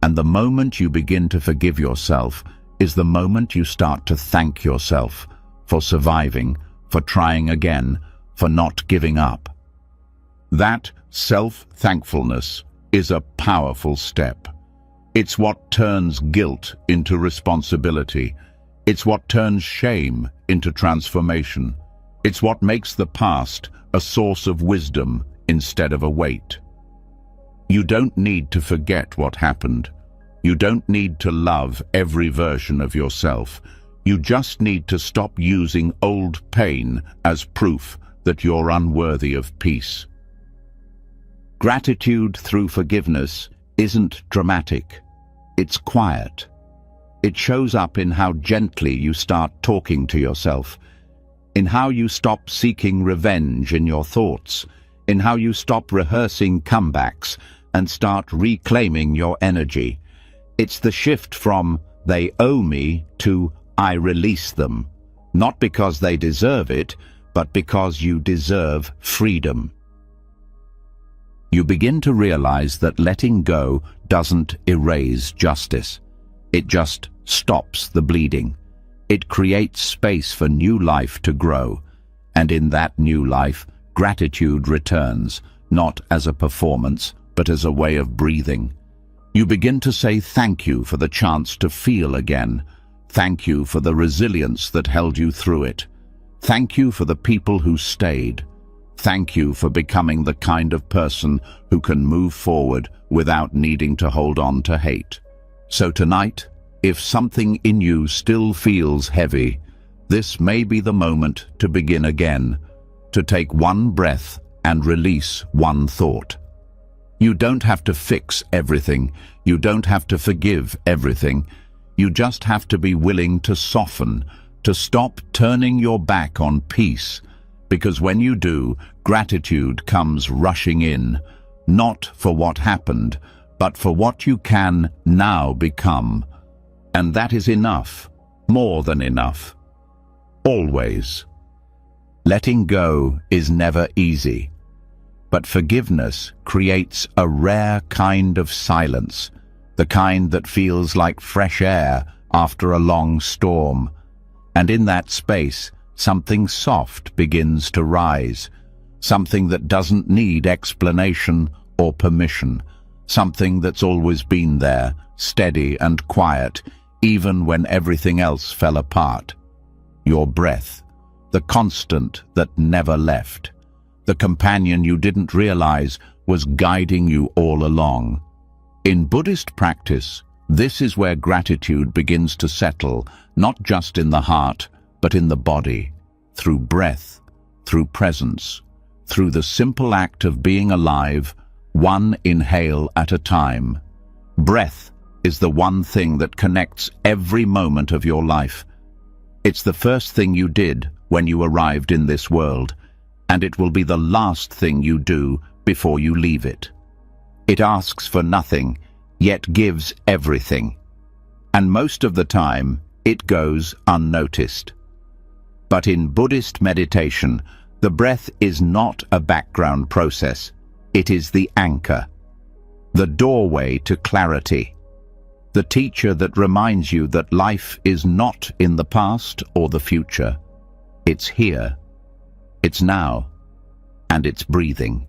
And the moment you begin to forgive yourself is the moment you start to thank yourself for surviving, for trying again, for not giving up. That self-thankfulness is a powerful step. It's what turns guilt into responsibility. It's what turns shame into transformation. It's what makes the past a source of wisdom instead of a weight. You don't need to forget what happened. You don't need to love every version of yourself. You just need to stop using old pain as proof that you're unworthy of peace. Gratitude through forgiveness isn't dramatic. It's quiet. It shows up in how gently you start talking to yourself, in how you stop seeking revenge in your thoughts, in how you stop rehearsing comebacks and start reclaiming your energy. It's the shift from "they owe me" to "I release them," not because they deserve it, but because you deserve freedom. You begin to realize that letting go doesn't erase justice. It just stops the bleeding. It creates space for new life to grow. And in that new life, gratitude returns, not as a performance, but as a way of breathing. You begin to say thank you for the chance to feel again. Thank you for the resilience that held you through it. Thank you for the people who stayed. Thank you for becoming the kind of person who can move forward without needing to hold on to hate. So tonight, if something in you still feels heavy, this may be the moment to begin again, to take one breath and release one thought. You don't have to fix everything. You don't have to forgive everything. You just have to be willing to soften, to stop turning your back on peace, because when you do, gratitude comes rushing in, not for what happened, but for what you can now become. And that is enough, more than enough. Always. Letting go is never easy, but forgiveness creates a rare kind of silence, the kind that feels like fresh air after a long storm. And in that space, something soft begins to rise, something that doesn't need explanation or permission, something that's always been there, steady and quiet, even when everything else fell apart. Your breath, the constant that never left, the companion you didn't realize was guiding you all along. In Buddhist practice, this is where gratitude begins to settle, not just in the heart, but in the body, through breath, through presence, through the simple act of being alive, one inhale at a time. Breath is the one thing that connects every moment of your life. It's the first thing you did when you arrived in this world, and it will be the last thing you do before you leave it. It asks for nothing, yet gives everything. And most of the time, it goes unnoticed. But in Buddhist meditation, the breath is not a background process. It is the anchor, the doorway to clarity, the teacher that reminds you that life is not in the past or the future. It's here, it's now, and it's breathing.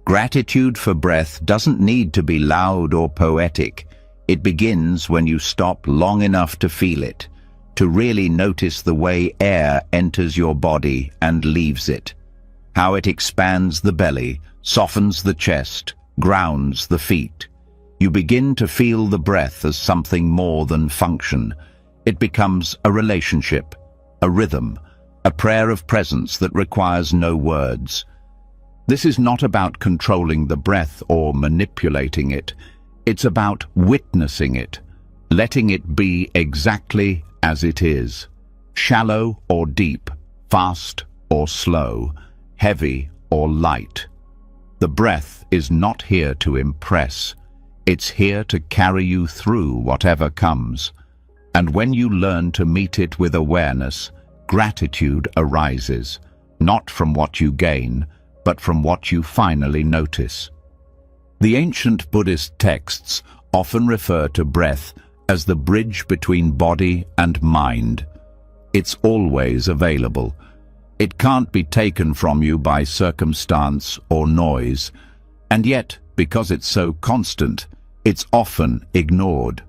Gratitude for breath doesn't need to be loud or poetic. It begins when you stop long enough to feel it, to really notice the way air enters your body and leaves it, how it expands the belly, softens the chest, grounds the feet. You begin to feel the breath as something more than function. It becomes a relationship, a rhythm, a prayer of presence that requires no words. This is not about controlling the breath or manipulating it. It's about witnessing it, letting it be exactly as it is, shallow or deep, fast or slow, heavy or light. The breath is not here to impress. It's here to carry you through whatever comes. And when you learn to meet it with awareness, gratitude arises, not from what you gain, but from what you finally notice. The ancient Buddhist texts often refer to breath as the bridge between body and mind. It's always available. It can't be taken from you by circumstance or noise, and yet, because it's so constant, it's often ignored.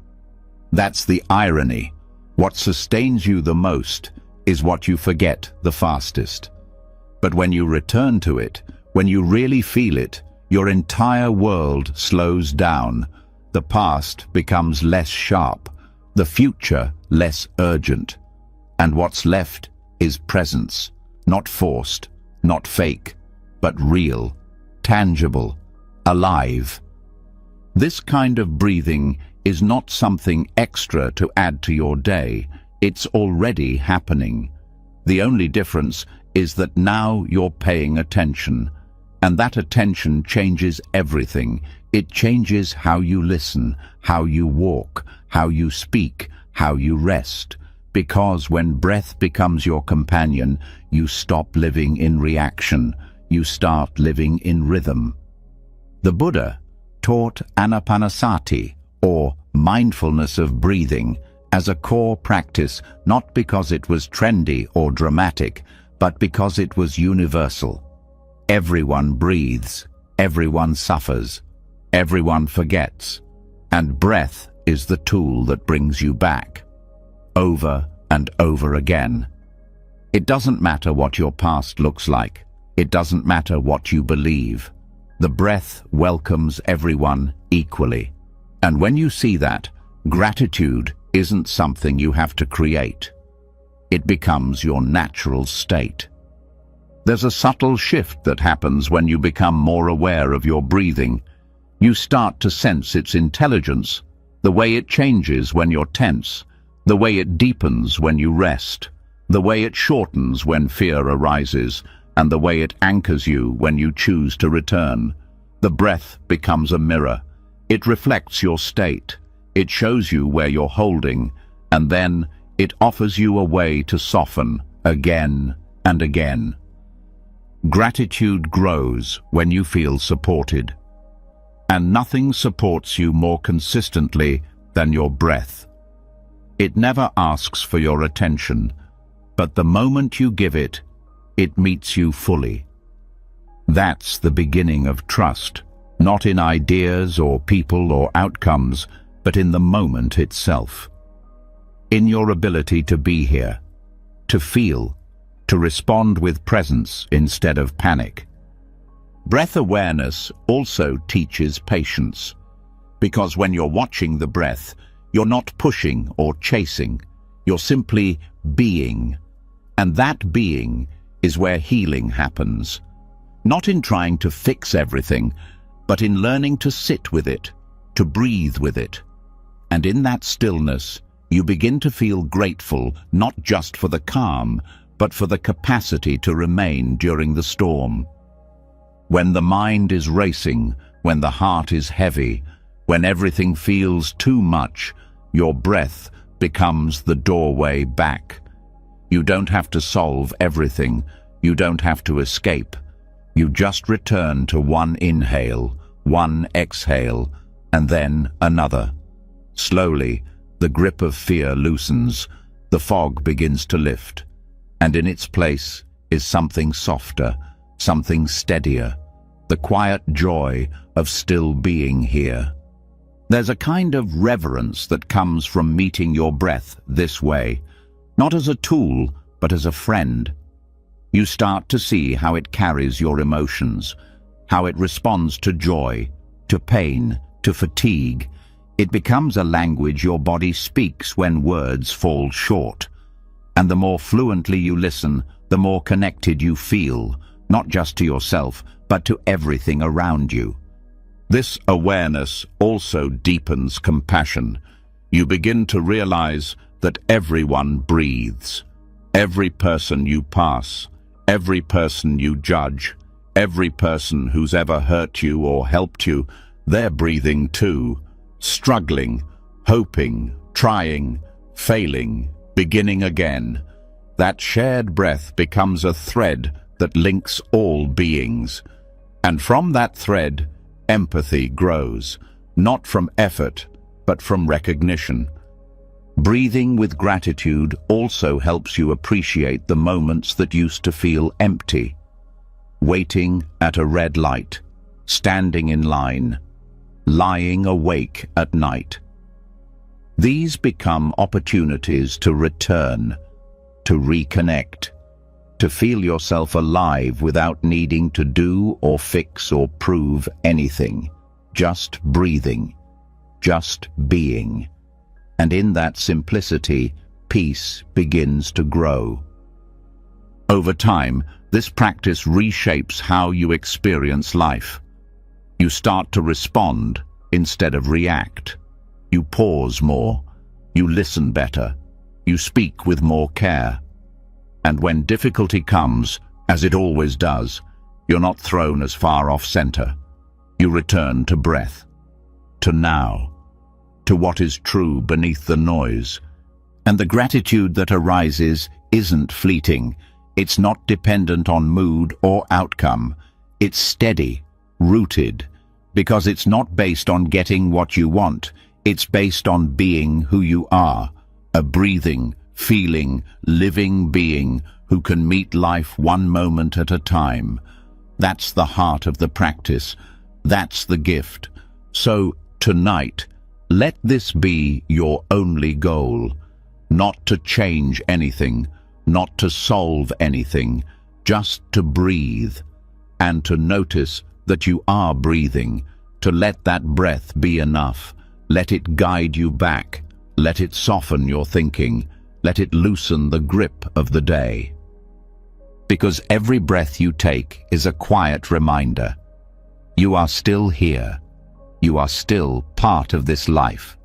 That's the irony. What sustains you the most is what you forget the fastest. But when you return to it, when you really feel it, your entire world slows down. The past becomes less sharp, the future less urgent, and what's left is presence, not forced, not fake, but real, tangible, alive. This kind of breathing is not something extra to add to your day. It's already happening. The only difference is that now you're paying attention, and that attention changes everything. It changes how you listen, how you walk, how you speak, how you rest. Because when breath becomes your companion, you stop living in reaction. You start living in rhythm. The Buddha taught anapanasati, or mindfulness of breathing, as a core practice, not because it was trendy or dramatic, but because it was universal. Everyone breathes, everyone suffers, everyone forgets, and breath is the tool that brings you back, over and over again. It doesn't matter what your past looks like. It doesn't matter what you believe. The breath welcomes everyone equally. And when you see that, gratitude isn't something you have to create. It becomes your natural state. There's a subtle shift that happens when you become more aware of your breathing. You start to sense its intelligence, the way it changes when you're tense, the way it deepens when you rest, the way it shortens when fear arises, and the way it anchors you when you choose to return. The breath becomes a mirror. It reflects your state. It shows you where you're holding, and then it offers you a way to soften again and again. Gratitude grows when you feel supported. And nothing supports you more consistently than your breath. It never asks for your attention, but the moment you give it, it meets you fully. That's the beginning of trust, not in ideas or people or outcomes, but in the moment itself. In your ability to be here, to feel, to respond with presence instead of panic. Breath awareness also teaches patience, because when you're watching the breath, you're not pushing or chasing, you're simply being. And that being is where healing happens. Not in trying to fix everything, but in learning to sit with it, to breathe with it. And in that stillness, you begin to feel grateful not just for the calm, but for the capacity to remain during the storm. When the mind is racing, when the heart is heavy, when everything feels too much, your breath becomes the doorway back. You don't have to solve everything. You don't have to escape. You just return to one inhale, one exhale, and then another. Slowly, the grip of fear loosens, the fog begins to lift, and in its place is something softer, something steadier, the quiet joy of still being here. There's a kind of reverence that comes from meeting your breath this way, not as a tool, but as a friend. You start to see how it carries your emotions, how it responds to joy, to pain, to fatigue. It becomes a language your body speaks when words fall short. And the more fluently you listen, the more connected you feel, not just to yourself, but to everything around you. This awareness also deepens compassion. You begin to realize that everyone breathes. Every person you pass, every person you judge, every person who's ever hurt you or helped you, they're breathing too, struggling, hoping, trying, failing, beginning again. That shared breath becomes a thread that links all beings. And from that thread, empathy grows, not from effort, but from recognition. Breathing with gratitude also helps you appreciate the moments that used to feel empty. Waiting at a red light, standing in line, lying awake at night. These become opportunities to return, to reconnect, to feel yourself alive without needing to do or fix or prove anything. Just breathing, just being. And in that simplicity, peace begins to grow. Over time, this practice reshapes how you experience life. You start to respond instead of react. You pause more. You listen better. You speak with more care. And when difficulty comes, as it always does, you're not thrown as far off center. You return to breath, to now, to what is true beneath the noise. And the gratitude that arises isn't fleeting. It's not dependent on mood or outcome. It's steady, rooted, because it's not based on getting what you want. It's based on being who you are, a breathing, feeling, living being who can meet life one moment at a time. That's the heart of the practice. That's the gift. So, tonight, let this be your only goal. Not to change anything, not to solve anything, just to breathe, and to notice that you are breathing, to let that breath be enough. Let it guide you back. Let it soften your thinking. Let it loosen the grip of the day. Because every breath you take is a quiet reminder. You are still here. You are still part of this life.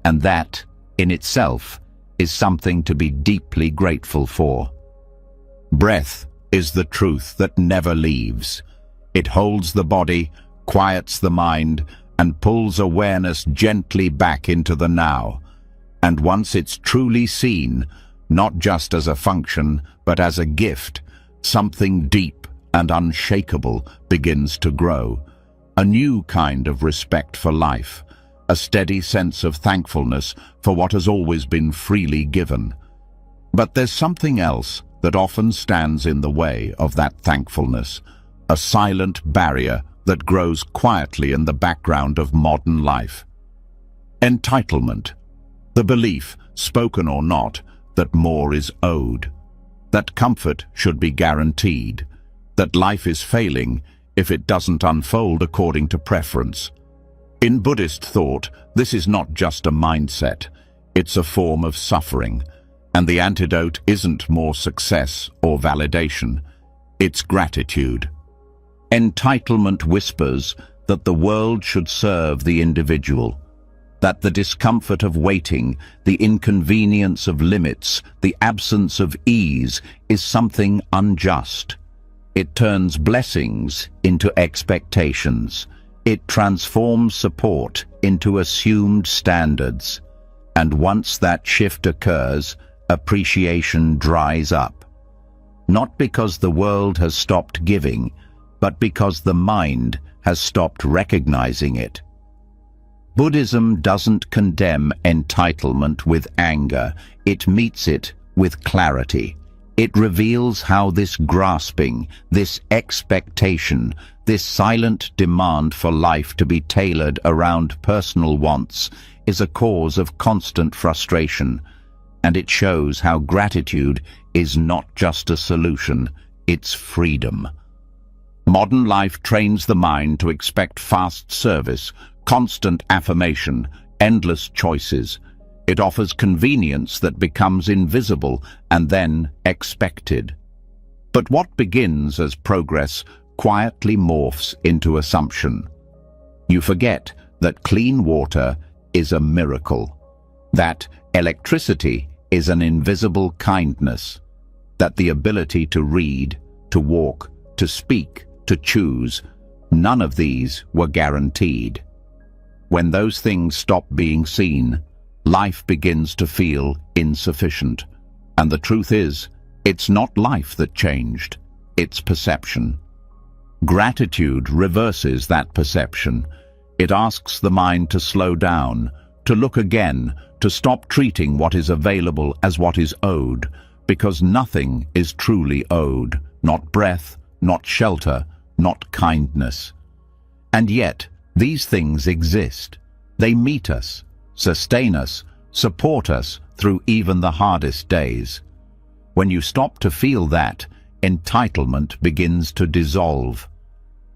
And that, in itself, is something to be deeply grateful for. Breath is the truth that never leaves. It holds the body, quiets the mind, and pulls awareness gently back into the now. And once it's truly seen, not just as a function, but as a gift, something deep and unshakable begins to grow. A new kind of respect for life, a steady sense of thankfulness for what has always been freely given. But there's something else that often stands in the way of that thankfulness, a silent barrier that grows quietly in the background of modern life. Entitlement, the belief, spoken or not, that more is owed, that comfort should be guaranteed, that life is failing if it doesn't unfold according to preference. In Buddhist thought, this is not just a mindset, it's a form of suffering, and the antidote isn't more success or validation, it's gratitude. Entitlement whispers that the world should serve the individual, that the discomfort of waiting, the inconvenience of limits, the absence of ease is something unjust. It turns blessings into expectations. It transforms support into assumed standards. And once that shift occurs, appreciation dries up. Not because the world has stopped giving, but because the mind has stopped recognizing it. Buddhism doesn't condemn entitlement with anger, it meets it with clarity. It reveals how this grasping, this expectation, this silent demand for life to be tailored around personal wants is a cause of constant frustration, and it shows how gratitude is not just a solution, it's freedom. Modern life trains the mind to expect fast service, constant affirmation, endless choices. It offers convenience that becomes invisible and then expected. But what begins as progress quietly morphs into assumption. You forget that clean water is a miracle, that electricity is an invisible kindness, that the ability to read, to walk, to speak, to choose, none of these were guaranteed. When those things stop being seen, life begins to feel insufficient. And the truth is, it's not life that changed, it's perception. Gratitude reverses that perception. It asks the mind to slow down, to look again, to stop treating what is available as what is owed, because nothing is truly owed, not breath, not shelter, not kindness. And yet, these things exist. They meet us, sustain us, support us through even the hardest days. When you stop to feel that, entitlement begins to dissolve.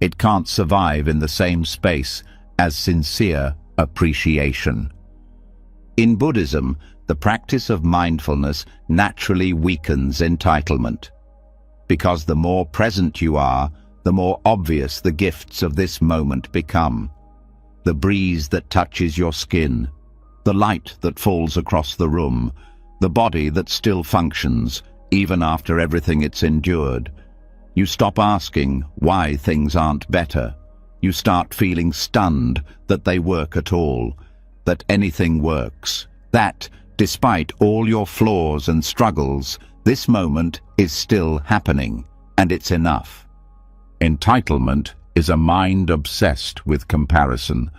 It can't survive in the same space as sincere appreciation. In Buddhism, the practice of mindfulness naturally weakens entitlement. Because the more present you are, the more obvious the gifts of this moment become. The breeze that touches your skin, the light that falls across the room, the body that still functions, even after everything it's endured. You stop asking why things aren't better. You start feeling stunned that they work at all, that anything works, that, despite all your flaws and struggles, this moment is still happening, and it's enough. Entitlement is a mind obsessed with comparison.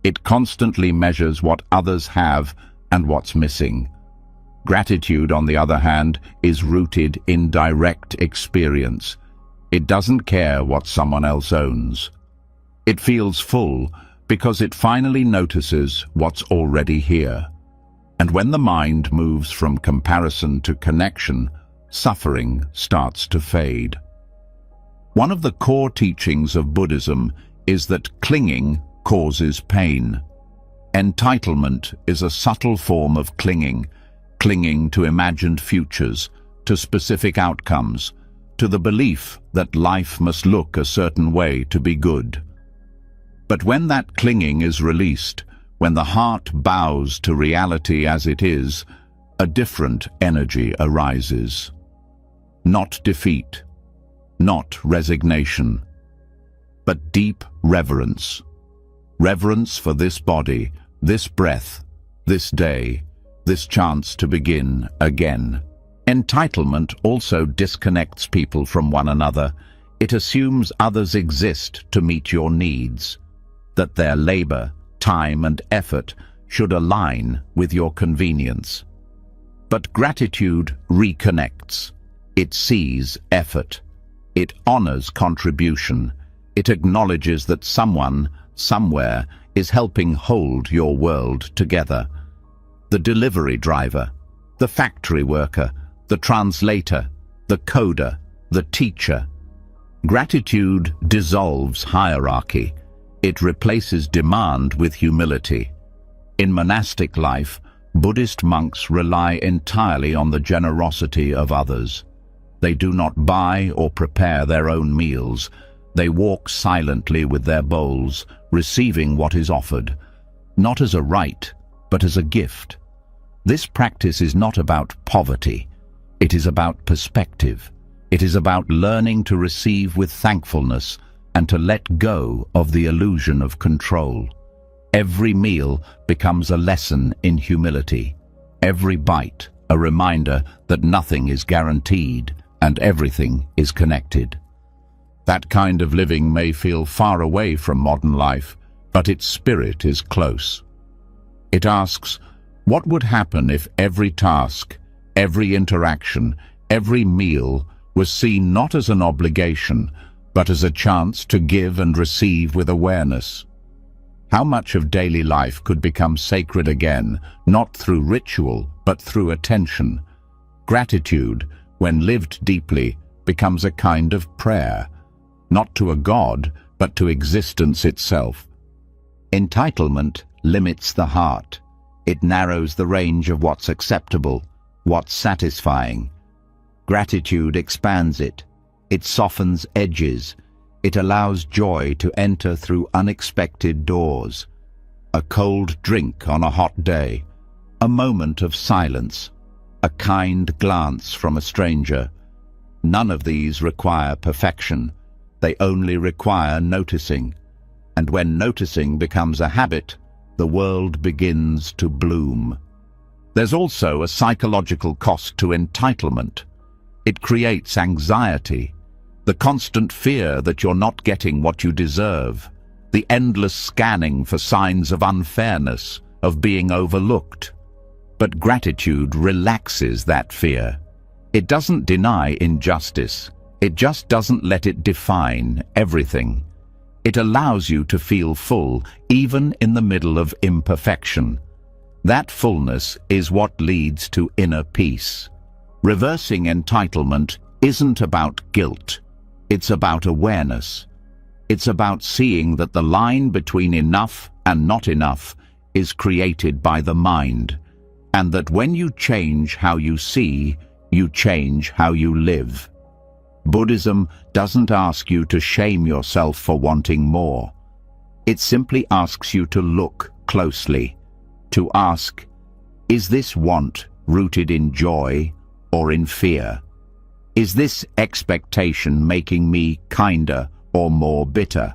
It constantly measures what others have and what's missing. Gratitude, on the other hand, is rooted in direct experience. It doesn't care what someone else owns. It feels full because it finally notices what's already here. And when the mind moves from comparison to connection, suffering starts to fade. One of the core teachings of Buddhism is that clinging causes pain. Entitlement is a subtle form of clinging to imagined futures, to specific outcomes, to the belief that life must look a certain way to be good. But when that clinging is released, when the heart bows to reality as it is, a different energy arises. Not defeat, not resignation, but deep reverence. Reverence for this body, this breath, this day, this chance to begin again. Entitlement also disconnects people from one another. It assumes others exist to meet your needs, that their labor, time and effort should align with your convenience. But gratitude reconnects. It sees effort. It honors contribution. It acknowledges that someone, somewhere, is helping hold your world together. The delivery driver, the factory worker, the translator, the coder, the teacher. Gratitude dissolves hierarchy. It replaces demand with humility. In monastic life, Buddhist monks rely entirely on the generosity of others. They do not buy or prepare their own meals. They walk silently with their bowls, receiving what is offered, not as a right, but as a gift. This practice is not about poverty. It is about perspective. It is about learning to receive with thankfulness and to let go of the illusion of control. Every meal becomes a lesson in humility. Every bite a reminder that nothing is guaranteed and everything is connected. That kind of living may feel far away from modern life, but its spirit is close. It asks, what would happen if every task, every interaction, every meal was seen not as an obligation, but as a chance to give and receive with awareness? How much of daily life could become sacred again, not through ritual, but through attention? Gratitude, when lived deeply, becomes a kind of prayer, not to a god, but to existence itself. Entitlement limits the heart. It narrows the range of what's acceptable, what's satisfying. Gratitude expands it. It softens edges. It allows joy to enter through unexpected doors. A cold drink on a hot day, a moment of silence, a kind glance from a stranger. None of these require perfection. They only require noticing. And when noticing becomes a habit, the world begins to bloom. There's also a psychological cost to entitlement. It creates anxiety, the constant fear that you're not getting what you deserve, the endless scanning for signs of unfairness, of being overlooked. But gratitude relaxes that fear. It doesn't deny injustice. It just doesn't let it define everything. It allows you to feel full, even in the middle of imperfection. That fullness is what leads to inner peace. Reversing entitlement isn't about guilt. It's about awareness. It's about seeing that the line between enough and not enough is created by the mind, and that when you change how you see, you change how you live. Buddhism doesn't ask you to shame yourself for wanting more. It simply asks you to look closely, to ask, is this want rooted in joy or in fear? Is this expectation making me kinder or more bitter?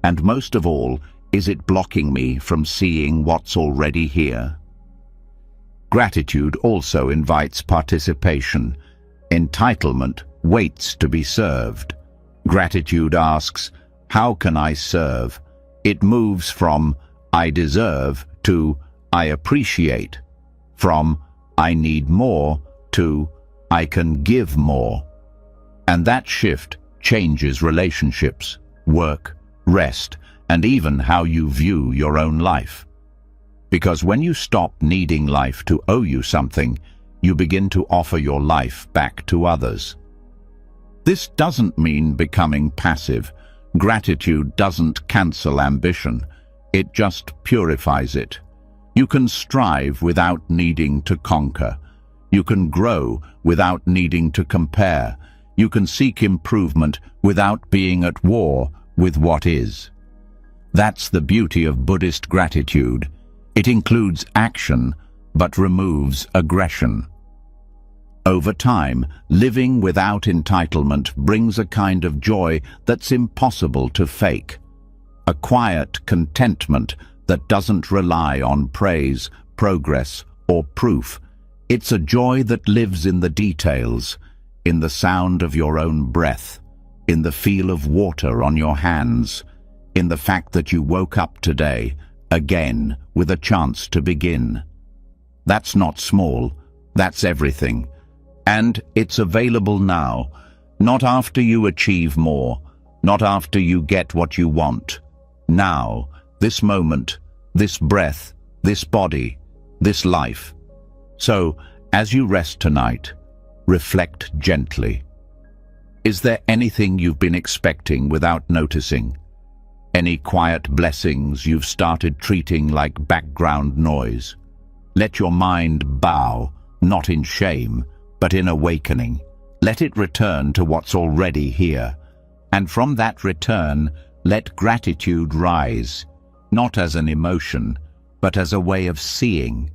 And most of all, is it blocking me from seeing what's already here? Gratitude also invites participation. Entitlement waits to be served. Gratitude asks, how can I serve? It moves from I deserve to I appreciate, from I need more to I can give more. And that shift changes relationships, work, rest, and even how you view your own life. Because when you stop needing life to owe you something, you begin to offer your life back to others. This doesn't mean becoming passive. Gratitude doesn't cancel ambition. It just purifies it. You can strive without needing to conquer. You can grow without needing to compare. You can seek improvement without being at war with what is. That's the beauty of Buddhist gratitude. It includes action, but removes aggression. Over time, living without entitlement brings a kind of joy that's impossible to fake. A quiet contentment that doesn't rely on praise, progress, or proof. It's a joy that lives in the details, in the sound of your own breath, in the feel of water on your hands, in the fact that you woke up today, again, with a chance to begin. That's not small, that's everything. And it's available now, not after you achieve more, not after you get what you want. Now, this moment, this breath, this body, this life. So, as you rest tonight, reflect gently. Is there anything you've been expecting without noticing? Any quiet blessings you've started treating like background noise? Let your mind bow, not in shame, but in awakening. Let it return to what's already here. And from that return, let gratitude rise, not as an emotion, but as a way of seeing,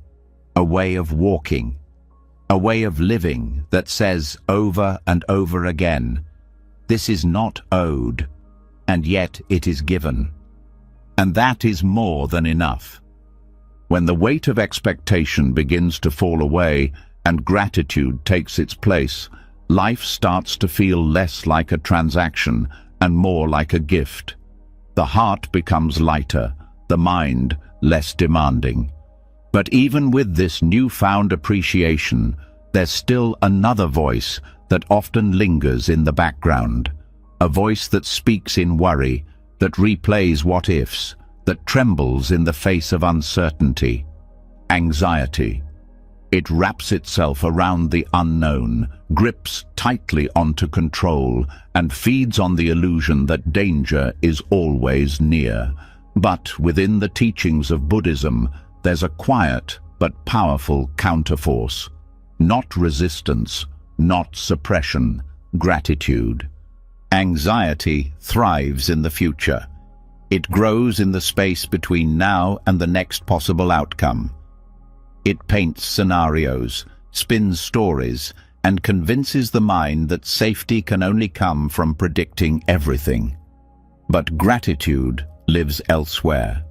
a way of walking, a way of living that says over and over again, this is not owed, and yet it is given. And that is more than enough. When the weight of expectation begins to fall away and gratitude takes its place, life starts to feel less like a transaction and more like a gift. The heart becomes lighter, the mind less demanding. But even with this newfound appreciation, there's still another voice that often lingers in the background, a voice that speaks in worry, that replays what-ifs, that trembles in the face of uncertainty. Anxiety. It wraps itself around the unknown, grips tightly onto control, and feeds on the illusion that danger is always near. But within the teachings of Buddhism, there's a quiet but powerful counterforce. Not resistance, not suppression, gratitude. Anxiety thrives in the future. It grows in the space between now and the next possible outcome. It paints scenarios, spins stories, and convinces the mind that safety can only come from predicting everything. But gratitude lives elsewhere.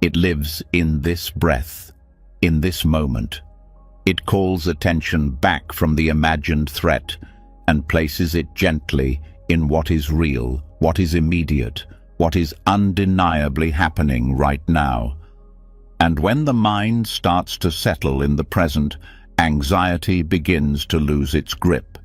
It lives in this breath, in this moment. It calls attention back from the imagined threat and places it gently in what is real, what is immediate, what is undeniably happening right now. And when the mind starts to settle in the present, anxiety begins to lose its grip.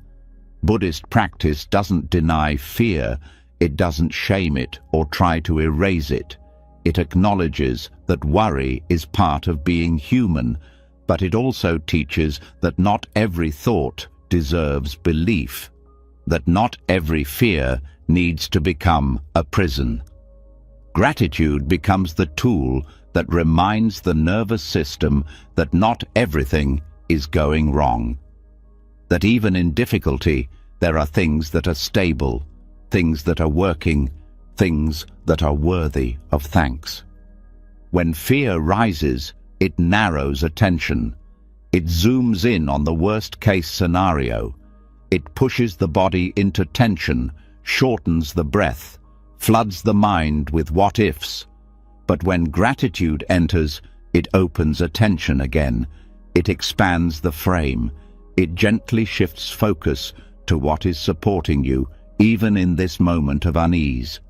Buddhist practice doesn't deny fear, it doesn't shame it or try to erase it. It acknowledges that worry is part of being human, but it also teaches that not every thought deserves belief, that not every fear needs to become a prison. Gratitude becomes the tool that reminds the nervous system that not everything is going wrong. That even in difficulty, there are things that are stable, things that are working, things that are worthy of thanks. When fear rises, it narrows attention. It zooms in on the worst-case scenario. It pushes the body into tension, shortens the breath, floods the mind with what-ifs. But when gratitude enters, it opens attention again. It expands the frame. It gently shifts focus to what is supporting you, even in this moment of unease.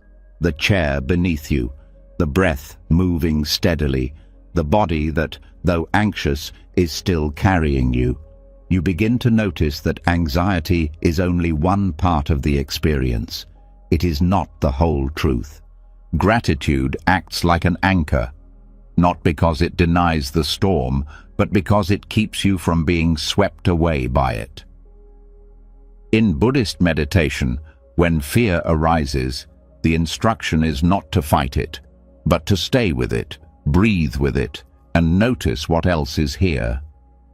The chair beneath you, the breath moving steadily, the body that, though anxious, is still carrying you. You begin to notice that anxiety is only one part of the experience. It is not the whole truth. Gratitude acts like an anchor, not because it denies the storm, but because it keeps you from being swept away by it. In Buddhist meditation, when fear arises, the instruction is not to fight it, but to stay with it, breathe with it, and notice what else is here.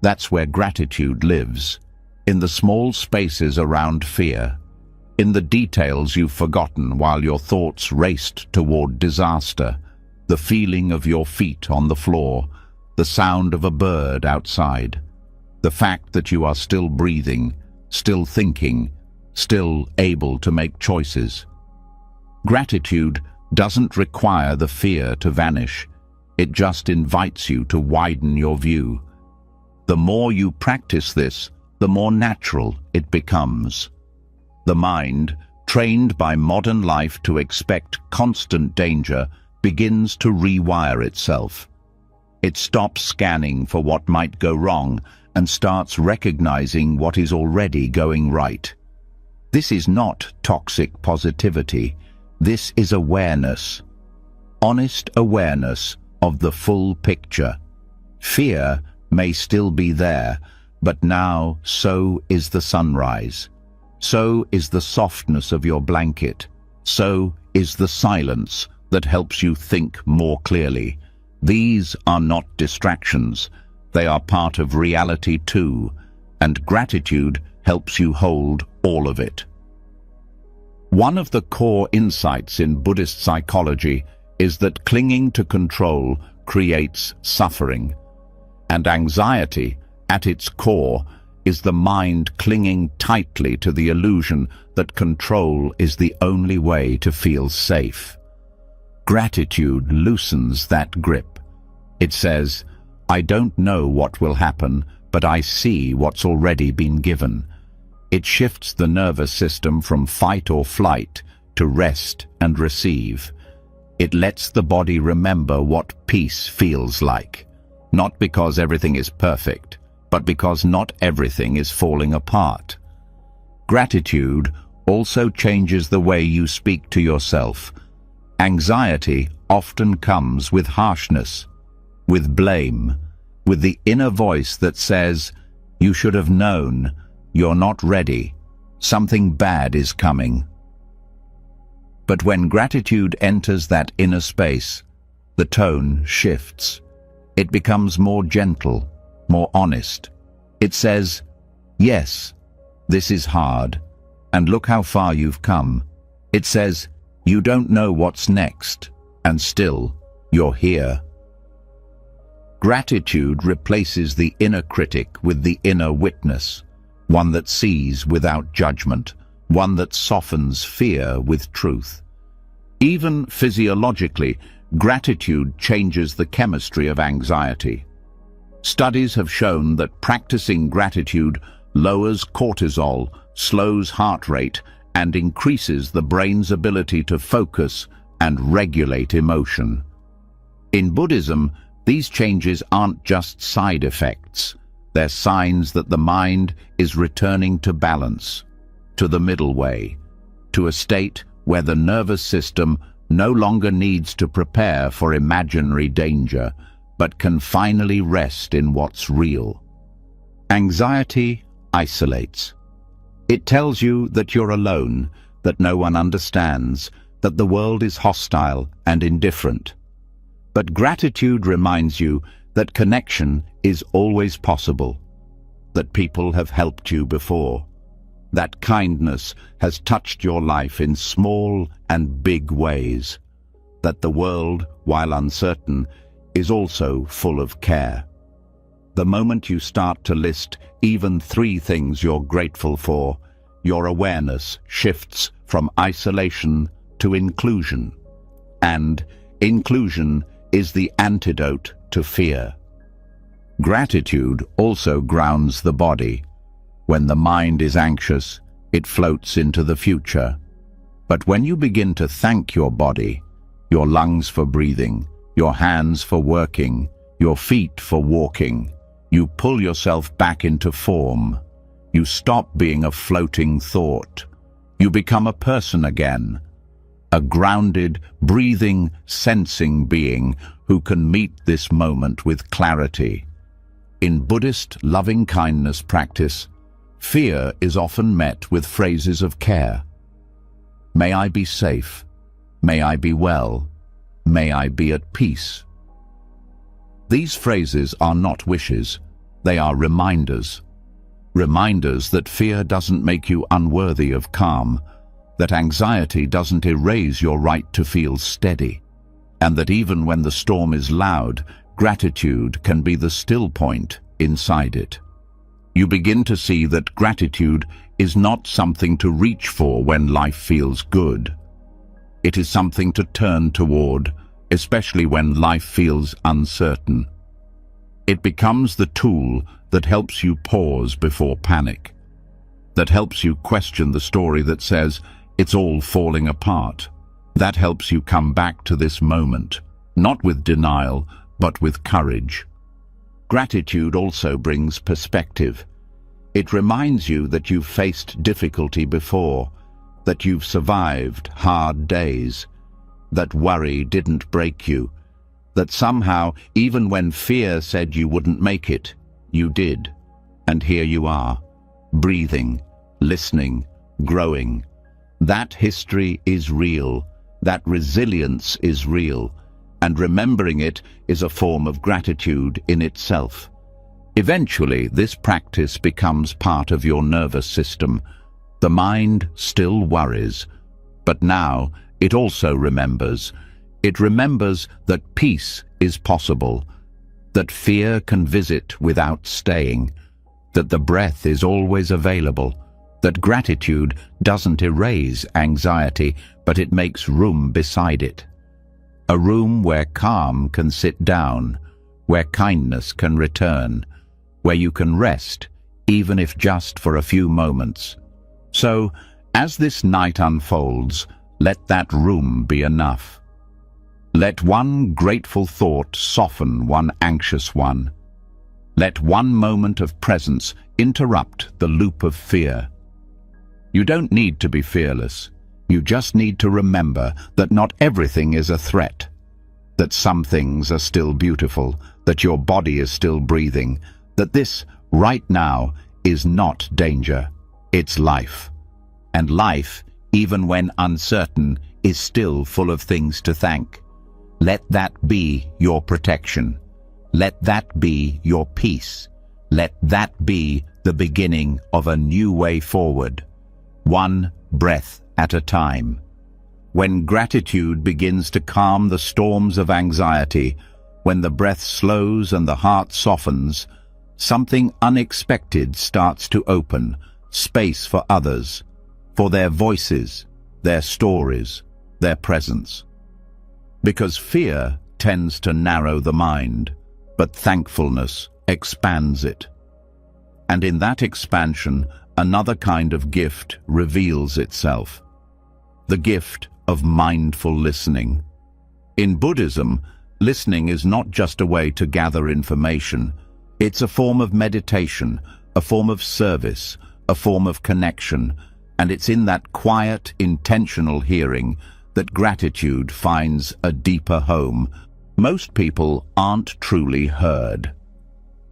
That's where gratitude lives, in the small spaces around fear, in the details you've forgotten while your thoughts raced toward disaster, the feeling of your feet on the floor, the sound of a bird outside, the fact that you are still breathing, still thinking, still able to make choices. Gratitude doesn't require the fear to vanish. It just invites you to widen your view. The more you practice this, the more natural it becomes. The mind, trained by modern life to expect constant danger, begins to rewire itself. It stops scanning for what might go wrong and starts recognizing what is already going right. This is not toxic positivity. This is awareness. Honest awareness of the full picture. Fear may still be there, but now so is the sunrise. So is the softness of your blanket. So is the silence that helps you think more clearly. These are not distractions. They are part of reality too, and gratitude helps you hold all of it. One of the core insights in Buddhist psychology is that clinging to control creates suffering, and anxiety, at its core, is the mind clinging tightly to the illusion that control is the only way to feel safe. Gratitude loosens that grip. It says, "I don't know what will happen, but I see what's already been given." It shifts the nervous system from fight or flight to rest and receive. It lets the body remember what peace feels like, not because everything is perfect, but because not everything is falling apart. Gratitude also changes the way you speak to yourself. Anxiety often comes with harshness, with blame, with the inner voice that says, "You should have known, you're not ready, something bad is coming." But when gratitude enters that inner space, the tone shifts. It becomes more gentle, more honest. It says, "Yes, this is hard, and look how far you've come." It says, "You don't know what's next, and still, you're here." Gratitude replaces the inner critic with the inner witness, one that sees without judgment, one that softens fear with truth. Even physiologically, gratitude changes the chemistry of anxiety. Studies have shown that practicing gratitude lowers cortisol, slows heart rate, and increases the brain's ability to focus and regulate emotion. In Buddhism, these changes aren't just side effects. They're signs that the mind is returning to balance, to the middle way, to a state where the nervous system no longer needs to prepare for imaginary danger, but can finally rest in what's real. Anxiety isolates. It tells you that you're alone, that no one understands, that the world is hostile and indifferent. But gratitude reminds you that connection is always possible, that people have helped you before, that kindness has touched your life in small and big ways, that the world, while uncertain, is also full of care. The moment you start to list even 3 things you're grateful for, your awareness shifts from isolation to inclusion. And inclusion is the antidote to fear. Gratitude also grounds the body. When the mind is anxious, it floats into the future. But when you begin to thank your body, your lungs for breathing, your hands for working, your feet for walking, you pull yourself back into form. You stop being a floating thought. You become a person again, a grounded, breathing, sensing being who can meet this moment with clarity. In Buddhist loving-kindness practice, fear is often met with phrases of care. May I be safe. May I be well. May I be at peace. These phrases are not wishes, they are reminders. Reminders that fear doesn't make you unworthy of calm, that anxiety doesn't erase your right to feel steady, and that even when the storm is loud, gratitude can be the still point inside it. You begin to see that gratitude is not something to reach for when life feels good. It is something to turn toward, especially when life feels uncertain. It becomes the tool that helps you pause before panic, that helps you question the story that says it's all falling apart, that helps you come back to this moment, not with denial, but with courage. Gratitude also brings perspective. It reminds you that you've faced difficulty before, that you've survived hard days, that worry didn't break you, that somehow, even when fear said you wouldn't make it, you did. And here you are, breathing, listening, growing. That history is real, that resilience is real, and remembering it is a form of gratitude in itself. Eventually, this practice becomes part of your nervous system. The mind still worries, but now it also remembers. It remembers that peace is possible, that fear can visit without staying, that the breath is always available, that gratitude doesn't erase anxiety, but it makes room beside it. A room where calm can sit down, where kindness can return, where you can rest, even if just for a few moments. So, as this night unfolds, let that room be enough. Let one grateful thought soften one anxious one. Let one moment of presence interrupt the loop of fear. You don't need to be fearless. You just need to remember that not everything is a threat, that some things are still beautiful, that your body is still breathing, that this, right now, is not danger. It's life. And life, even when uncertain, is still full of things to thank. Let that be your protection. Let that be your peace. Let that be the beginning of a new way forward, one breath at a time. When gratitude begins to calm the storms of anxiety, when the breath slows and the heart softens, something unexpected starts to open, space for others, for their voices, their stories, their presence. Because fear tends to narrow the mind, but thankfulness expands it. And in that expansion, another kind of gift reveals itself. The gift of mindful listening. In Buddhism, listening is not just a way to gather information. It's a form of meditation, a form of service, a form of connection, and it's in that quiet, intentional hearing that gratitude finds a deeper home. Most people aren't truly heard.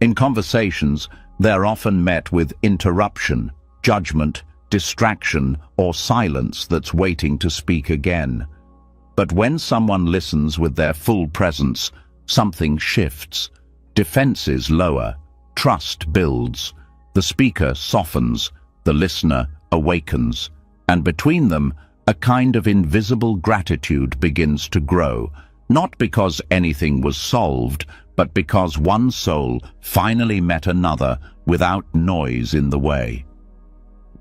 In conversations, they're often met with interruption, judgment, distraction, or silence that's waiting to speak again. But when someone listens with their full presence, something shifts. Defenses lower, trust builds, the speaker softens, the listener awakens, and between them, a kind of invisible gratitude begins to grow, not because anything was solved, but because one soul finally met another without noise in the way.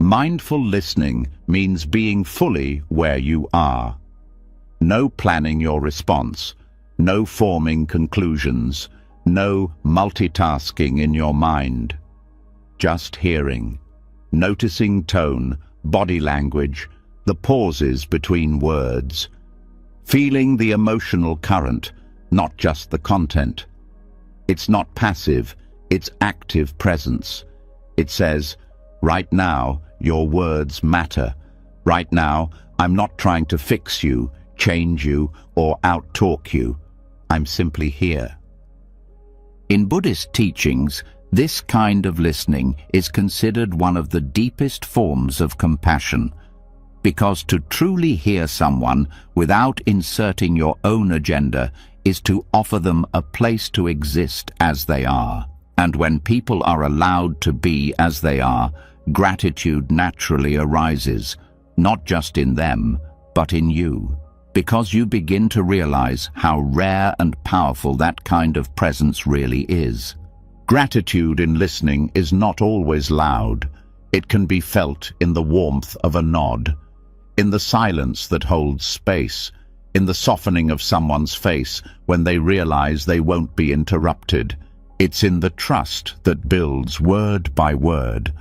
Mindful listening means being fully where you are. No planning your response, no forming conclusions, no multitasking in your mind. Just hearing, noticing tone, body language, the pauses between words, feeling the emotional current, not just the content. It's not passive, it's active presence. It says, right now, your words matter. Right now, I'm not trying to fix you, change you, or out-talk you. I'm simply here. In Buddhist teachings, this kind of listening is considered one of the deepest forms of compassion, because to truly hear someone without inserting your own agenda is to offer them a place to exist as they are. And when people are allowed to be as they are, gratitude naturally arises, not just in them, but in you. because you begin to realize how rare and powerful that kind of presence really is. Gratitude in listening is not always loud. It can be felt in the warmth of a nod, in the silence that holds space, in the softening of someone's face when they realize they won't be interrupted. It's in the trust that builds word by word,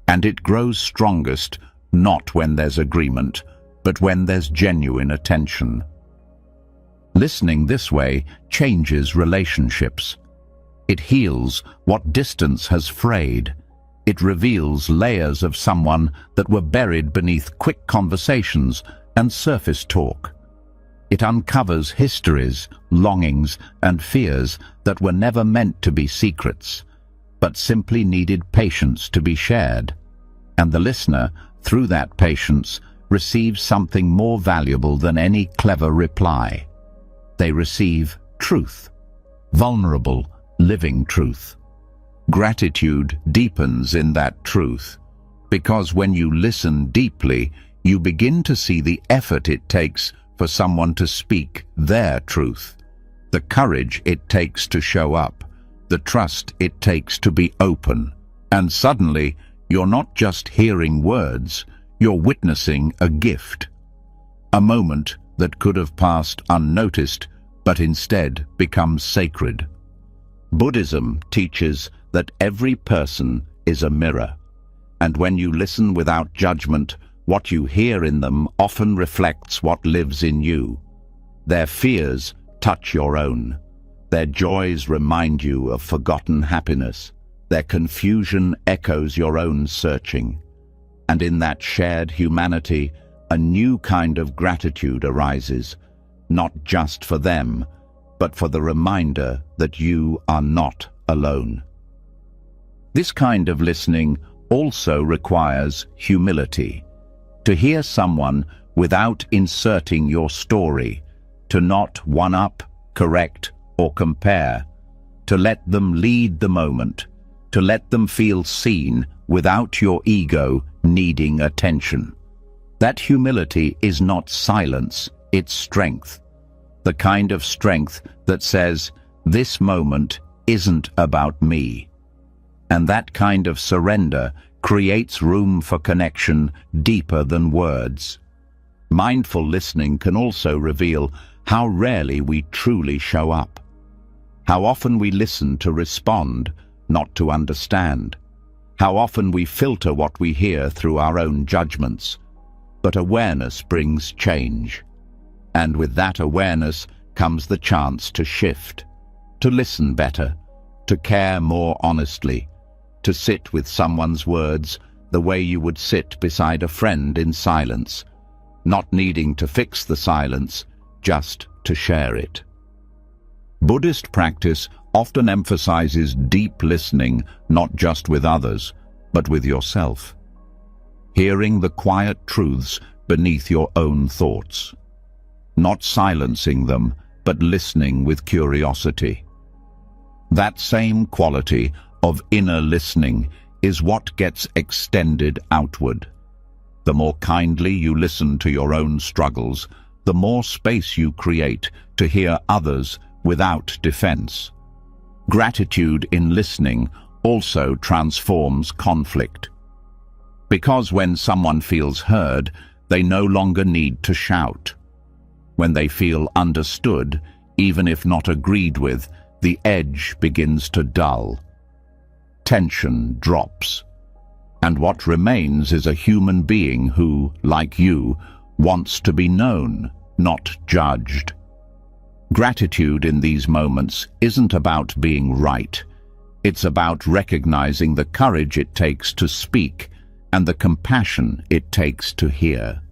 and it grows strongest not when there's agreement, but when there's genuine attention. Listening this way changes relationships. It heals what distance has frayed. It reveals layers of someone that were buried beneath quick conversations and surface talk. It uncovers histories, longings, and fears that were never meant to be secrets, but simply needed patience to be shared. And the listener, through that patience, receives something more valuable than any clever reply. They receive truth, vulnerable, living truth. Gratitude deepens in that truth, because when you listen deeply, you begin to see the effort it takes for someone to speak their truth, the courage it takes to show up, the trust it takes to be open. And suddenly, you're not just hearing words, you're witnessing a gift, a moment that could have passed unnoticed, but instead becomes sacred. Buddhism teaches that every person is a mirror, and when you listen without judgment, what you hear in them often reflects what lives in you. Their fears touch your own. Their joys remind you of forgotten happiness. Their confusion echoes your own searching. And in that shared humanity, a new kind of gratitude arises, not just for them, but for the reminder that you are not alone. This kind of listening also requires humility. To hear someone without inserting your story, to not one-up, correct, or compare, to let them lead the moment, to let them feel seen without your ego needing attention. That humility is not silence, it's strength. The kind of strength that says, this moment isn't about me. And that kind of surrender creates room for connection deeper than words. Mindful listening can also reveal how rarely we truly show up. How often we listen to respond, not to understand. How often we filter what we hear through our own judgments. But awareness brings change. And with that awareness comes the chance to shift, to listen better, to care more honestly, to sit with someone's words the way you would sit beside a friend in silence, not needing to fix the silence, just to share it. Buddhist practice often emphasizes deep listening, not just with others, but with yourself. Hearing the quiet truths beneath your own thoughts. Not silencing them, but listening with curiosity. That same quality of inner listening is what gets extended outward. The more kindly you listen to your own struggles, the more space you create to hear others without defense. Gratitude in listening also transforms conflict. Because when someone feels heard, they no longer need to shout. When they feel understood, even if not agreed with, the edge begins to dull. Tension drops. And what remains is a human being who, like you, wants to be known, not judged. Gratitude in these moments isn't about being right. It's about recognizing the courage it takes to speak and the compassion it takes to hear.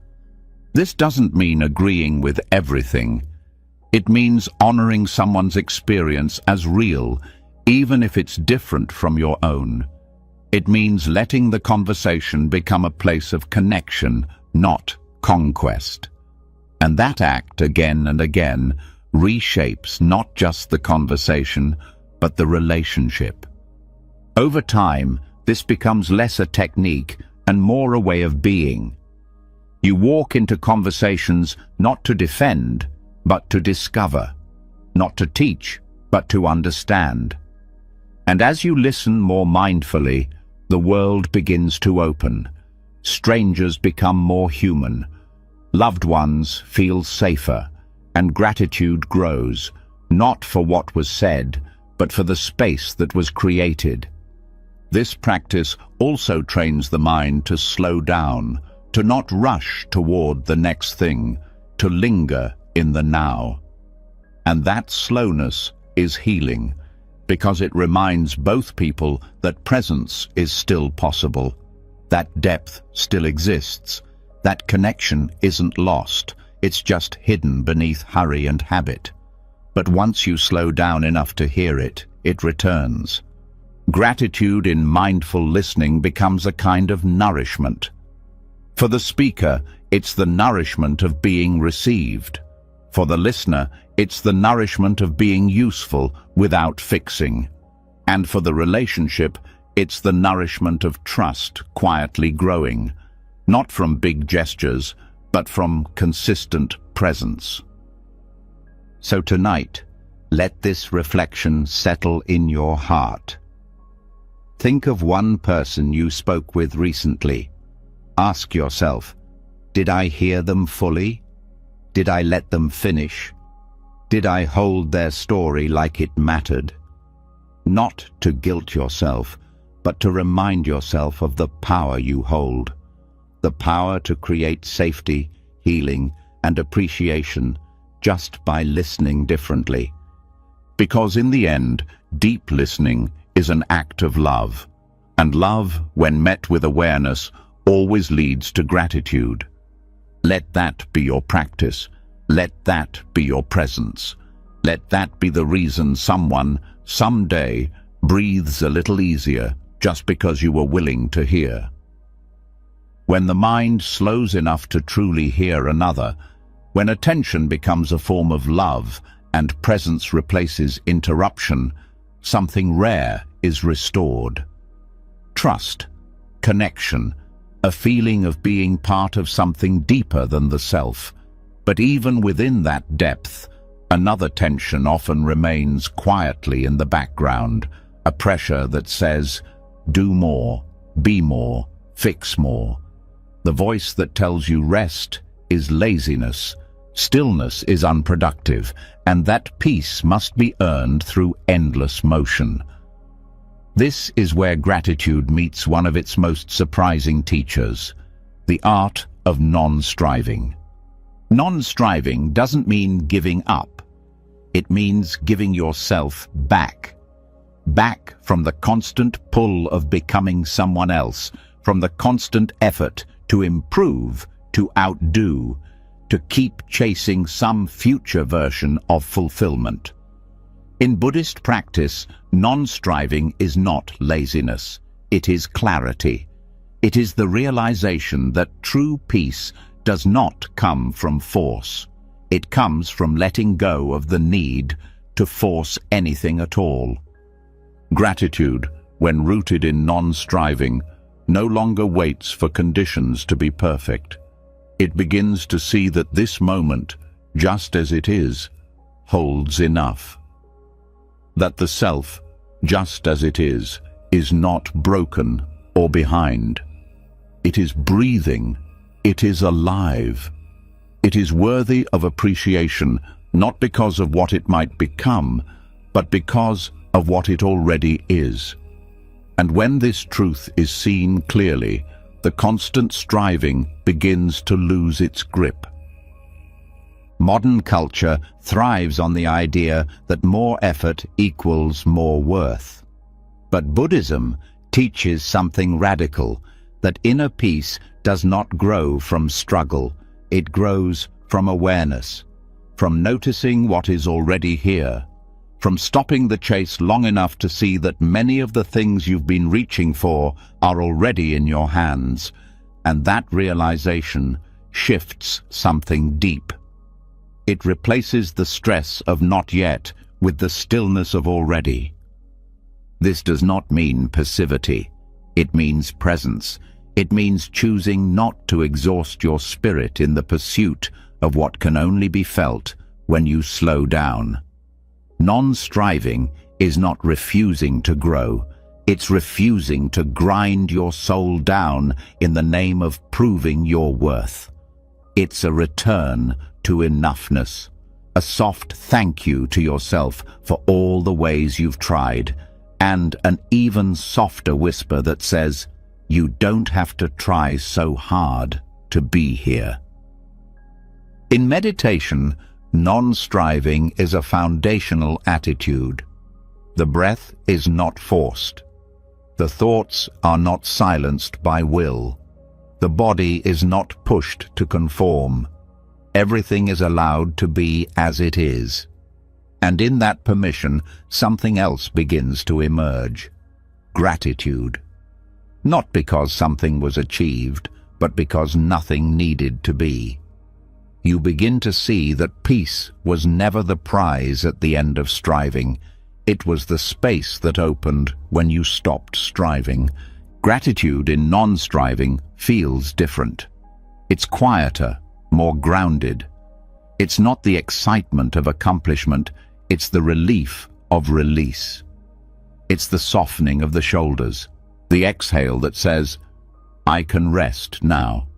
This doesn't mean agreeing with everything. It means honoring someone's experience as real, even if it's different from your own. It means letting the conversation become a place of connection, not conquest. And that act, again and again, reshapes not just the conversation, but the relationship. Over time, this becomes less a technique and more a way of being. You walk into conversations not to defend, but to discover, not to teach, but to understand. And as you listen more mindfully, the world begins to open. Strangers become more human. Loved ones feel safer, and gratitude grows, not for what was said, but for the space that was created. This practice also trains the mind to slow down, to not rush toward the next thing, to linger in the now. And that slowness is healing, because it reminds both people that presence is still possible, that depth still exists, that connection isn't lost, it's just hidden beneath hurry and habit. But once you slow down enough to hear it, it returns. Gratitude in mindful listening becomes a kind of nourishment. For the speaker, it's the nourishment of being received. For the listener, it's the nourishment of being useful without fixing. And for the relationship, it's the nourishment of trust quietly growing, not from big gestures, but from consistent presence. So tonight, let this reflection settle in your heart. Think of one person you spoke with recently. Ask yourself, did I hear them fully? Did I let them finish? Did I hold their story like it mattered? Not to guilt yourself, but to remind yourself of the power you hold. The power to create safety, healing, and appreciation just by listening differently. Because in the end, deep listening is an act of love. And love, when met with awareness, always leads to gratitude. Let that be your practice. Let that be your presence. Let that be the reason someone, someday, breathes a little easier just because you were willing to hear. When the mind slows enough to truly hear another, when attention becomes a form of love and presence replaces interruption, something rare is restored. Trust, connection, a feeling of being part of something deeper than the self. But even within that depth, another tension often remains quietly in the background, a pressure that says, do more, be more, fix more. The voice that tells you rest is laziness, stillness is unproductive, and that peace must be earned through endless motion. This is where gratitude meets one of its most surprising teachers, the art of non-striving. Non-striving doesn't mean giving up. It means giving yourself back. Back from the constant pull of becoming someone else, from the constant effort to improve, to outdo, to keep chasing some future version of fulfillment. In Buddhist practice, non-striving is not laziness. It is clarity. It is the realization that true peace does not come from force. It comes from letting go of the need to force anything at all. Gratitude, when rooted in non-striving, no longer waits for conditions to be perfect. It begins to see that this moment, just as it is, holds enough. That the self, just as it is not broken or behind. It is breathing. It is alive. It is worthy of appreciation, not because of what it might become, but because of what it already is. And when this truth is seen clearly, the constant striving begins to lose its grip. Modern culture thrives on the idea that more effort equals more worth. But Buddhism teaches something radical, that inner peace does not grow from struggle, it grows from awareness, from noticing what is already here, from stopping the chase long enough to see that many of the things you've been reaching for are already in your hands, and that realization shifts something deep. It replaces the stress of not yet with the stillness of already. This does not mean passivity. It means presence. It means choosing not to exhaust your spirit in the pursuit of what can only be felt when you slow down. Non-striving is not refusing to grow. It's refusing to grind your soul down in the name of proving your worth. It's a return to enoughness, a soft thank you to yourself for all the ways you've tried, and an even softer whisper that says, you don't have to try so hard to be here. In meditation, non-striving is a foundational attitude. The breath is not forced. The thoughts are not silenced by will. The body is not pushed to conform. Everything is allowed to be as it is. And in that permission, something else begins to emerge. Gratitude. Not because something was achieved, but because nothing needed to be. You begin to see that peace was never the prize at the end of striving. It was the space that opened when you stopped striving. Gratitude in non-striving feels different. It's quieter, more grounded. It's not the excitement of accomplishment, it's the relief of release. It's the softening of the shoulders, the exhale that says, I can rest now.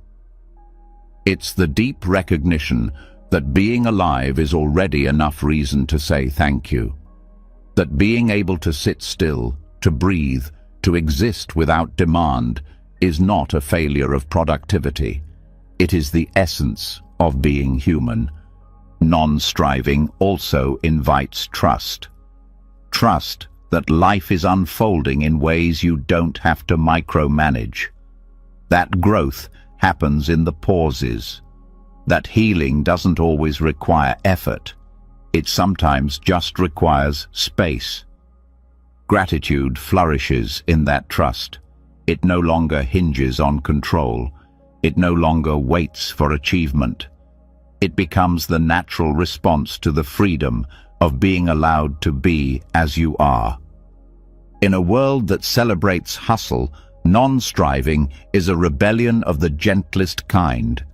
It's the deep recognition that being alive is already enough reason to say thank you. That being able to sit still, to breathe, to exist without demand is not a failure of productivity. It is the essence of being human. Non-striving also invites trust. Trust that life is unfolding in ways you don't have to micromanage. That growth happens in the pauses. That healing doesn't always require effort. It sometimes just requires space. Gratitude flourishes in that trust. It no longer hinges on control. It no longer waits for achievement. It becomes the natural response to the freedom of being allowed to be as you are. In a world that celebrates hustle, non-striving is a rebellion of the gentlest kind.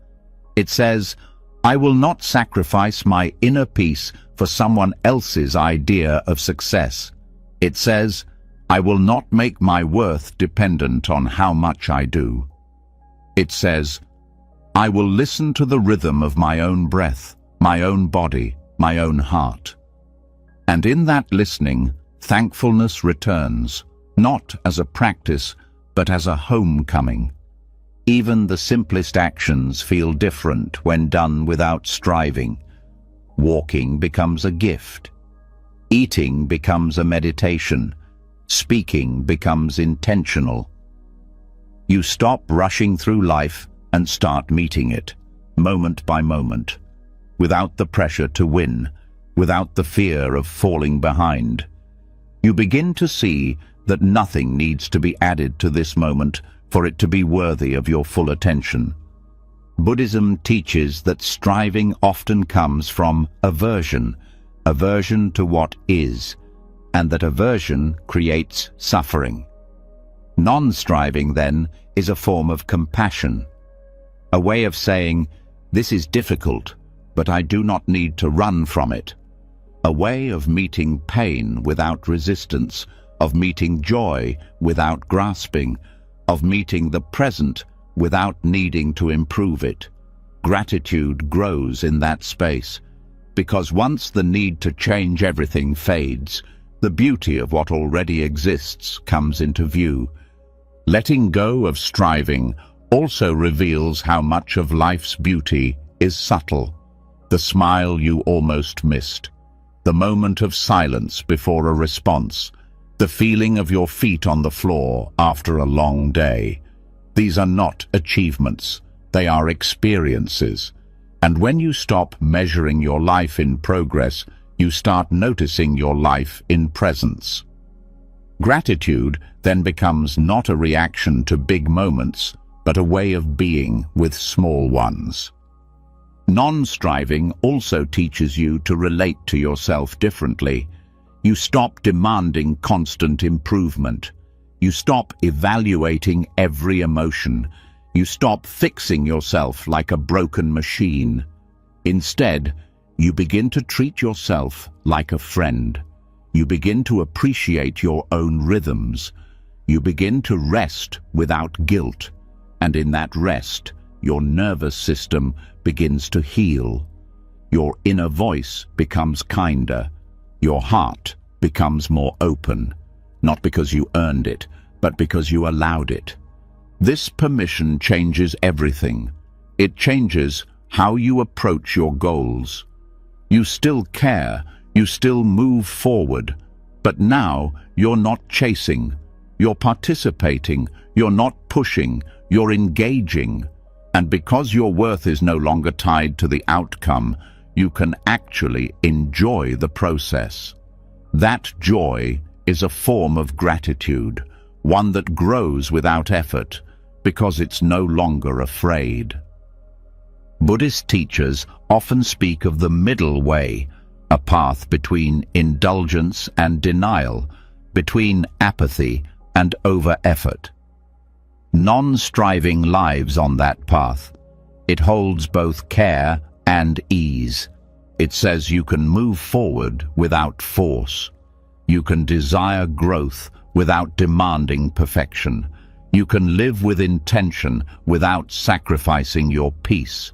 It says, I will not sacrifice my inner peace for someone else's idea of success. It says, I will not make my worth dependent on how much I do. It says, I will listen to the rhythm of my own breath, my own body, my own heart. And in that listening, thankfulness returns, not as a practice, but as a homecoming. Even the simplest actions feel different when done without striving. Walking becomes a gift. Eating becomes a meditation. Speaking becomes intentional. You stop rushing through life and start meeting it, moment by moment, without the pressure to win, without the fear of falling behind. You begin to see that nothing needs to be added to this moment for it to be worthy of your full attention. Buddhism teaches that striving often comes from aversion to what is, and that aversion creates suffering. Non-striving, then, is a form of compassion, a way of saying, this is difficult, but I do not need to run from it. A way of meeting pain without resistance, of meeting joy without grasping, of meeting the present without needing to improve it. Gratitude grows in that space, because once the need to change everything fades, the beauty of what already exists comes into view. Letting go of striving also reveals how much of life's beauty is subtle. The smile you almost missed, the moment of silence before a response, the feeling of your feet on the floor after a long day. These are not achievements, they are experiences. And when you stop measuring your life in progress, you start noticing your life in presence. Gratitude then becomes not a reaction to big moments, but a way of being with small ones. Non-striving also teaches you to relate to yourself differently. You stop demanding constant improvement. You stop evaluating every emotion. You stop fixing yourself like a broken machine. Instead, you begin to treat yourself like a friend. You begin to appreciate your own rhythms. You begin to rest without guilt. And in that rest, your nervous system begins to heal. Your inner voice becomes kinder. Your heart becomes more open, not because you earned it, but because you allowed it. This permission changes everything. It changes how you approach your goals. You still care, you still move forward, but now you're not chasing. You're participating, you're not pushing, you're engaging. And because your worth is no longer tied to the outcome, you can actually enjoy the process. That joy is a form of gratitude, one that grows without effort, because it's no longer afraid. Buddhist teachers often speak of the middle way, a path between indulgence and denial, between apathy and over-effort. Non-striving lives on that path. It holds both care and ease. It says you can move forward without force. You can desire growth without demanding perfection. You can live with intention without sacrificing your peace.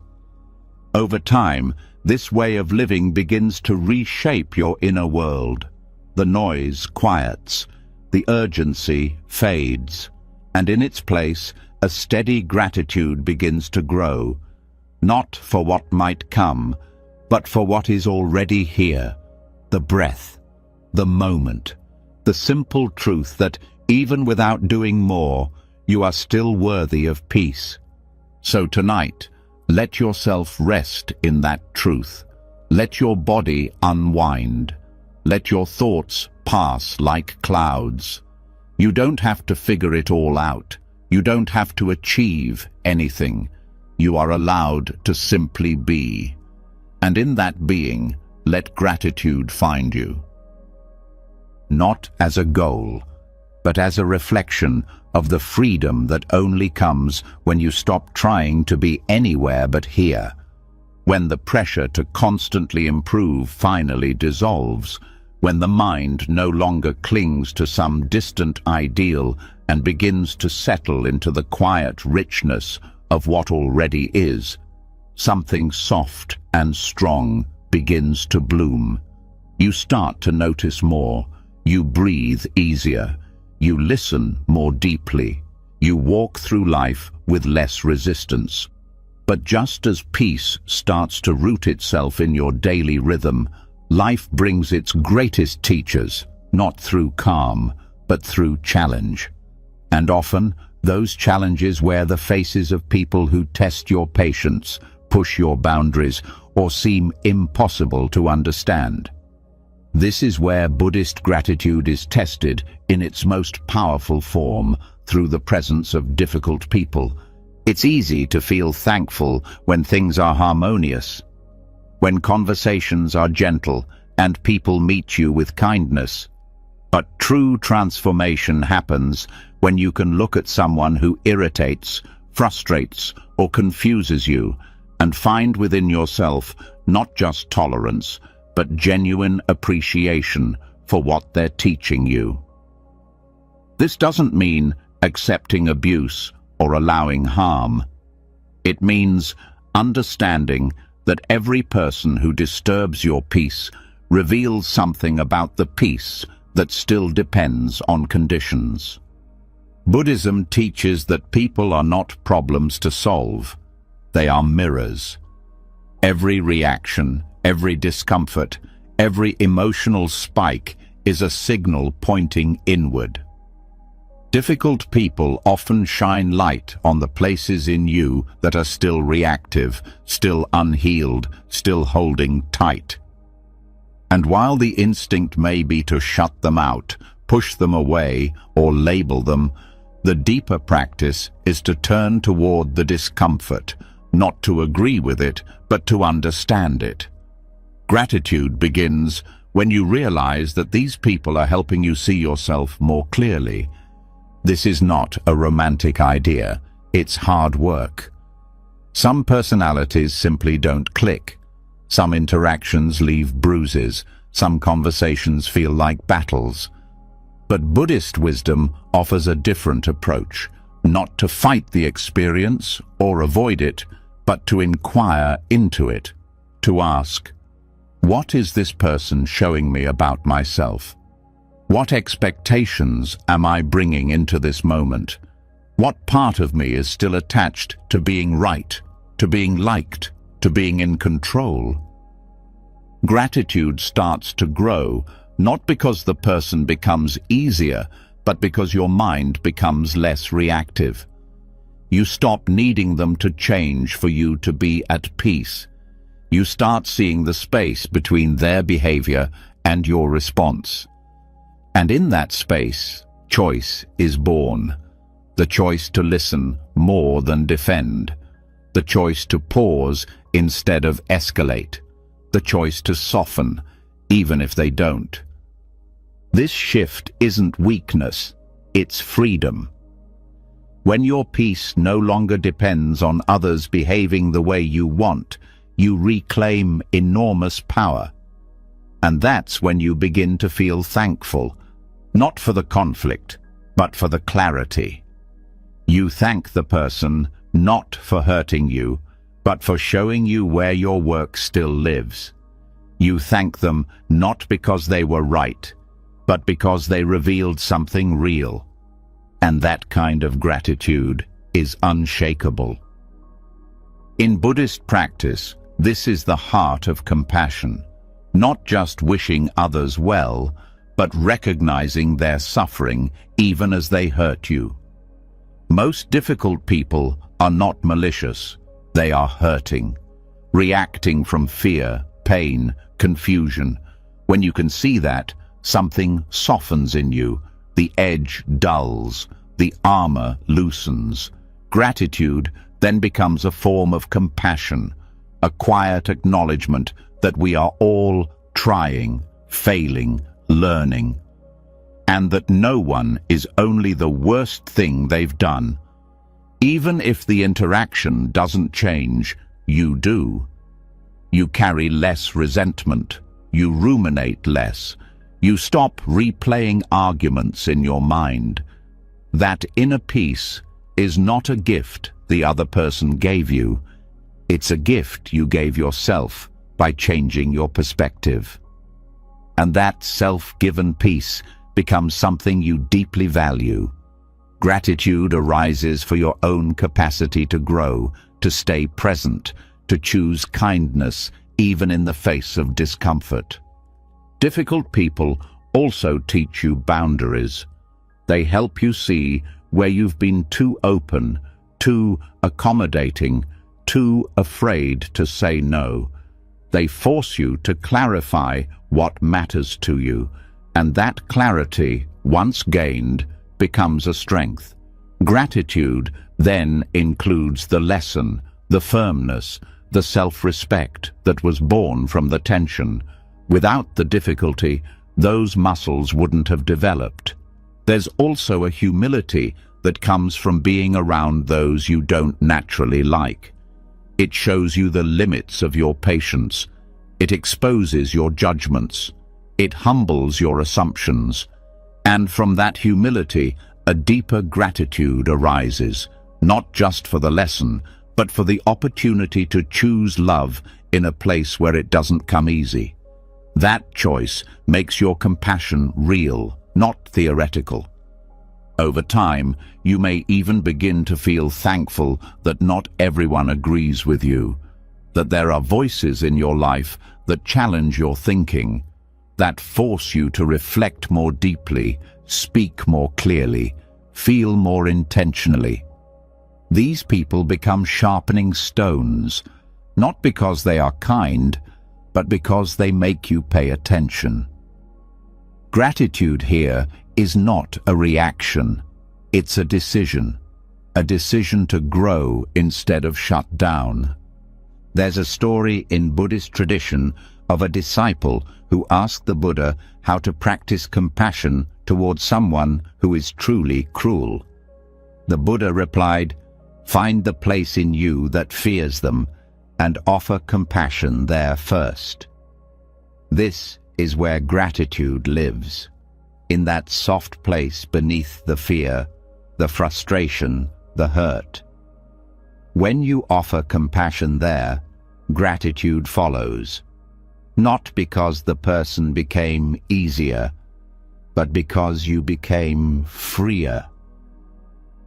Over time, this way of living begins to reshape your inner world. The noise quiets, the urgency fades, and in its place, a steady gratitude begins to grow, not for what might come, but for what is already here, the breath, the moment, the simple truth that, even without doing more, you are still worthy of peace. So tonight, let yourself rest in that truth. Let your body unwind. Let your thoughts pass like clouds. You don't have to figure it all out. You don't have to achieve anything. You are allowed to simply be. And in that being, let gratitude find you. Not as a goal, but as a reflection of the freedom that only comes when you stop trying to be anywhere but here. When the pressure to constantly improve finally dissolves, when the mind no longer clings to some distant ideal and begins to settle into the quiet richness of what already is, something soft and strong begins to bloom. You start to notice more. You breathe easier. You listen more deeply. You walk through life with less resistance. But just as peace starts to root itself in your daily rhythm, life brings its greatest teachers, not through calm, but through challenge. And often, those challenges wear the faces of people who test your patience, push your boundaries, or seem impossible to understand. This is where Buddhist gratitude is tested in its most powerful form, through the presence of difficult people. It's easy to feel thankful when things are harmonious, when conversations are gentle and people meet you with kindness. But true transformation happens when you can look at someone who irritates, frustrates, or confuses you and find within yourself not just tolerance, but genuine appreciation for what they're teaching you. This doesn't mean accepting abuse or allowing harm. It means understanding that every person who disturbs your peace reveals something about the peace that still depends on conditions. Buddhism teaches that people are not problems to solve. They are mirrors. Every reaction, every discomfort, every emotional spike is a signal pointing inward. Difficult people often shine light on the places in you that are still reactive, still unhealed, still holding tight. And while the instinct may be to shut them out, push them away, or label them, the deeper practice is to turn toward the discomfort, not to agree with it, but to understand it. Gratitude begins when you realize that these people are helping you see yourself more clearly. This is not a romantic idea, it's hard work. Some personalities simply don't click. Some interactions leave bruises, some conversations feel like battles. But Buddhist wisdom offers a different approach, not to fight the experience or avoid it, but to inquire into it, to ask, what is this person showing me about myself? What expectations am I bringing into this moment? What part of me is still attached to being right, to being liked, to being in control? Gratitude starts to grow, not because the person becomes easier, but because your mind becomes less reactive. You stop needing them to change for you to be at peace. You start seeing the space between their behavior and your response. And in that space, choice is born. The choice to listen more than defend. The choice to pause instead of escalate. The choice to soften, even if they don't. This shift isn't weakness, it's freedom. When your peace no longer depends on others behaving the way you want, you reclaim enormous power. And that's when you begin to feel thankful, not for the conflict, but for the clarity. You thank the person not for hurting you, but for showing you where your work still lives. You thank them not because they were right, but because they revealed something real. And that kind of gratitude is unshakable. In Buddhist practice, this is the heart of compassion, not just wishing others well, but recognizing their suffering even as they hurt you. Most difficult people are not malicious, they are hurting, reacting from fear, pain, confusion. When you can see that, something softens in you, the edge dulls, the armor loosens. Gratitude then becomes a form of compassion, a quiet acknowledgement that we are all trying, failing, learning, and that no one is only the worst thing they've done. Even if the interaction doesn't change, you do. You carry less resentment, you ruminate less, you stop replaying arguments in your mind. That inner peace is not a gift the other person gave you, it's a gift you gave yourself by changing your perspective. And that self-given peace becomes something you deeply value. Gratitude arises for your own capacity to grow, to stay present, to choose kindness even in the face of discomfort. Difficult people also teach you boundaries. They help you see where you've been too open, too accommodating, too afraid to say no. They force you to clarify what matters to you, and that clarity, once gained, becomes a strength. Gratitude then includes the lesson, the firmness, the self-respect that was born from the tension. Without the difficulty, those muscles wouldn't have developed. There's also a humility that comes from being around those you don't naturally like. It shows you the limits of your patience. It exposes your judgments. It humbles your assumptions. And from that humility, a deeper gratitude arises, not just for the lesson, but for the opportunity to choose love in a place where it doesn't come easy. That choice makes your compassion real, not theoretical. Over time, you may even begin to feel thankful that not everyone agrees with you, that there are voices in your life that challenge your thinking, that force you to reflect more deeply, speak more clearly, feel more intentionally. These people become sharpening stones, not because they are kind, but because they make you pay attention. Gratitude here is not a reaction, it's a decision to grow instead of shut down. There's a story in Buddhist tradition of a disciple who asked the Buddha how to practice compassion towards someone who is truly cruel. The Buddha replied, "Find the place in you that fears them and offer compassion there first." This is where gratitude lives, in that soft place beneath the fear, the frustration, the hurt. When you offer compassion there, gratitude follows, not because the person became easier, but because you became freer.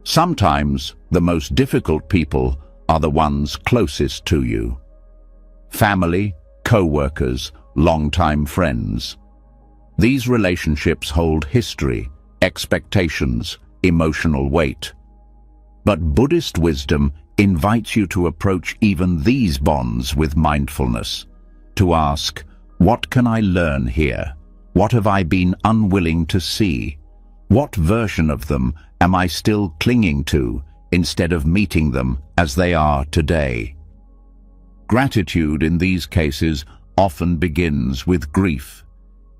Sometimes the most difficult people are the ones closest to you. Family, co-workers, long-time friends. These relationships hold history, expectations, emotional weight. But Buddhist wisdom invites you to approach even these bonds with mindfulness, to ask, what can I learn here? What have I been unwilling to see? What version of them am I still clinging to instead of meeting them as they are today? Gratitude in these cases often begins with grief,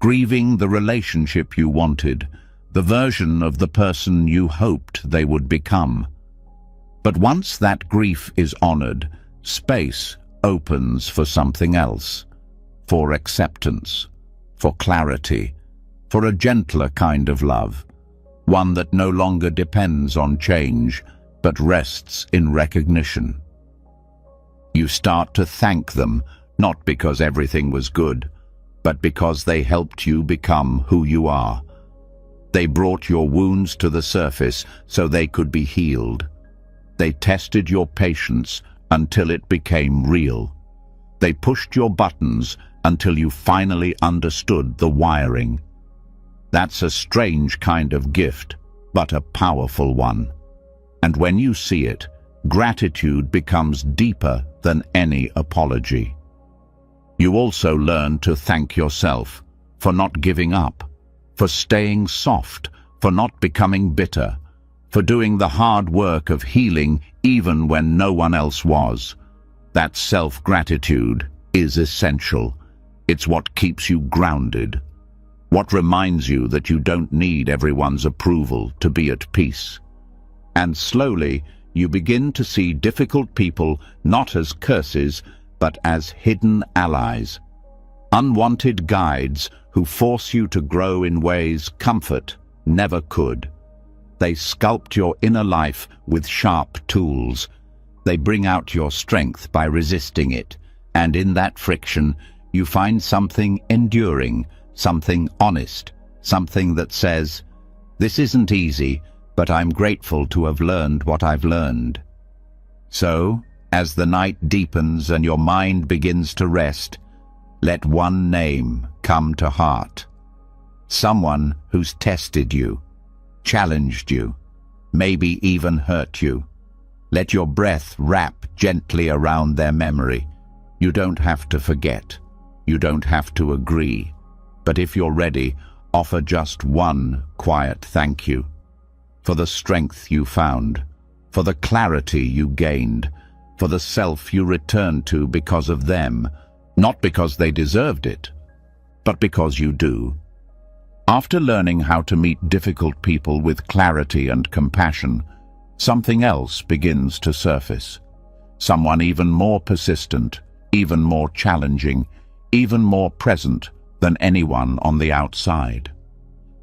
grieving the relationship you wanted, the version of the person you hoped they would become. But once that grief is honored, space opens for something else, for acceptance, for clarity, for a gentler kind of love, one that no longer depends on change, but rests in recognition. You start to thank them, not because everything was good, but because they helped you become who you are. They brought your wounds to the surface so they could be healed. They tested your patience until it became real. They pushed your buttons until you finally understood the wiring. That's a strange kind of gift, but a powerful one. And when you see it, gratitude becomes deeper than any apology. You also learn to thank yourself for not giving up, for staying soft, for not becoming bitter, for doing the hard work of healing even when no one else was. That self-gratitude is essential. It's what keeps you grounded, what reminds you that you don't need everyone's approval to be at peace. And slowly, you begin to see difficult people not as curses, but as hidden allies, unwanted guides who force you to grow in ways comfort never could. They sculpt your inner life with sharp tools. They bring out your strength by resisting it, and in that friction, you find something enduring, something honest, something that says, "This isn't easy, but I'm grateful to have learned what I've learned." So, as the night deepens and your mind begins to rest, let one name come to heart. Someone who's tested you, challenged you, maybe even hurt you. Let your breath wrap gently around their memory. You don't have to forget. You don't have to agree. But if you're ready, offer just one quiet thank you. For the strength you found, for the clarity you gained, for the self you returned to because of them, not because they deserved it, but because you do. After learning how to meet difficult people with clarity and compassion, something else begins to surface. Someone even more persistent, even more challenging, even more present than anyone on the outside.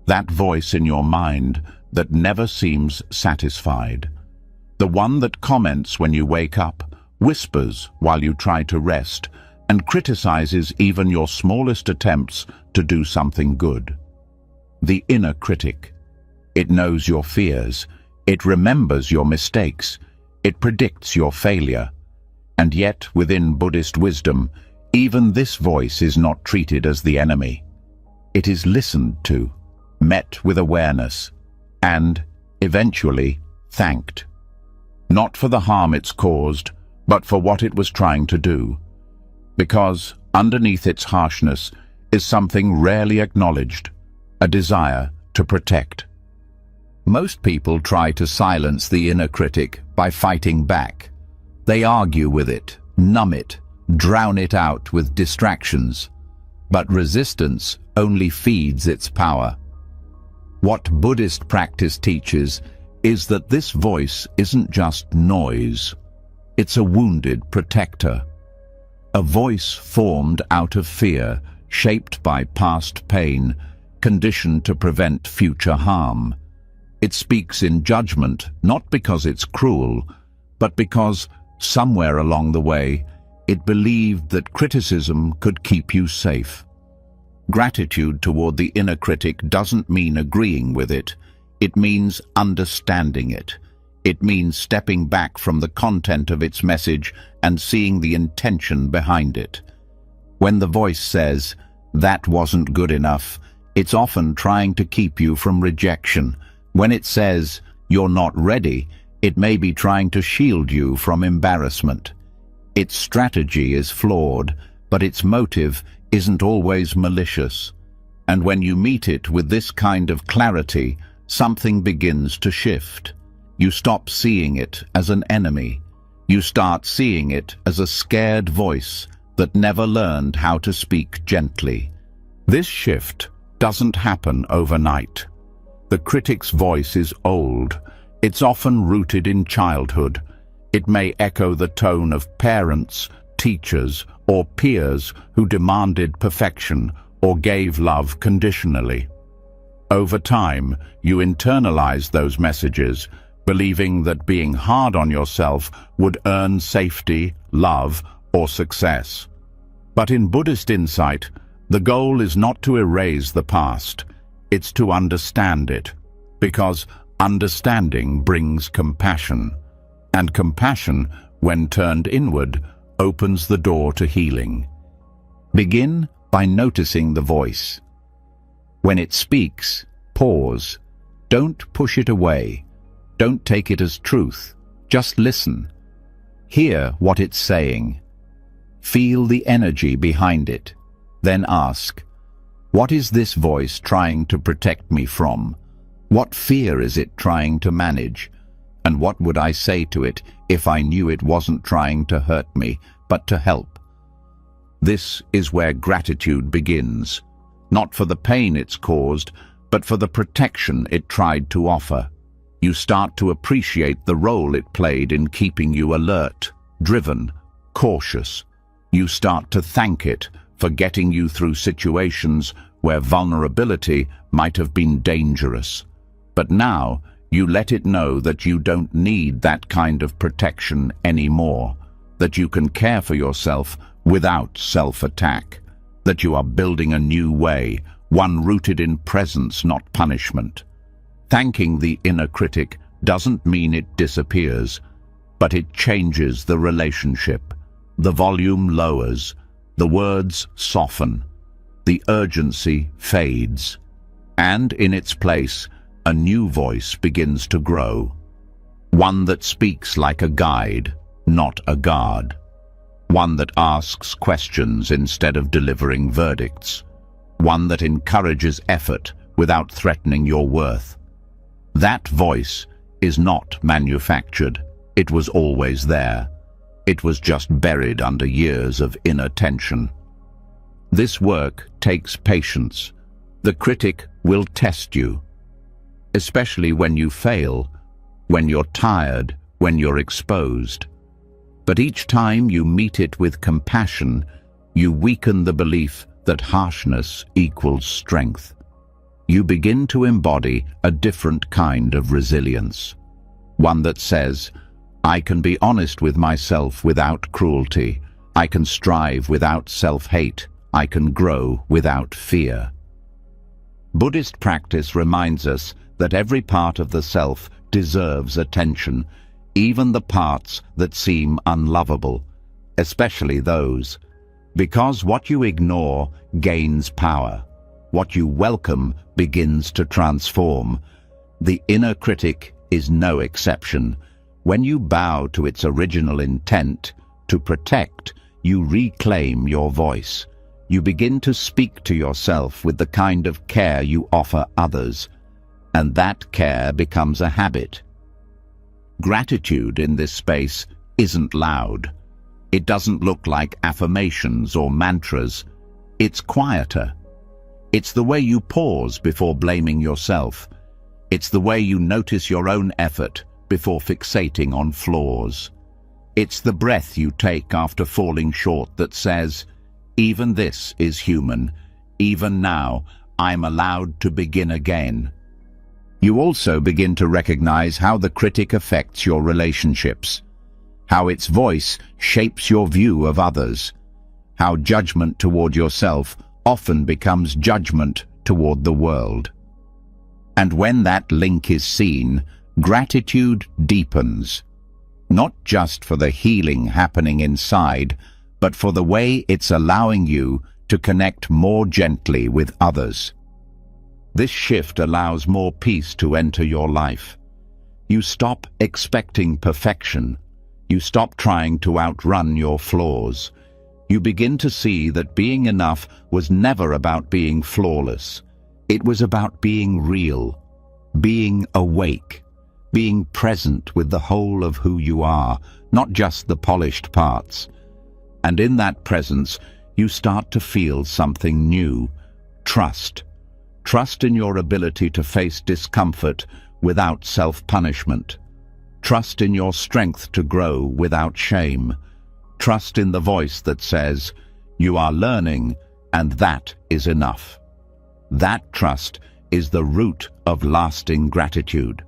That voice in your mind that never seems satisfied. The one that comments when you wake up, whispers while you try to rest, and criticizes even your smallest attempts to do something good. The inner critic. It knows your fears. It remembers your mistakes. It predicts your failure. And yet, within Buddhist wisdom, even this voice is not treated as the enemy. It is listened to, met with awareness, and, eventually, thanked. Not for the harm it's caused, but for what it was trying to do. Because, underneath its harshness, is something rarely acknowledged, a desire to protect. Most people try to silence the inner critic by fighting back. They argue with it, numb it, drown it out with distractions. But resistance only feeds its power. What Buddhist practice teaches is that this voice isn't just noise. It's a wounded protector. A voice formed out of fear, shaped by past pain, conditioned to prevent future harm. It speaks in judgment, not because it's cruel, but because, somewhere along the way, it believed that criticism could keep you safe. Gratitude toward the inner critic doesn't mean agreeing with it. It means understanding it. It means stepping back from the content of its message and seeing the intention behind it. When the voice says, "That wasn't good enough," it's often trying to keep you from rejection. When it says, "You're not ready," it may be trying to shield you from embarrassment. Its strategy is flawed, but its motive isn't always malicious. And when you meet it with this kind of clarity, something begins to shift. You stop seeing it as an enemy. You start seeing it as a scared voice that never learned how to speak gently. This shift doesn't happen overnight. The critic's voice is old. It's often rooted in childhood. It may echo the tone of parents, teachers, or peers who demanded perfection or gave love conditionally. Over time, you internalize those messages, believing that being hard on yourself would earn safety, love, or success. But in Buddhist insight, the goal is not to erase the past, it's to understand it, because understanding brings compassion, and compassion, when turned inward, opens the door to healing. Begin by noticing the voice. When it speaks, pause. Don't push it away. Don't take it as truth. Just listen. Hear what it's saying. Feel the energy behind it. Then ask, what is this voice trying to protect me from? What fear is it trying to manage? And what would I say to it if I knew it wasn't trying to hurt me, but to help? This is where gratitude begins, not for the pain it's caused, but for the protection it tried to offer. You start to appreciate the role it played in keeping you alert, driven, cautious. You start to thank it for getting you through situations where vulnerability might have been dangerous. But now, you let it know that you don't need that kind of protection anymore, that you can care for yourself without self-attack, that you are building a new way, one rooted in presence, not punishment. Thanking the inner critic doesn't mean it disappears, but it changes the relationship. The volume lowers, the words soften, the urgency fades, and in its place, a new voice begins to grow. One that speaks like a guide, not a guard. One that asks questions instead of delivering verdicts. One that encourages effort without threatening your worth. That voice is not manufactured. It was always there. It was just buried under years of inner tension. This work takes patience. The critic will test you, especially when you fail, when you're tired, when you're exposed. But each time you meet it with compassion, you weaken the belief that harshness equals strength. You begin to embody a different kind of resilience. One that says, I can be honest with myself without cruelty. I can strive without self-hate. I can grow without fear. Buddhist practice reminds us that every part of the self deserves attention, even the parts that seem unlovable, especially those. Because what you ignore gains power. What you welcome begins to transform. The inner critic is no exception. When you bow to its original intent, to protect, you reclaim your voice. You begin to speak to yourself with the kind of care you offer others, and that care becomes a habit. Gratitude in this space isn't loud. It doesn't look like affirmations or mantras. It's quieter. It's the way you pause before blaming yourself. It's the way you notice your own effort before fixating on flaws. It's the breath you take after falling short that says, even this is human. Even now, I'm allowed to begin again. You also begin to recognize how the critic affects your relationships, how its voice shapes your view of others, how judgment toward yourself often becomes judgment toward the world. And when that link is seen, gratitude deepens, not just for the healing happening inside, but for the way it's allowing you to connect more gently with others. This shift allows more peace to enter your life. You stop expecting perfection. You stop trying to outrun your flaws. You begin to see that being enough was never about being flawless. It was about being real, being awake, being present with the whole of who you are, not just the polished parts. And in that presence, you start to feel something new, trust. Trust in your ability to face discomfort without self-punishment. Trust in your strength to grow without shame. Trust in the voice that says, you are learning, and that is enough. That trust is the root of lasting gratitude,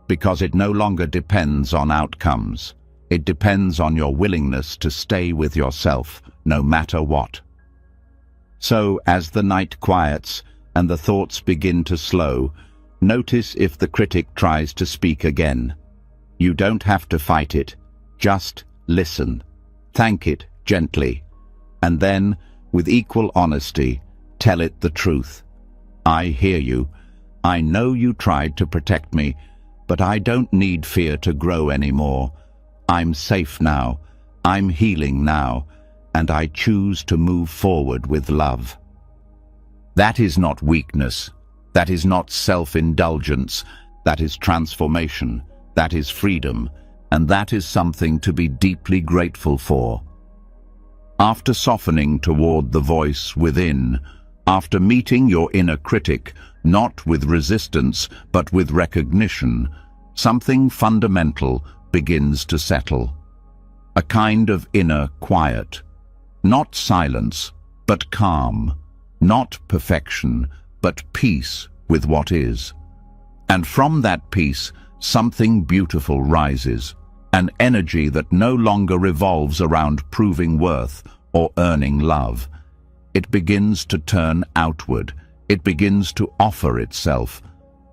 because it no longer depends on outcomes. It depends on your willingness to stay with yourself, no matter what. So, as the night quiets and the thoughts begin to slow, notice if the critic tries to speak again. You don't have to fight it. Just listen. Thank it gently. And then, with equal honesty, tell it the truth. I hear you. I know you tried to protect me, but I don't need fear to grow anymore. I'm safe now. I'm healing now. And I choose to move forward with love. That is not weakness. That is not self-indulgence. That is transformation. That is freedom. And that is something to be deeply grateful for. After softening toward the voice within, after meeting your inner critic, not with resistance, but with recognition, something fundamental begins to settle. A kind of inner quiet. Not silence, but calm. Not perfection, but peace with what is. And from that peace, something beautiful rises. An energy that no longer revolves around proving worth or earning love. It begins to turn outward. It begins to offer itself.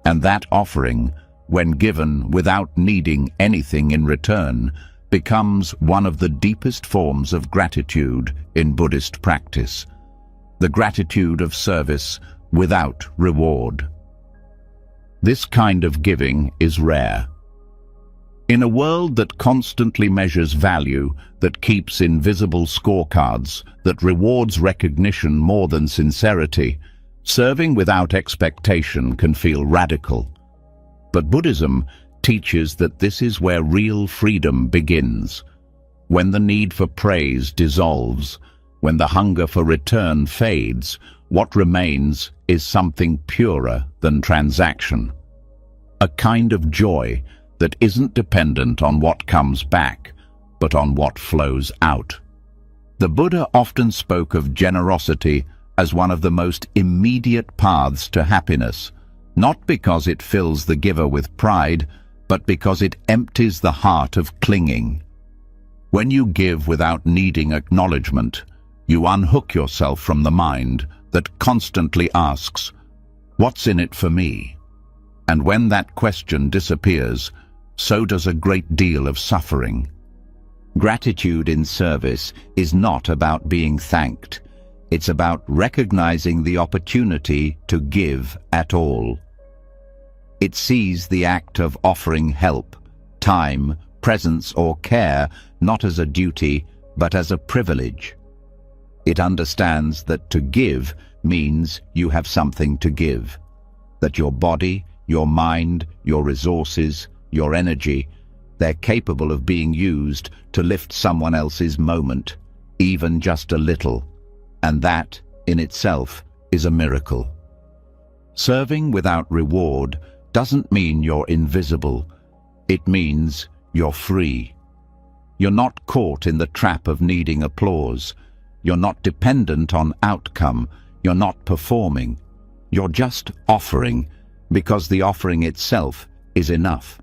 And that offering, when given without needing anything in return, becomes one of the deepest forms of gratitude in Buddhist practice. The gratitude of service without reward. This kind of giving is rare. In a world that constantly measures value, that keeps invisible scorecards, that rewards recognition more than sincerity, serving without expectation can feel radical. But Buddhism teaches that this is where real freedom begins. When the need for praise dissolves, when the hunger for return fades, what remains is something purer than transaction. A kind of joy that isn't dependent on what comes back, but on what flows out. The Buddha often spoke of generosity as one of the most immediate paths to happiness, not because it fills the giver with pride, but because it empties the heart of clinging. When you give without needing acknowledgement, you unhook yourself from the mind that constantly asks, "What's in it for me?" And when that question disappears, so does a great deal of suffering. Gratitude in service is not about being thanked. It's about recognizing the opportunity to give at all. It sees the act of offering help, time, presence, or care not as a duty, but as a privilege. It understands that to give means you have something to give, that your body, your mind, your resources, your energy they're capable of being used to lift someone else's moment, even just a little, and that, in itself, is a miracle. Serving without reward doesn't mean you're invisible. It means you're free. You're not caught in the trap of needing applause. You're not dependent on outcome. You're not performing. You're just offering, because the offering itself is enough.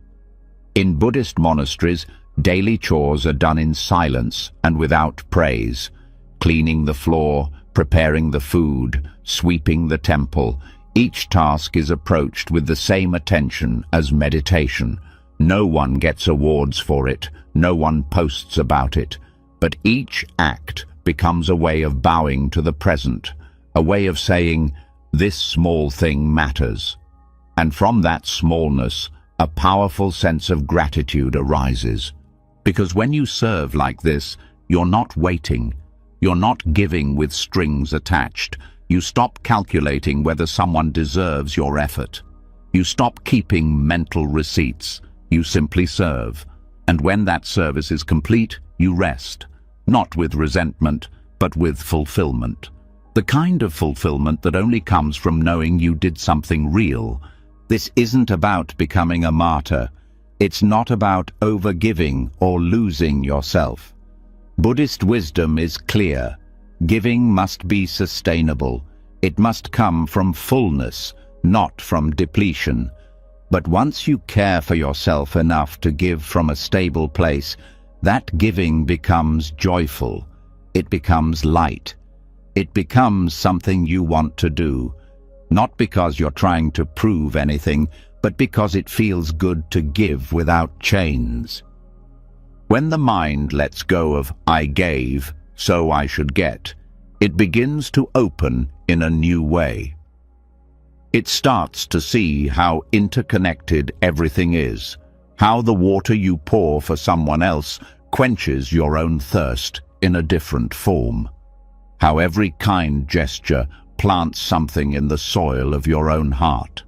In Buddhist monasteries, daily chores are done in silence and without praise. Cleaning the floor, preparing the food, sweeping the temple. Each task is approached with the same attention as meditation. No one gets awards for it, no one posts about it, but each act becomes a way of bowing to the present, a way of saying, this small thing matters. And from that smallness, a powerful sense of gratitude arises. Because when you serve like this, you're not waiting. You're not giving with strings attached. You stop calculating whether someone deserves your effort. You stop keeping mental receipts. You simply serve. And when that service is complete, you rest. Not with resentment, but with fulfillment. The kind of fulfillment that only comes from knowing you did something real. This isn't about becoming a martyr. It's not about overgiving or losing yourself. Buddhist wisdom is clear. Giving must be sustainable. It must come from fullness, not from depletion. But once you care for yourself enough to give from a stable place, that giving becomes joyful. It becomes light. It becomes something you want to do, not because you're trying to prove anything, but because it feels good to give without chains. When the mind lets go of "I gave, so I should get," it begins to open in a new way. It starts to see how interconnected everything is, how the water you pour for someone else quenches your own thirst in a different form, how every kind gesture plants something in the soil of your own heart,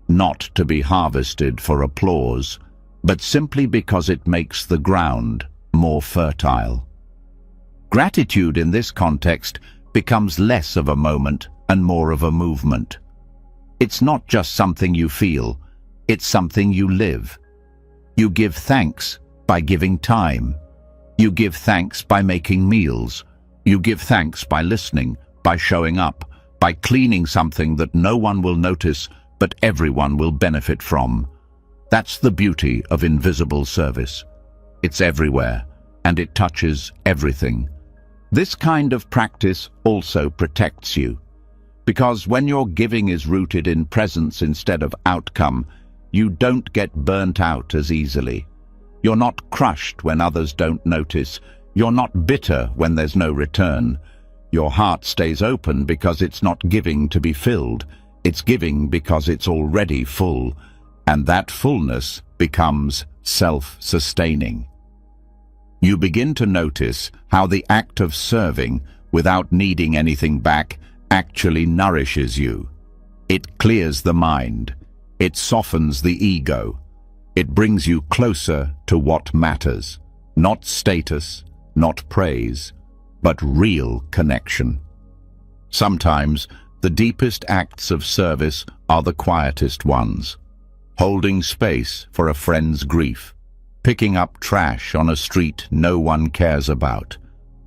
not to be harvested for applause, but simply because it makes the ground more fertile. Gratitude in this context becomes less of a moment and more of a movement. It's not just something you feel, it's something you live. You give thanks by giving time. You give thanks by making meals. You give thanks by listening, by showing up, by cleaning something that no one will notice but everyone will benefit from. That's the beauty of invisible service. It's everywhere, and it touches everything. This kind of practice also protects you, because when your giving is rooted in presence instead of outcome, you don't get burnt out as easily. You're not crushed when others don't notice. You're not bitter when there's no return. Your heart stays open because it's not giving to be filled. It's giving because it's already full, and that fullness becomes self-sustaining. You begin to notice how the act of serving, without needing anything back, actually nourishes you. It clears the mind. It softens the ego. It brings you closer to what matters. Not status, not praise, but real connection. Sometimes the deepest acts of service are the quietest ones. Holding space for a friend's grief, picking up trash on a street no one cares about,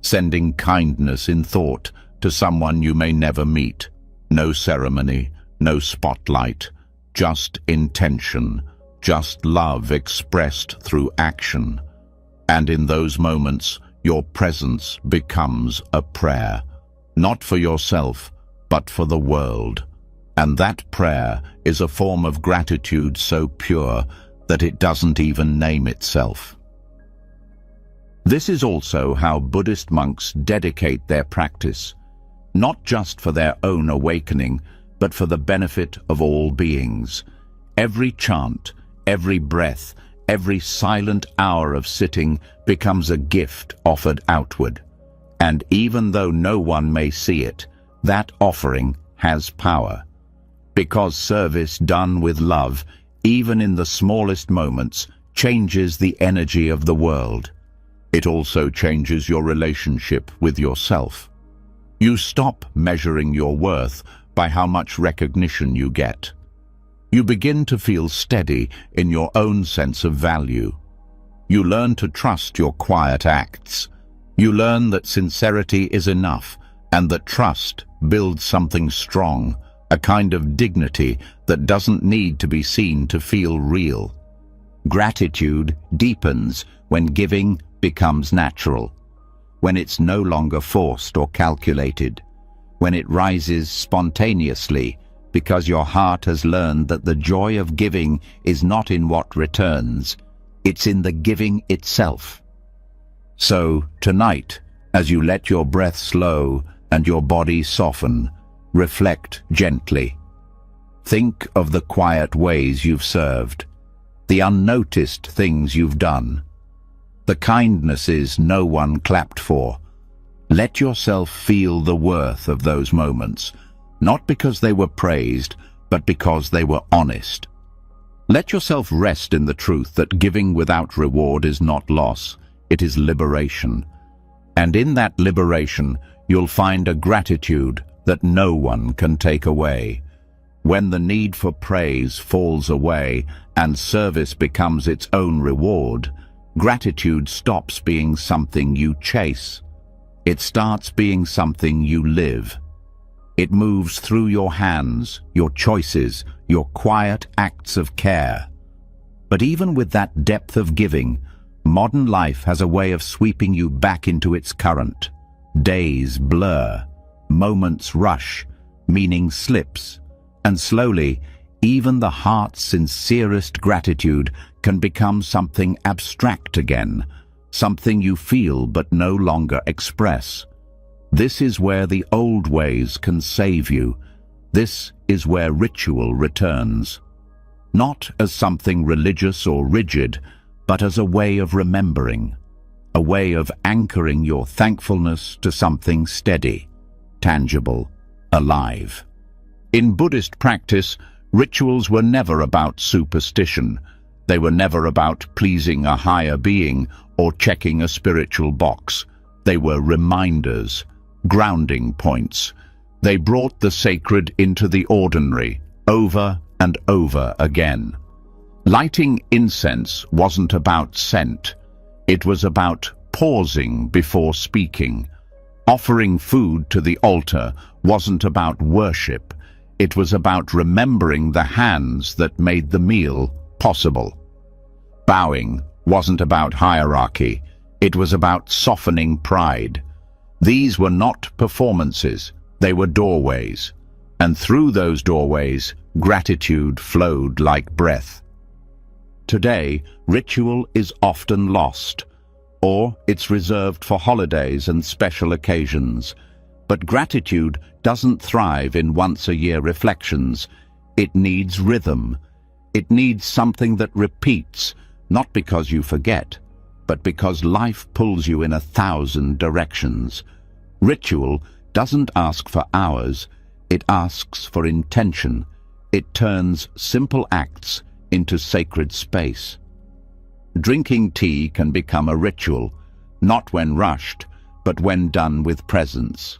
sending kindness in thought to someone you may never meet. No ceremony, no spotlight, just intention, just love expressed through action. And in those moments, your presence becomes a prayer, not for yourself, but for the world. And that prayer is a form of gratitude so pure that it doesn't even name itself. This is also how Buddhist monks dedicate their practice, not just for their own awakening, but for the benefit of all beings. Every chant, every breath, every silent hour of sitting becomes a gift offered outward. And even though no one may see it, that offering has power. Because service done with love, even in the smallest moments, changes the energy of the world. It also changes your relationship with yourself. You stop measuring your worth by how much recognition you get. You begin to feel steady in your own sense of value. You learn to trust your quiet acts. You learn that sincerity is enough and that trust builds something strong, a kind of dignity that doesn't need to be seen to feel real. Gratitude deepens when giving becomes natural, when it's no longer forced or calculated, when it rises spontaneously because your heart has learned that the joy of giving is not in what returns, it's in the giving itself. So, tonight, as you let your breath slow and your body soften, reflect gently. Think of the quiet ways you've served, the unnoticed things you've done, the kindnesses no one clapped for. Let yourself feel the worth of those moments, not because they were praised, but because they were honest. Let yourself rest in the truth that giving without reward is not loss, it is liberation. And in that liberation, you'll find a gratitude that no one can take away. When the need for praise falls away and service becomes its own reward, gratitude stops being something you chase. It starts being something you live. It moves through your hands, your choices, your quiet acts of care. But even with that depth of giving, modern life has a way of sweeping you back into its current. Days blur, moments rush, meaning slips, and slowly, even the heart's sincerest gratitude can become something abstract again, something you feel but no longer express. This is where the old ways can save you. This is where ritual returns. Not as something religious or rigid, but as a way of remembering, a way of anchoring your thankfulness to something steady, tangible, alive. In Buddhist practice, rituals were never about superstition. They were never about pleasing a higher being or checking a spiritual box. They were reminders, grounding points. They brought the sacred into the ordinary, over and over again. Lighting incense wasn't about scent. It was about pausing before speaking. Offering food to the altar wasn't about worship. It was about remembering the hands that made the meal possible. Bowing wasn't about hierarchy. It was about softening pride. These were not performances. They were doorways. And through those doorways, gratitude flowed like breath. Today, ritual is often lost, or it's reserved for holidays and special occasions. But gratitude doesn't thrive in once-a-year reflections. It needs rhythm. It needs something that repeats, not because you forget, but because life pulls you in 1,000 directions. Ritual doesn't ask for hours, it asks for intention. It turns simple acts into sacred space. Drinking tea can become a ritual, not when rushed, but when done with presence.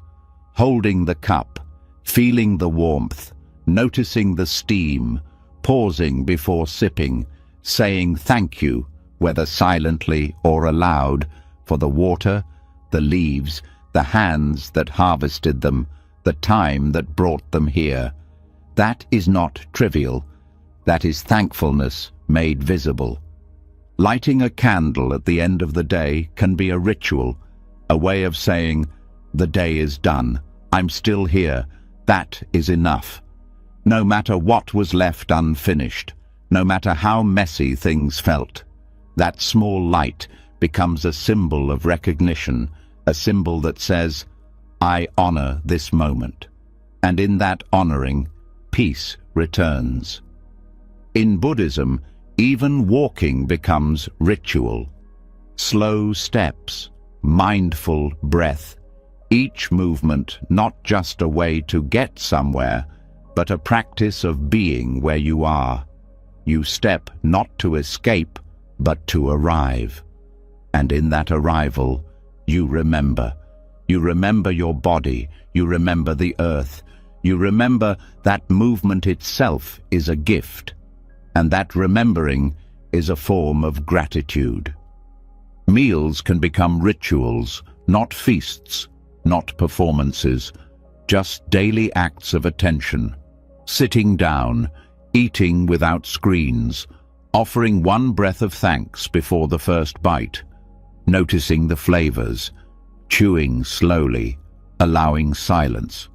Holding the cup, feeling the warmth, noticing the steam, pausing before sipping, saying thank you, whether silently or aloud, for the water, the leaves, the hands that harvested them, the time that brought them here. That is not trivial. That is thankfulness made visible. Lighting a candle at the end of the day can be a ritual, a way of saying, the day is done, I'm still here, that is enough. No matter what was left unfinished, no matter how messy things felt, that small light becomes a symbol of recognition, a symbol that says, I honor this moment. And in that honoring, peace returns. In Buddhism, even walking becomes ritual. Slow steps, mindful breath, each movement not just a way to get somewhere, but a practice of being where you are. You step not to escape, but to arrive. And in that arrival, you remember. You remember your body, you remember the earth, you remember that movement itself is a gift, and that remembering is a form of gratitude. Meals can become rituals, not feasts, not performances, just daily acts of attention. Sitting down, eating without screens, offering one breath of thanks before the first bite, noticing the flavors, chewing slowly, allowing silence.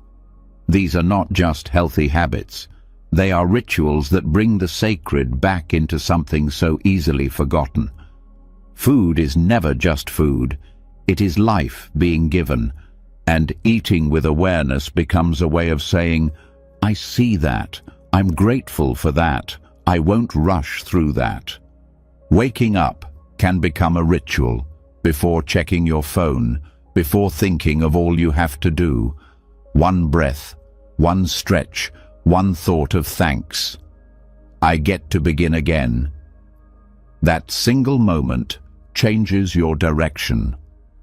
These are not just healthy habits. They are rituals that bring the sacred back into something so easily forgotten. Food is never just food. It is life being given, and eating with awareness becomes a way of saying, I see that, I'm grateful for that, I won't rush through that. Waking up can become a ritual. Before checking your phone, before thinking of all you have to do, one breath, one stretch, one thought of thanks. I get to begin again. That single moment changes your direction.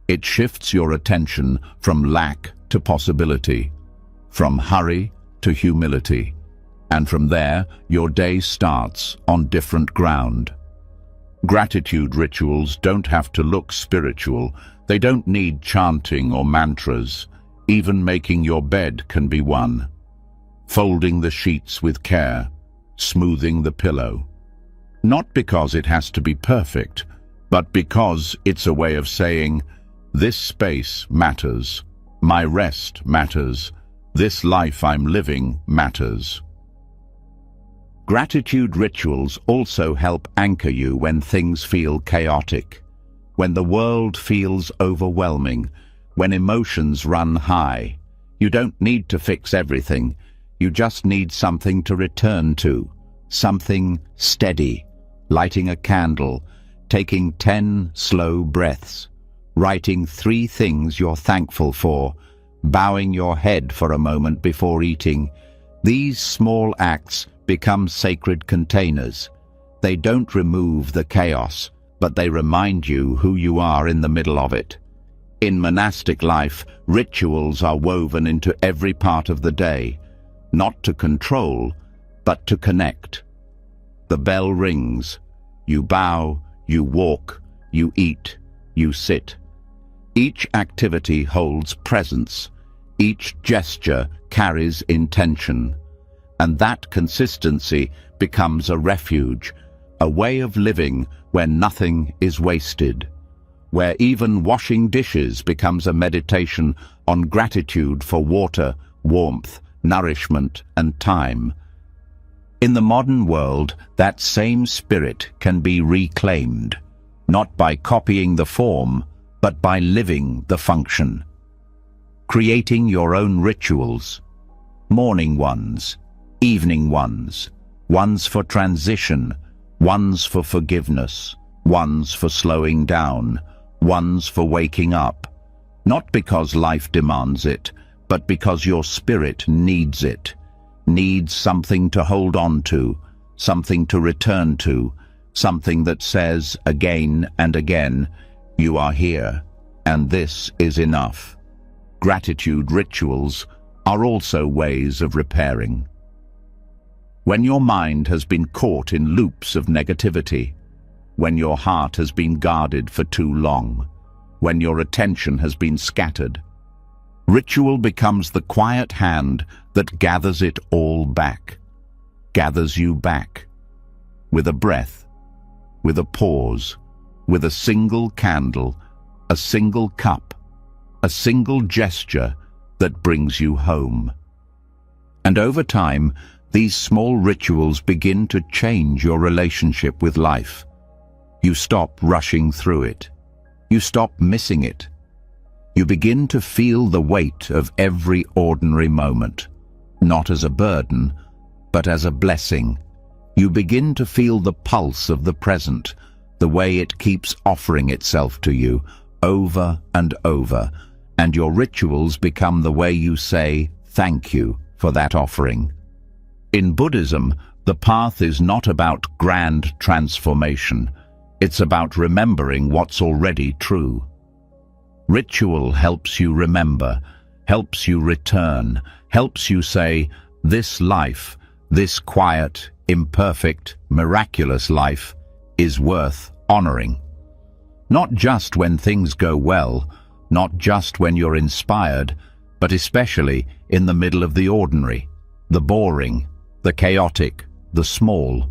It shifts your attention from lack to possibility, from hurry to humility, and from there your day starts on different ground. Gratitude rituals don't have to look spiritual. They don't need chanting or mantras. Even making your bed can be one. Folding the sheets with care, smoothing the pillow. Not because it has to be perfect, but because it's a way of saying, this space matters, my rest matters, this life I'm living matters. Gratitude rituals also help anchor you when things feel chaotic, when the world feels overwhelming, when emotions run high. You don't need to fix everything. You just need something to return to, something steady, lighting a candle, taking 10 slow breaths, writing 3 things you're thankful for, bowing your head for a moment before eating. These small acts become sacred containers. They don't remove the chaos, but they remind you who you are in the middle of it. In monastic life, rituals are woven into every part of the day, not to control, but to connect. The bell rings. You bow, you walk, you eat, you sit. Each activity holds presence. Each gesture carries intention. And that consistency becomes a refuge, a way of living where nothing is wasted, where even washing dishes becomes a meditation on gratitude for water, warmth, nourishment, and time. In the modern world, that same spirit can be reclaimed, not by copying the form, but by living the function. Creating your own rituals, morning ones, evening ones, ones for transition, ones for forgiveness, ones for slowing down, ones for waking up, not because life demands it, but because your spirit needs it, needs something to hold on to, something to return to, something that says again and again, you are here, and this is enough. Gratitude rituals are also ways of repairing. When your mind has been caught in loops of negativity, when your heart has been guarded for too long, when your attention has been scattered, ritual becomes the quiet hand that gathers it all back, gathers you back, with a breath, with a pause, with a single candle, a single cup, a single gesture that brings you home. And over time, these small rituals begin to change your relationship with life. You stop rushing through it. You stop missing it. You begin to feel the weight of every ordinary moment, not as a burden, but as a blessing. You begin to feel the pulse of the present, the way it keeps offering itself to you over and over, and your rituals become the way you say thank you for that offering. In Buddhism, the path is not about grand transformation. It's about remembering what's already true. Ritual helps you remember, helps you return, helps you say, this life, this quiet, imperfect, miraculous life, is worth honoring. Not just when things go well, not just when you're inspired, but especially in the middle of the ordinary, the boring, the chaotic, the small.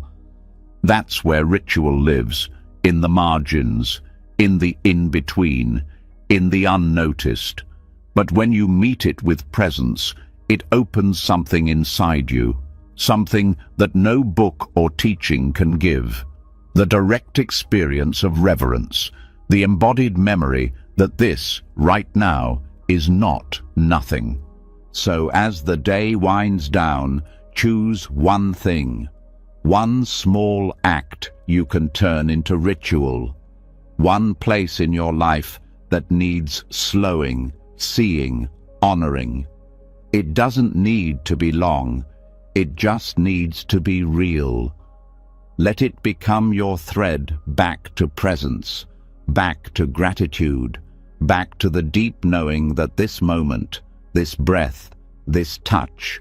That's where ritual lives, in the margins, in the in-between, in the unnoticed. But when you meet it with presence, it opens something inside you, something that no book or teaching can give. The direct experience of reverence, the embodied memory that this, right now, is not nothing. So as the day winds down, choose one thing, one small act you can turn into ritual, one place in your life that needs slowing, seeing, honoring. It doesn't need to be long, it just needs to be real. Let it become your thread back to presence, back to gratitude, back to the deep knowing that this moment, this breath, this touch,